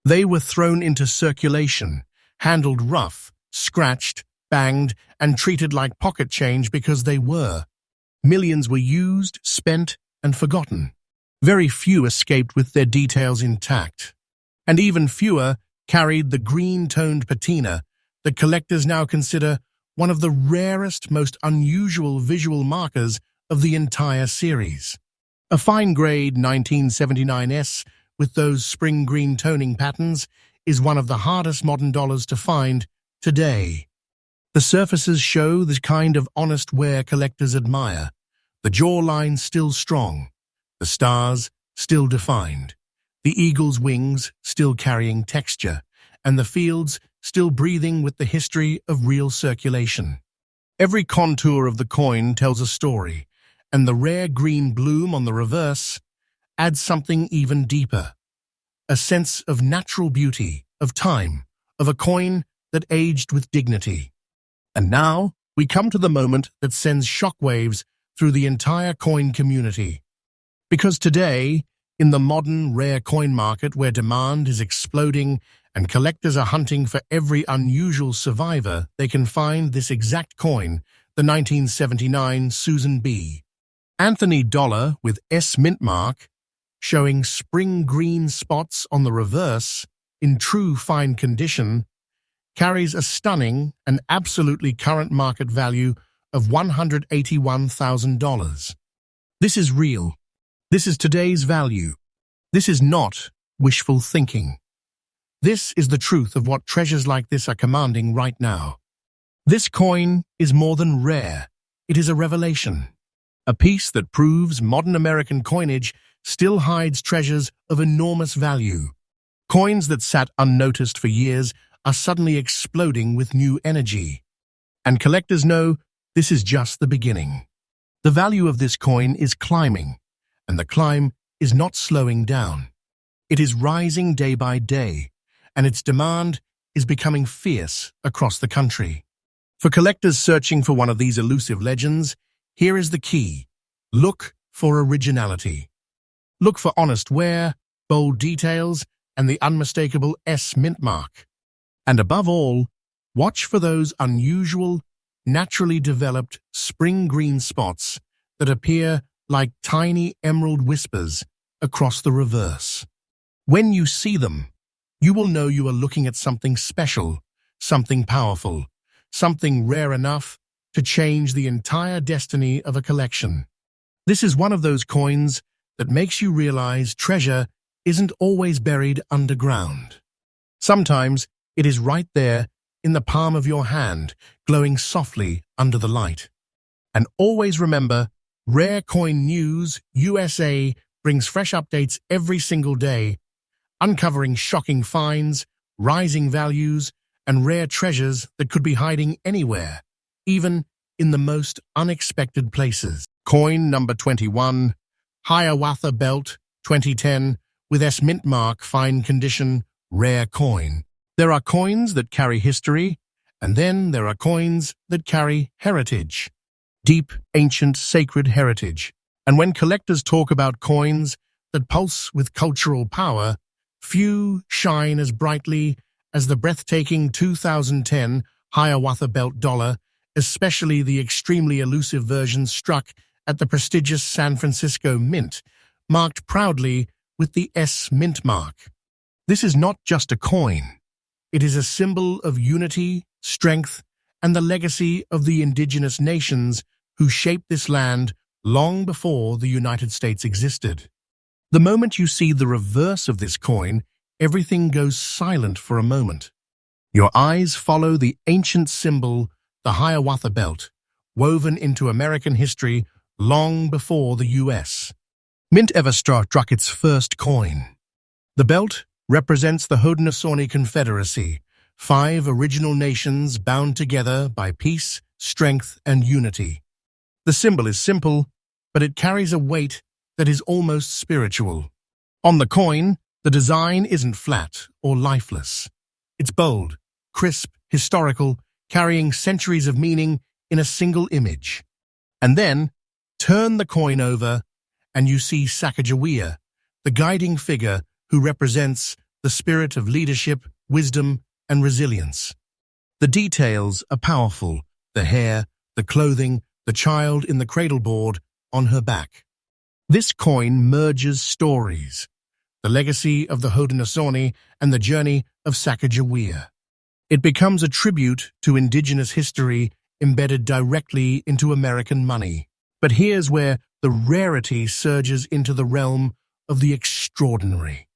They were thrown into circulation, handled rough, scratched, banged, and treated like pocket change because they were. Millions were used, spent, and forgotten. Very few escaped with their details intact. And even fewer carried the green-toned patina that collectors now consider one of the rarest, most unusual visual markers of the entire series. A fine-grade 1979S with those spring green toning patterns is one of the hardest modern dollars to find today. The surfaces show the kind of honest wear collectors admire. The jawline still strong, the stars still defined, the eagle's wings still carrying texture, and the fields still breathing with the history of real circulation. Every contour of the coin tells a story, and the rare green bloom on the reverse adds something even deeper. A sense of natural beauty, of time, of a coin that aged with dignity. And now we come to the moment that sends shockwaves through the entire coin community. Because today, in the modern rare coin market where demand is exploding and collectors are hunting for every unusual survivor they can find, this exact coin, the 1979 Susan B. Anthony dollar with S Mintmark, showing spring green spots on the reverse in true fine condition, carries a stunning and absolutely current market value of $181,000. This is real. This is today's value. This is not wishful thinking. This is the truth of what treasures like this are commanding right now. This coin is more than rare. It is a revelation. A piece that proves modern American coinage still hides treasures of enormous value. Coins that sat unnoticed for years are suddenly exploding with new energy. And collectors know this is just the beginning. The value of this coin is climbing, and the climb is not slowing down. It is rising day by day, and its demand is becoming fierce across the country. For collectors searching for one of these elusive legends, here is the key. Look for originality. Look for honest wear, bold details, and the unmistakable S Mintmark. And above all, watch for those unusual, naturally developed spring green spots that appear like tiny emerald whispers across the reverse. When you see them, you will know you are looking at something special, something powerful, something rare enough to change the entire destiny of a collection. This is one of those coins that makes you realize treasure isn't always buried underground. Sometimes it is right there in the palm of your hand, glowing softly under the light. And always remember, Rare Coin News USA brings fresh updates every single day, uncovering shocking finds, rising values, and rare treasures that could be hiding anywhere, even in the most unexpected places. Coin number 21, Hiawatha Belt 2010 with S Mintmark fine condition rare coin. There are coins that carry history, and then there are coins that carry heritage. Deep, ancient, sacred heritage. And when collectors talk about coins that pulse with cultural power, few shine as brightly as the breathtaking 2010 Hiawatha Belt dollar, especially the extremely elusive version struck at the prestigious San Francisco Mint, marked proudly with the S Mintmark. This is not just a coin. It is a symbol of unity, strength, and the legacy of the indigenous nations who shaped this land long before the United States existed. The moment you see the reverse of this coin, everything goes silent for a moment. Your eyes follow the ancient symbol, the Hiawatha Belt, woven into American history long before the U.S. Mint ever struck its first coin. The belt represents the Haudenosaunee Confederacy, 5 original nations bound together by peace, strength, and unity. The symbol is simple, but it carries a weight that is almost spiritual. On the coin, the design isn't flat or lifeless. It's bold, crisp, historical, carrying centuries of meaning in a single image. And then, turn the coin over, and you see Sacagawea, the guiding figure who represents the spirit of leadership, wisdom, and resilience. The details are powerful: the hair, the clothing, the child in the cradleboard on her back. This coin merges stories: the legacy of the Haudenosaunee and the journey of Sacagawea. It becomes a tribute to indigenous history embedded directly into American money. But here's where the rarity surges into the realm of the extraordinary.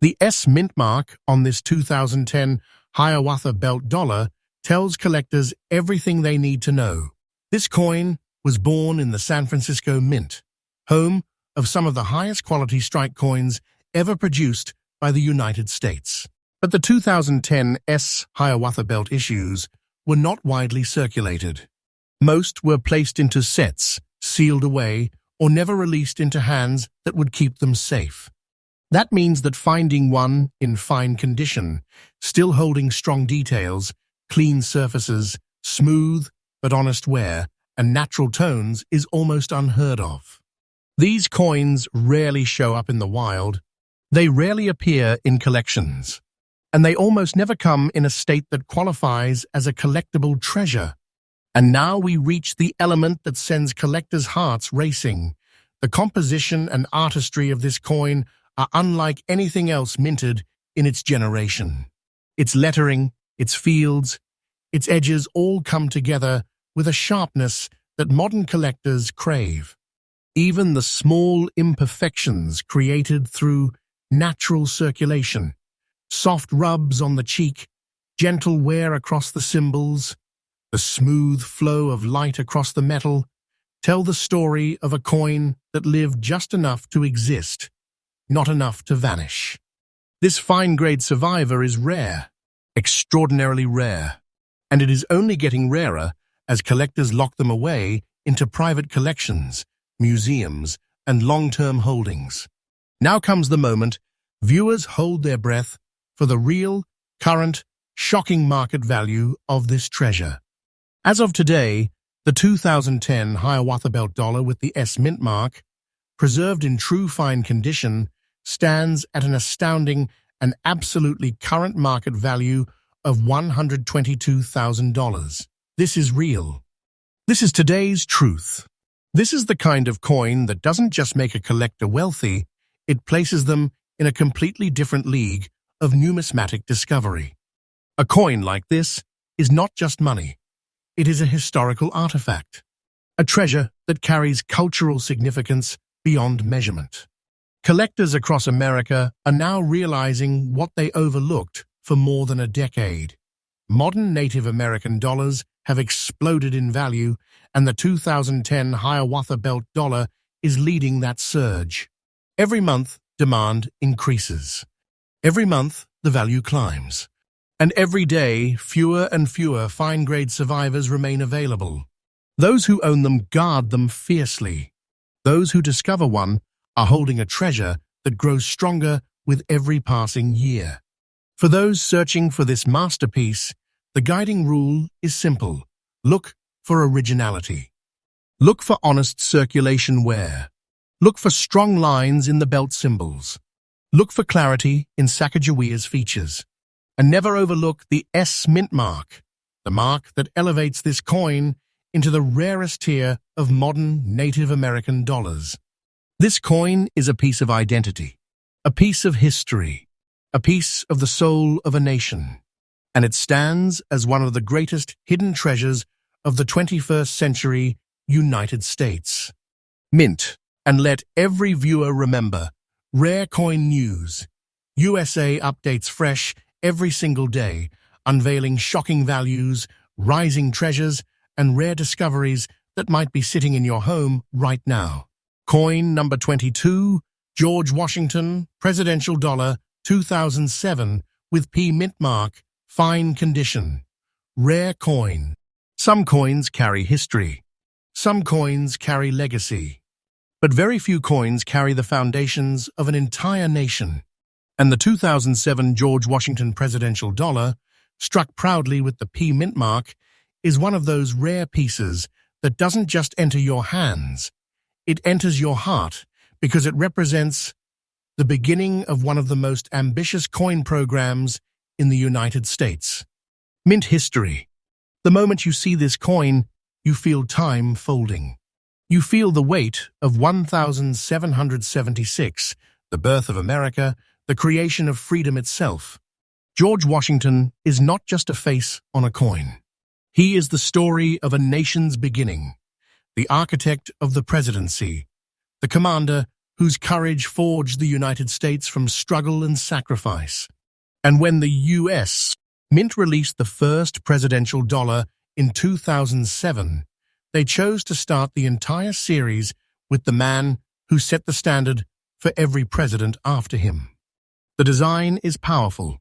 The Mintmark on this 2010 Hiawatha belt dollar tells collectors everything they need to know. This coin was born in the San Francisco Mint, home of some of the highest quality strike coins ever produced by the United States. But the 2010 Hiawatha belt issues were not widely circulated. Most were placed into sets, sealed away, or never released into hands that would keep them safe. That means that finding one in fine condition, still holding strong details, clean surfaces, smooth but honest wear, and natural tones is almost unheard of. These coins rarely show up in the wild. They rarely appear in collections. And they almost never come in a state that qualifies as a collectible treasure. And now we reach the element that sends collectors' hearts racing. The composition and artistry of this coin are unlike anything else minted in its generation. Its lettering, its fields, its edges all come together with a sharpness that modern collectors crave. Even the small imperfections created through natural circulation, soft rubs on the cheek, gentle wear across the symbols, the smooth flow of light across the metal, tell the story of a coin that lived just enough to exist, not enough to vanish. This fine-grade survivor is rare, extraordinarily rare, and it is only getting rarer as collectors lock them away into private collections, museums, and long-term holdings. Now comes the moment viewers hold their breath for the real, current, shocking market value of this treasure. As of today, the 2010 Hiawatha belt dollar with the Mintmark, preserved in true fine condition, stands at an astounding and absolutely current market value of $122,000. This is real. This is today's truth. This is the kind of coin that doesn't just make a collector wealthy, it places them in a completely different league of numismatic discovery. A coin like this is not just money. It is a historical artifact, a treasure that carries cultural significance beyond measurement. Collectors across America are now realizing what they overlooked for more than a decade. Modern Native American dollars have exploded in value, and the 2010 Hiawatha belt dollar is leading that surge. Every month, demand increases. Every month, the value climbs. And every day, fewer and fewer fine-grade survivors remain available. Those who own them guard them fiercely. Those who discover one are holding a treasure that grows stronger with every passing year. For those searching for this masterpiece, the guiding rule is simple. Look for originality. Look for honest circulation wear. Look for strong lines in the belt symbols. Look for clarity in Sacagawea's features. And never overlook the Mintmark, the mark that elevates this coin into the rarest tier of modern Native American dollars. This coin is a piece of identity, a piece of history, a piece of the soul of a nation, and it stands as one of the greatest hidden treasures of the 21st century United States. Mint, and let every viewer remember, Rare Coin News. USA updates fresh every single day, unveiling shocking values, rising treasures, and rare discoveries that might be sitting in your home right now. Coin number 22, George Washington, Presidential Dollar, 2007, with Mintmark, fine condition. Rare coin. Some coins carry history. Some coins carry legacy, but very few coins carry the foundations of an entire nation. And the 2007 George Washington presidential dollar, struck proudly with the P Mintmark, is one of those rare pieces that doesn't just enter your hands, it enters your heart because it represents the beginning of one of the most ambitious coin programs in the United States. Mint history. The moment you see this coin, you feel time folding. You feel the weight of 1776, the birth of America, the creation of freedom itself. George Washington is not just a face on a coin. He is the story of a nation's beginning, the architect of the presidency, the commander whose courage forged the United States from struggle and sacrifice. And when the U.S. Mint released the first presidential dollar in 2007, they chose to start the entire series with the man who set the standard for every president after him. The design is powerful.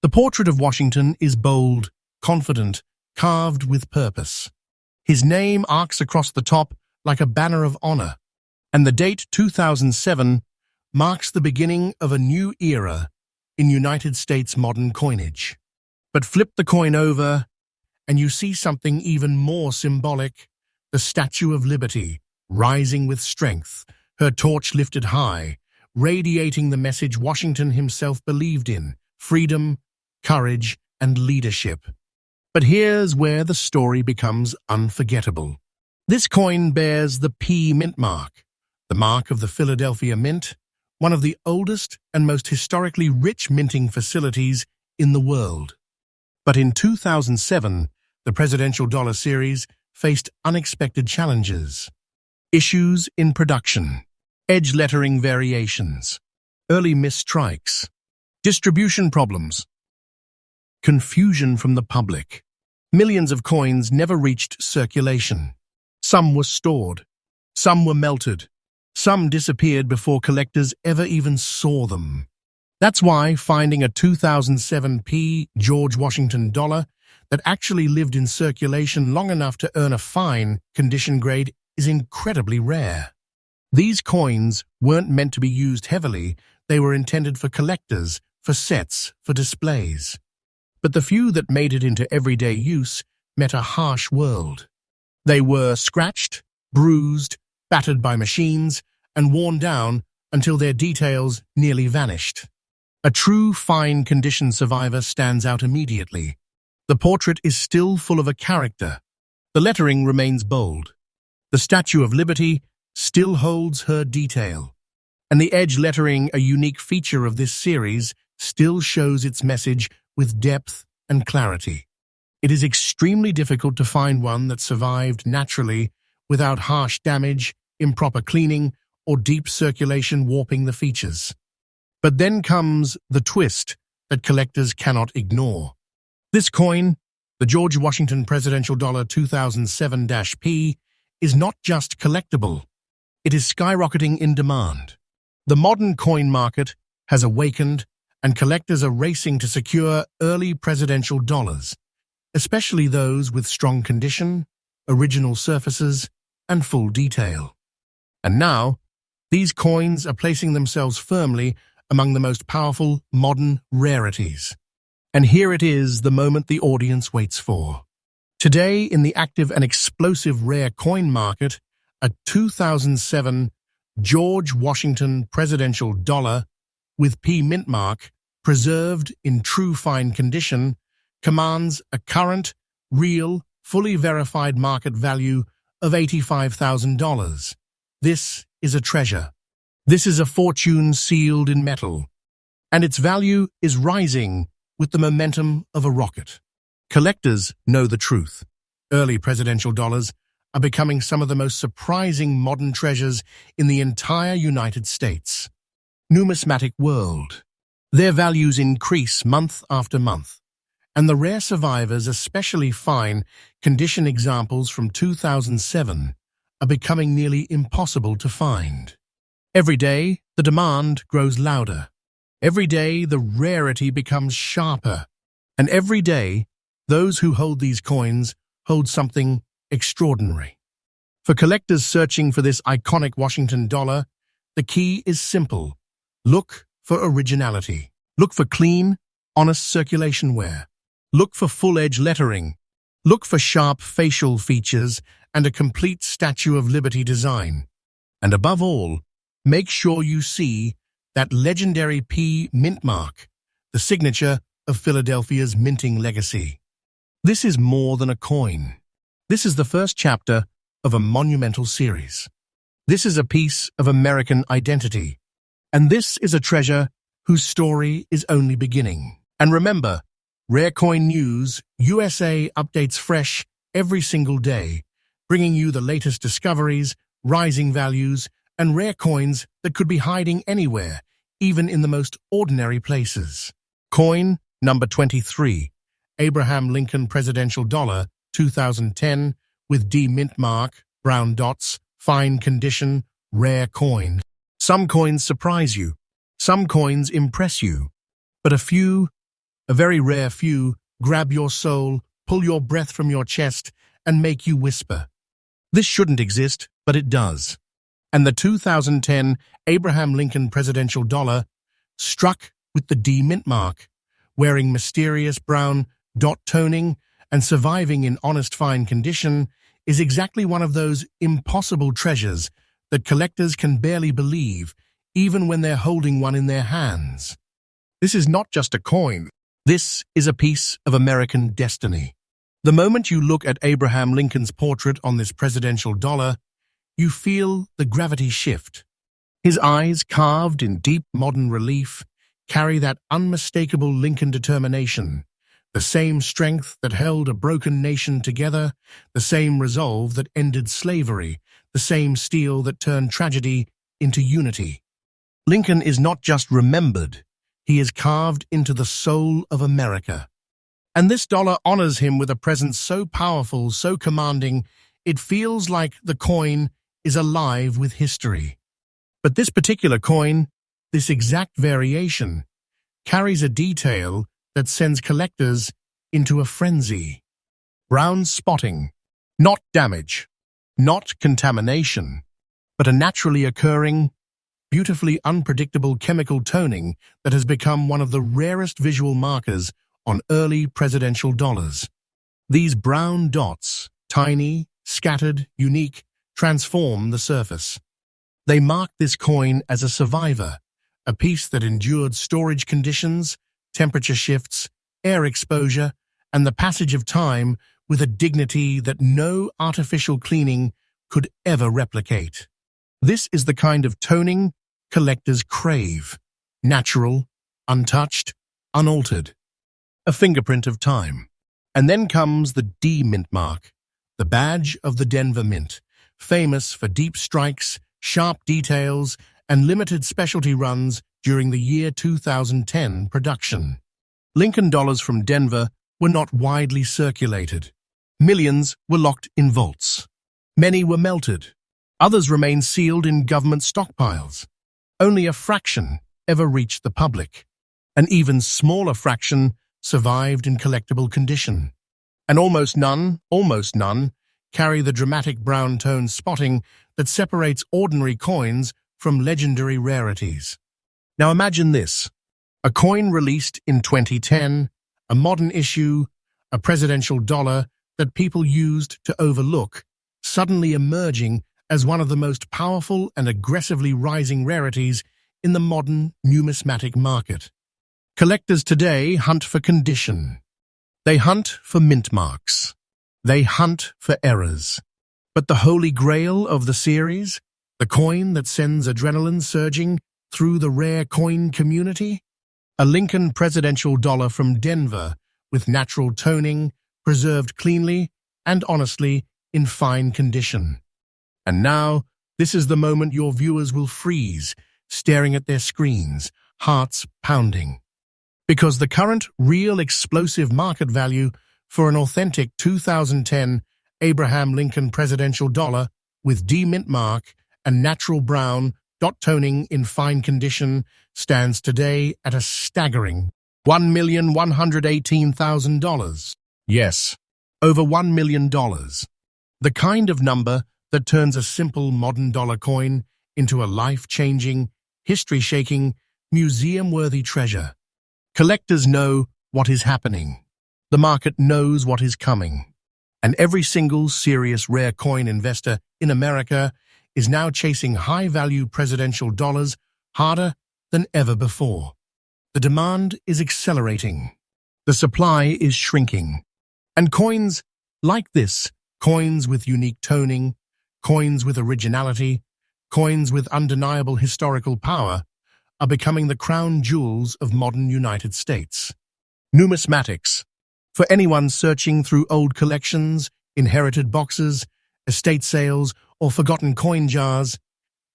The portrait of Washington is bold, confident, carved with purpose. His name arcs across the top like a banner of honor, and the date 2007 marks the beginning of a new era in United States modern coinage. But flip the coin over, and you see something even more symbolic: the Statue of Liberty, rising with strength, her torch lifted high, radiating the message Washington himself believed in: freedom, courage, and leadership. But here's where the story becomes unforgettable. This coin bears the P Mintmark, the mark of the Philadelphia Mint, one of the oldest and most historically rich minting facilities in the world. But in 2007, the presidential dollar series faced unexpected challenges. Issues in production, edge lettering variations, early misstrikes, distribution problems, confusion from the public. Millions of coins never reached circulation. Some were stored, some were melted, some disappeared before collectors ever even saw them. That's why finding a 2007 P George Washington dollar that actually lived in circulation long enough to earn a fine condition grade is incredibly rare. These coins weren't meant to be used heavily, they were intended for collectors, for sets, for displays. But the few that made it into everyday use met a harsh world. They were scratched, bruised, battered by machines, and worn down until their details nearly vanished. A true fine condition survivor stands out immediately. The portrait is still full of a character. The lettering remains bold. The Statue of Liberty still holds her detail. And the edge lettering, a unique feature of this series, still shows its message with depth and clarity. It is extremely difficult to find one that survived naturally without harsh damage, improper cleaning, or deep circulation warping the features. But then comes the twist that collectors cannot ignore. This coin, the George Washington Presidential Dollar 2007-P, is not just collectible. It is skyrocketing in demand. The modern coin market has awakened, and collectors are racing to secure early presidential dollars, especially those with strong condition, original surfaces, and full detail. And now, these coins are placing themselves firmly among the most powerful modern rarities. And here it is, the moment the audience waits for. Today, in the active and explosive rare coin market, a 2007 George Washington Presidential Dollar with P Mintmark, preserved in true fine condition, commands a current, real, fully verified market value of $85,000. This is a treasure. This is a fortune sealed in metal, and its value is rising with the momentum of a rocket. Collectors know the truth. Early presidential dollars are becoming some of the most surprising modern treasures in the entire United States. Numismatic world. Their values increase month after month, and the rare survivors, especially fine condition examples from 2007, are becoming nearly impossible to find. Every day, the demand grows louder. Every day, the rarity becomes sharper. And every day, those who hold these coins hold something extraordinary. For collectors searching for this iconic Washington dollar, the key is simple. Look for originality. Look for clean, honest circulation wear. Look for full-edge lettering. Look for sharp facial features and a complete Statue of Liberty design. And above all, make sure you see that legendary P Mintmark, the signature of Philadelphia's minting legacy. This is more than a coin. This is the first chapter of a monumental series. This is a piece of American identity. And this is a treasure whose story is only beginning. And remember, Rare Coin News USA updates fresh every single day, bringing you the latest discoveries, rising values, and rare coins that could be hiding anywhere, even in the most ordinary places. Coin number 23, Abraham Lincoln Presidential Dollar, 2010, with D Mintmark, brown dots, fine condition, rare coin. Some coins surprise you. Some coins impress you. But a very rare few, grab your soul, pull your breath from your chest, and make you whisper. This shouldn't exist, but it does. And the 2010 Abraham Lincoln Presidential Dollar struck with the D Mintmark, wearing mysterious brown dot toning and surviving in honest fine condition, is exactly one of those impossible treasures that collectors can barely believe, even when they're holding one in their hands. This is not just a coin. This is a piece of American destiny. The moment you look at Abraham Lincoln's portrait on this presidential dollar, you feel the gravity shift. His eyes, carved in deep modern relief, carry that unmistakable Lincoln determination, the same strength that held a broken nation together, the same resolve that ended slavery, the same steel that turned tragedy into unity. Lincoln is not just remembered, he is carved into the soul of America. And this dollar honors him with a presence so powerful, so commanding, it feels like the coin is alive with history. But this particular coin, this exact variation, carries a detail that sends collectors into a frenzy. Brown spotting, not damage, not contamination, but a naturally occurring, beautifully unpredictable chemical toning that has become one of the rarest visual markers on early presidential dollars. These brown dots, tiny, scattered, unique, transform the surface. They mark this coin as a survivor, a piece that endured storage conditions, temperature shifts, air exposure, and the passage of time with a dignity that no artificial cleaning could ever replicate. This is the kind of toning collectors crave. Natural, untouched, unaltered. A fingerprint of time. And then comes the D Mintmark, the badge of the Denver Mint, famous for deep strikes, sharp details, and limited specialty runs during the year 2010 production. Lincoln dollars from Denver were not widely circulated. Millions were locked in vaults. Many were melted. Others remained sealed in government stockpiles. Only a fraction ever reached the public. An even smaller fraction survived in collectible condition. And almost none, carry the dramatic brown tone spotting that separates ordinary coins from legendary rarities. Now imagine this: a coin released in 2010, a modern issue, a presidential dollar that people used to overlook, suddenly emerging as one of the most powerful and aggressively rising rarities in the modern numismatic market. Collectors today hunt for condition. They hunt for mint marks. They hunt for errors. But the holy grail of the series, the coin that sends adrenaline surging through the rare coin community? A Lincoln presidential dollar from Denver with natural toning, preserved cleanly and honestly in fine condition. And now, this is the moment your viewers will freeze, staring at their screens, hearts pounding. Because the current real explosive market value for an authentic 2010 Abraham Lincoln presidential dollar with D Mintmark and natural brown dot toning in fine condition stands today at a staggering $1,118,000. Yes, over $1 million. The kind of number that turns a simple modern dollar coin into a life-changing, history-shaking, museum-worthy treasure. Collectors know what is happening. The market knows what is coming. And every single serious rare coin investor in America is now chasing high-value presidential dollars harder than ever before. The demand is accelerating. The supply is shrinking. And coins like this, coins with unique toning, coins with originality, coins with undeniable historical power, are becoming the crown jewels of modern United States. Numismatics. For anyone searching through old collections, inherited boxes, estate sales, or forgotten coin jars,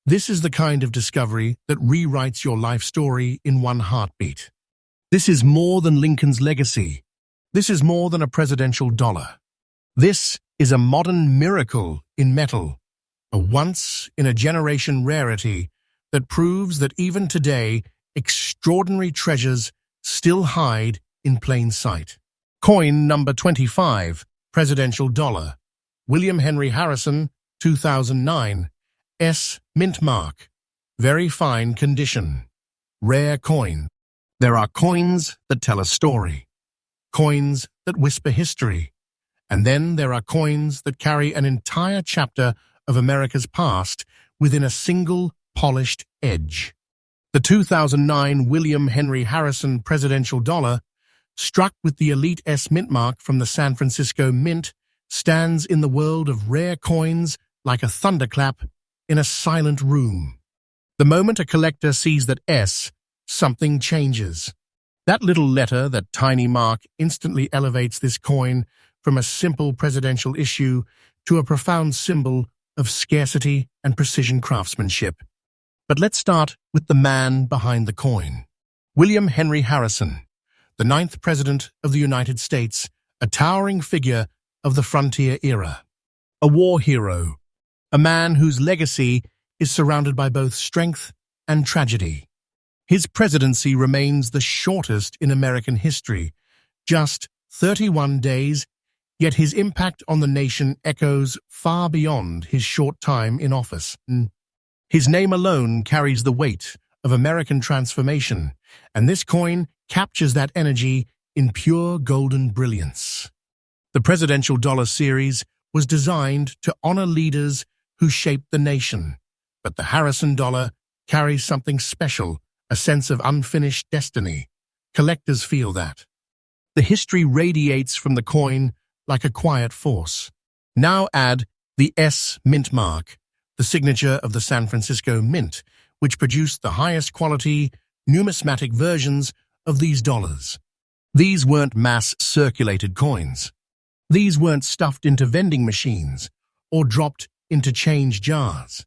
this is the kind of discovery that rewrites your life story in one heartbeat. This is more than Lincoln's legacy. This is more than a presidential dollar. This is a modern miracle in metal, a once-in-a-generation rarity that proves that even today, extraordinary treasures still hide in plain sight. Coin number 25, Presidential Dollar. William Henry Harrison, 2009. S. Mintmark. Very fine condition. Rare coin. There are coins that tell a story. Coins that whisper history. And then there are coins that carry an entire chapter of America's past within a single polished edge. The 2009 William Henry Harrison Presidential Dollar, struck with the elite S Mintmark from the San Francisco Mint, stands in the world of rare coins like a thunderclap in a silent room. The moment a collector sees that S, something changes. That little letter, that tiny mark, instantly elevates this coin from a simple presidential issue to a profound symbol of scarcity and precision craftsmanship. But let's start with the man behind the coin. William Henry Harrison, the 9th President of the United States, a towering figure of the frontier era. A war hero, a man whose legacy is surrounded by both strength and tragedy. His presidency remains the shortest in American history, just 31 days, yet his impact on the nation echoes far beyond his short time in office. His name alone carries the weight of American transformation, and this coin captures that energy in pure golden brilliance. The Presidential Dollar series was designed to honor leaders who shaped the nation, but the Harrison dollar carries something special, a sense of unfinished destiny. Collectors feel that. The history radiates from the coin like a quiet force. Now add the S Mintmark, the signature of the San Francisco Mint, which produced the highest quality, numismatic versions of these dollars. These weren't mass-circulated coins. These weren't stuffed into vending machines or dropped into change jars.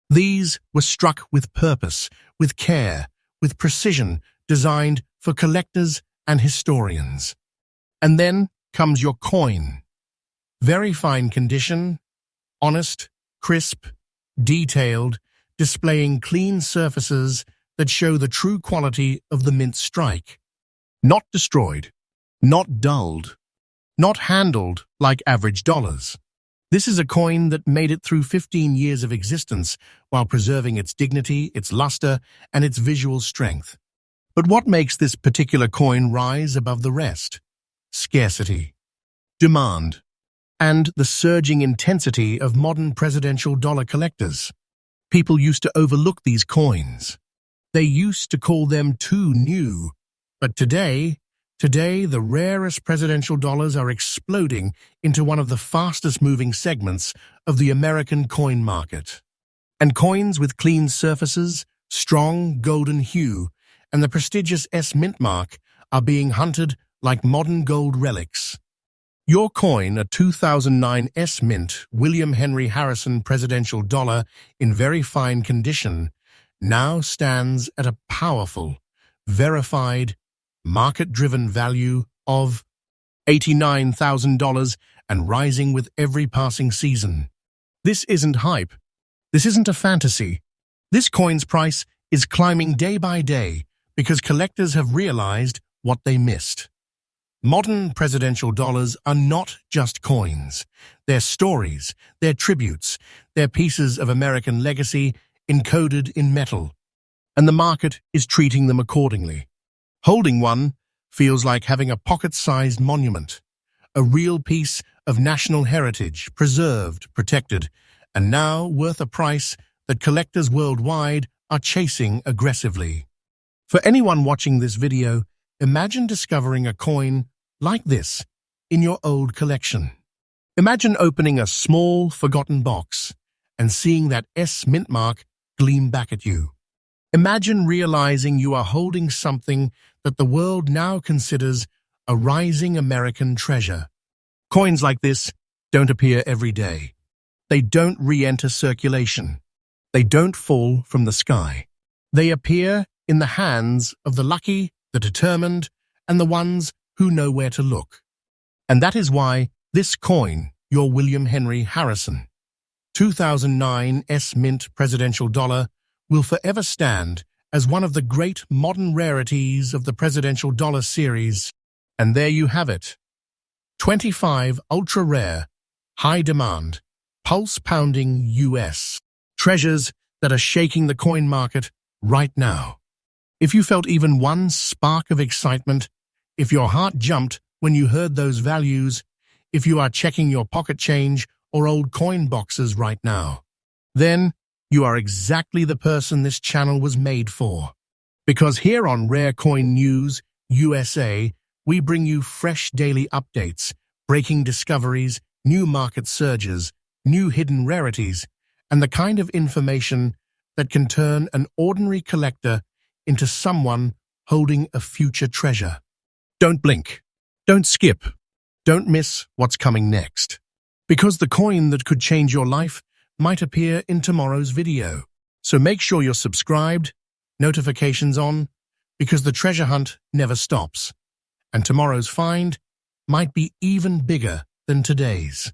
These were struck with purpose, with care, with precision, designed for collectors and historians. And then comes your coin. Very fine condition, honest, crisp, detailed, displaying clean surfaces that show the true quality of the mint strike. Not destroyed, not dulled, not handled like average dollars. This is a coin that made it through 15 years of existence while preserving its dignity, its luster, and its visual strength. But what makes this particular coin rise above the rest? Scarcity, demand, and the surging intensity of modern presidential dollar collectors. People used to overlook these coins. They used to call them too new. But today, the rarest presidential dollars are exploding into one of the fastest-moving segments of the American coin market. And coins with clean surfaces, strong golden hue, and the prestigious S Mintmark are being hunted like modern gold relics. Your coin, a 2009 S Mint William Henry Harrison Presidential Dollar in very fine condition, now stands at a powerful, verified, market-driven value of $89,000 and rising with every passing season. This isn't hype. This isn't a fantasy. This coin's price is climbing day by day because collectors have realized what they missed. Modern presidential dollars are not just coins. They're stories, they're tributes, they're pieces of American legacy encoded in metal. And the market is treating them accordingly. Holding one feels like having a pocket-sized monument, a real piece of national heritage, preserved, protected, and now worth a price that collectors worldwide are chasing aggressively. For anyone watching this video, imagine discovering a coin like this in your old collection. Imagine opening a small, forgotten box and seeing that Mintmark gleam back at you. Imagine realizing you are holding something that the world now considers a rising American treasure. Coins like this don't appear every day. They don't re-enter circulation. They don't fall from the sky. They appear in the hands of the lucky, the determined, and the ones who know where to look. And that is why this coin, your William Henry Harrison 2009 Mint presidential dollar, will forever stand as one of the great modern rarities of the presidential dollar series. And there you have it. 25 ultra-rare, high-demand, pulse-pounding U.S. treasures that are shaking the coin market right now. If you felt even one spark of excitement, if your heart jumped when you heard those values, if you are checking your pocket change or old coin boxes right now, then you are exactly the person this channel was made for. Because here on Rare Coin News USA, we bring you fresh daily updates, breaking discoveries, new market surges, new hidden rarities, and the kind of information that can turn an ordinary collector into someone holding a future treasure. Don't blink. Don't skip. Don't miss what's coming next. Because the coin that could change your life might appear in tomorrow's video. So make sure you're subscribed, notifications on, because the treasure hunt never stops. And tomorrow's find might be even bigger than today's.